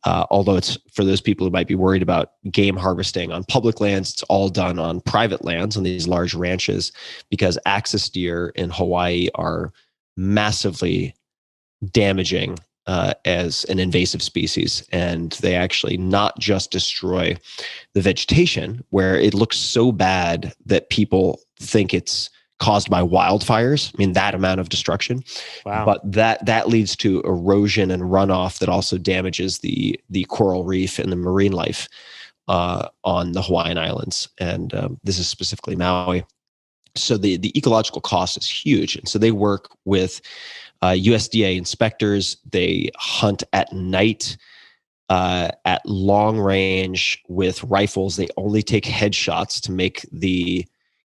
Although it's for those people who might be worried about game harvesting on public lands, it's all done on private lands on these large ranches, because axis deer in Hawaii are massively damaging as an invasive species. And they actually not just destroy the vegetation, where it looks so bad that people think it's caused by wildfires. I mean, that amount of destruction. Wow. But that leads to erosion and runoff that also damages the coral reef and the marine life on the Hawaiian Islands. And this is specifically Maui. So the ecological cost is huge. And so they work with USDA inspectors. They hunt at night, at long range with rifles. They only take headshots to make the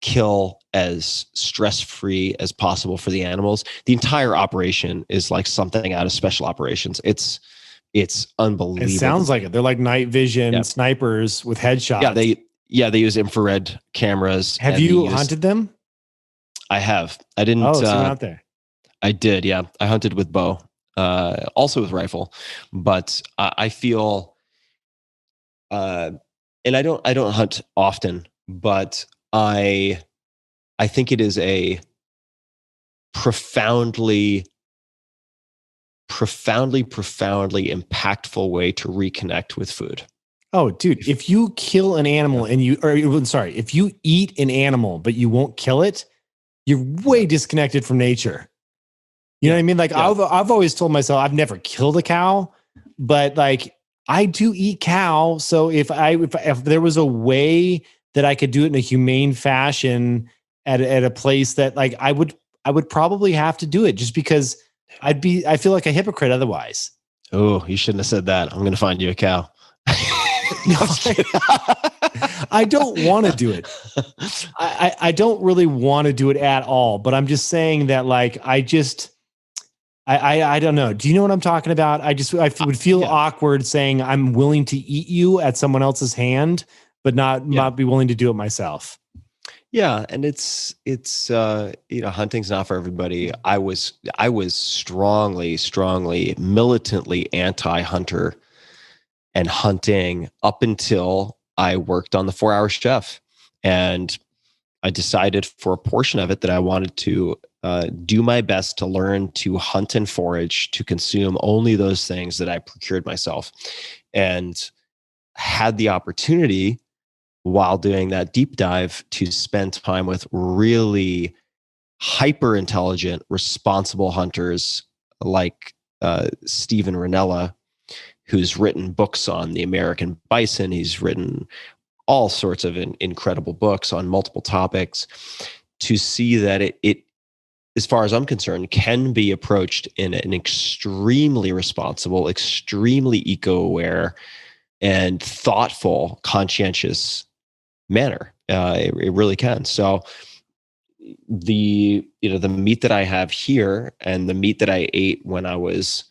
kill as stress-free as possible for the animals. The entire operation is like something out of special operations. It's unbelievable. It sounds like it. They're like night vision snipers with headshots. They use infrared cameras. Have you hunted them? I have. I didn't. Oh, so you went out there. I did. Yeah, I hunted with bow, also with rifle, but I feel, and I don't hunt often, but I think it is a profoundly profoundly, profoundly impactful way to reconnect with food. Oh, dude, if you kill an animal and if you eat an animal, but you won't kill it, you're way disconnected from nature. You know what I mean? Like I've always told myself I've never killed a cow, but like I do eat cow. So if there was a way that I could do it in a humane fashion at a place that like I would probably have to do it just because I feel like a hypocrite otherwise. Oh, you shouldn't have said that. I'm going to find you a cow. No, I don't want to do it. I don't really want to do it at all, but I'm just saying that like, I don't know. Do you know what I'm talking about? I would feel awkward saying I'm willing to eat you at someone else's hand, but not be willing to do it myself. Yeah. And it's hunting's not for everybody. I was strongly, militantly anti-hunter and hunting up until I worked on the 4-Hour Chef. And I decided for a portion of it that I wanted to do my best to learn to hunt and forage, to consume only those things that I procured myself, and had the opportunity while doing that deep dive to spend time with really hyper intelligent, responsible hunters like Stephen Ranella, who's written books on the American bison. He's written all sorts of incredible books on multiple topics, to see that it, as far as I'm concerned, can be approached in an extremely responsible, extremely eco-aware, and thoughtful, conscientious manner. It really can. So the meat that I have here and the meat that I ate when I was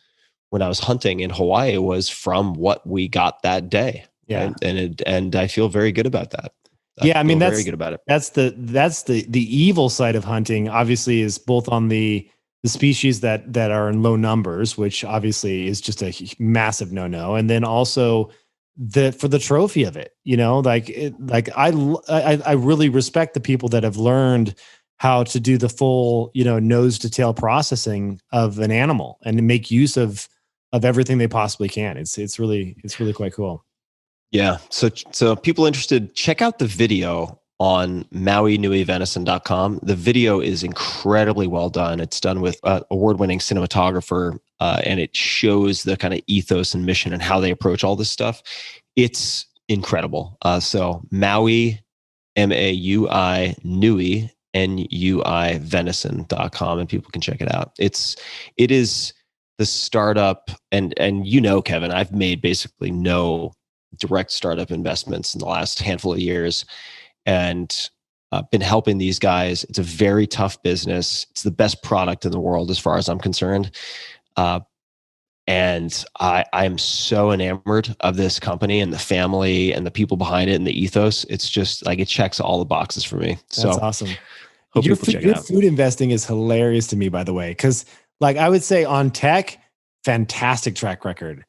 hunting in Hawaii was from what we got that day. Yeah. And I feel very good about that. I mean, that's very good about it. That's the evil side of hunting, obviously, is both on the species that are in low numbers, which obviously is just a massive no-no. And then also for the trophy of it, I really respect the people that have learned how to do the full, nose to tail processing of an animal and to make use of everything they possibly can. It's really quite cool. Yeah. So people interested, check out the video on MauiNuiVenison.com. The video is incredibly well done. It's done with award-winning cinematographer, and it shows the kind of ethos and mission and how they approach all this stuff. It's incredible. So Maui, MAUI, Nui, NUI venison.com, and people can check it out. It is the startup, and Kevin, I've made basically no direct startup investments in the last handful of years, and been helping these guys. It's a very tough business. It's the best product in the world as far as I'm concerned. And I am so enamored of this company and the family and the people behind it and the ethos. It's just like, it checks all the boxes for me. That's awesome. Hope your people check it out. Food investing is hilarious to me, by the way, because like I would say on tech, fantastic track record.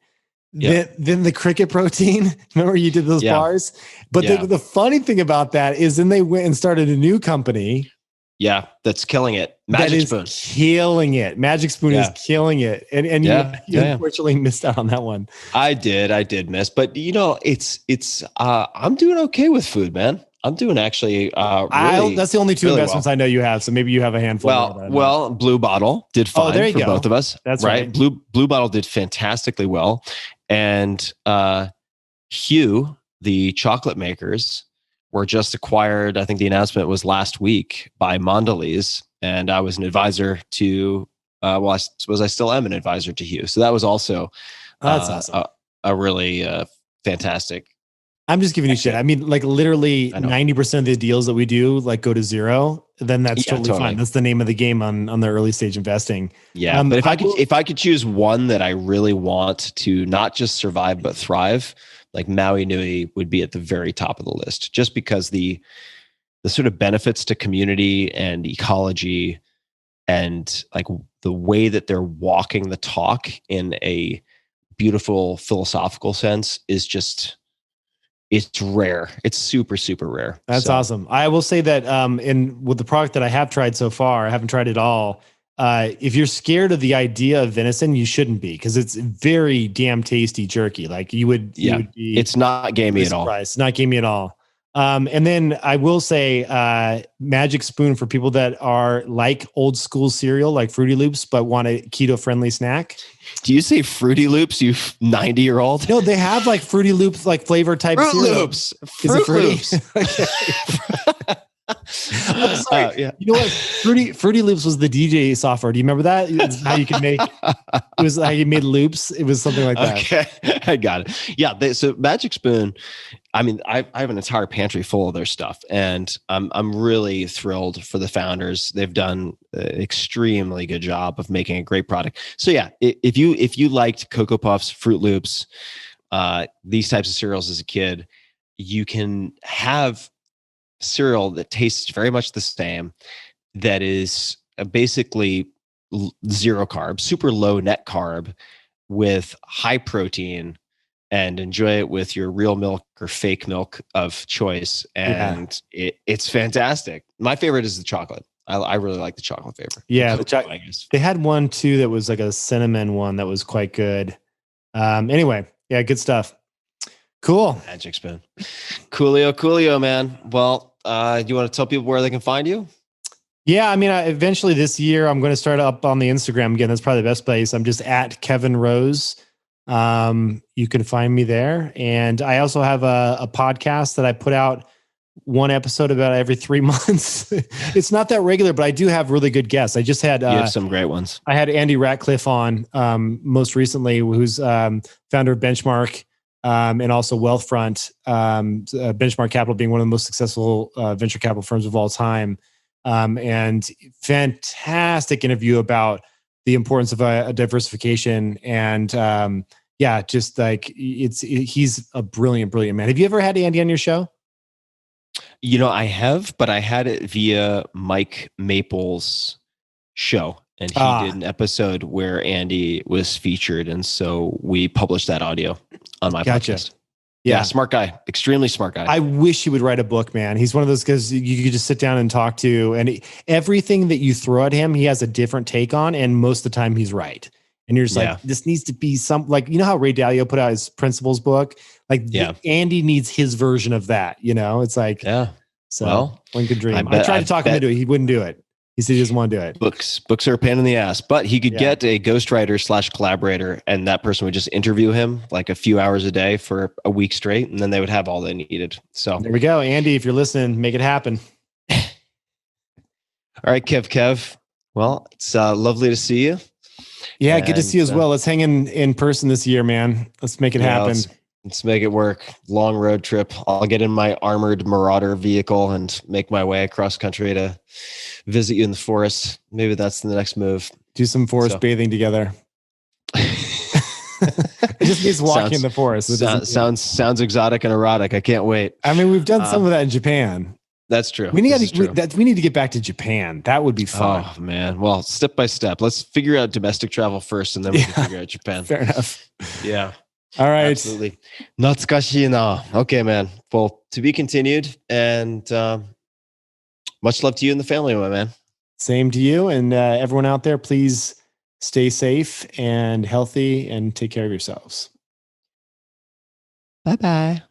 Yeah. Then the cricket protein, remember you did those bars? But the funny thing about that is then they went and started a new company. Yeah, that's killing it. Magic Spoon. Killing it. Magic Spoon is killing it. And you unfortunately missed out on that one. I did miss. But it's I'm doing okay with food, man. I'm doing actually really, that's the only two really investments I know you have. So maybe you have a handful. Well, Blue Bottle did fine for both of us. That's right. Blue Bottle did fantastically well. And Hue, the chocolate makers, were just acquired. I think the announcement was last week by Mondelez, and I was an advisor to. I still am an advisor to Hue. So that was also that's awesome. A really fantastic. I'm just giving you shit. I mean, like literally 90% of the deals that we do like go to zero. Then that's totally fine. That's the name of the game on the early stage investing. Yeah, but if I could choose one that I really want to not just survive but thrive, like Maui Nui would be at the very top of the list, just because the sort of benefits to community and ecology, and like the way that they're walking the talk in a beautiful philosophical sense is just. It's rare. It's super, super rare. That's awesome. I will say that with the product that I have tried so far, I haven't tried it all. if you're scared of the idea of venison, you shouldn't be, because it's very damn tasty jerky. Like you would be. It's not gamey at all. It's not gamey at all. And then I will say, Magic Spoon for people that are like old school cereal, like Fruity Loops, but want a keto friendly snack. Do you say Fruity Loops, you 90-year-old? No, they have like Fruity Loops, like flavor type Fruit cereal. Loops. Fruit Loops. I'm sorry. Yeah. You know what? Fruity Loops was the DJ software. Do you remember that? It's how you could make. It was how you made loops. It was something like that. Okay, I got it. Yeah. So Magic Spoon. I mean, I have an entire pantry full of their stuff, and I'm really thrilled for the founders. They've done an extremely good job of making a great product. So yeah, if you liked Cocoa Puffs, Fruit Loops, these types of cereals as a kid, you can have cereal that tastes very much the same, that is basically zero carb, super low net carb, with high protein, and enjoy it with your real milk or fake milk of choice. And it's fantastic. My favorite is the chocolate. I really like the chocolate flavor. Yeah, they had one too that was like a cinnamon one that was quite good. Anyway, yeah, good stuff. Cool. Magic Spoon. Coolio, man. Well, you want to tell people where they can find you? Yeah, I mean, eventually this year, I'm going to start up on the Instagram again. That's probably the best place. I'm just at Kevin Rose. You can find me there. And I also have a podcast that I put out one episode about every 3 months. It's not that regular, but I do have really good guests. I just had, you have some great ones. I had Andy Ratcliffe on, most recently, who's, founder of Benchmark, and also Wealthfront, Benchmark Capital being one of the most successful, venture capital firms of all time. And fantastic interview about the importance of a diversification. And, yeah, just like he's a brilliant man. Have you ever had Andy on your show? You know, I have, but I had it via Mike Maple's show, and he did an episode where Andy was featured. And so we published that audio on my podcast. Yeah, smart guy, extremely smart guy. I wish he would write a book, man. He's one of those guys you could just sit down and talk to, and everything that you throw at him, he has a different take on, and most of the time he's right. And you're just like, this needs to be some, like, you know how Ray Dalio put out his principles book? Like, Andy needs his version of that. You know, it's like, so well, one could dream. I tried to talk him into it. He wouldn't do it. He said he doesn't want to do it. Books are a pain in the ass, but he could get a ghostwriter / collaborator, and that person would just interview him like a few hours a day for a week straight, and then they would have all they needed. So there we go. Andy, if you're listening, make it happen. All right, Kev. Well, it's lovely to see you. Yeah, good to see you as well. Let's hang in person this year, man. Let's make it happen. Let's make it work. Long road trip. I'll get in my armored Marauder vehicle and make my way across country to visit you in the forest. Maybe that's the next move. Do some forest bathing together. It just means walking in the forest. Sounds exotic and erotic. I can't wait. I mean, we've done some of that in Japan. That's true. We need to get back to Japan. That would be fun. Oh man. Well, step by step. Let's figure out domestic travel first, and then we can figure out Japan. Fair enough. Yeah. All right. Absolutely. Natsukashi na. Okay, man. Well, to be continued, and much love to you and the family, my man. Same to you, and everyone out there. Please stay safe and healthy, and take care of yourselves. Bye-bye.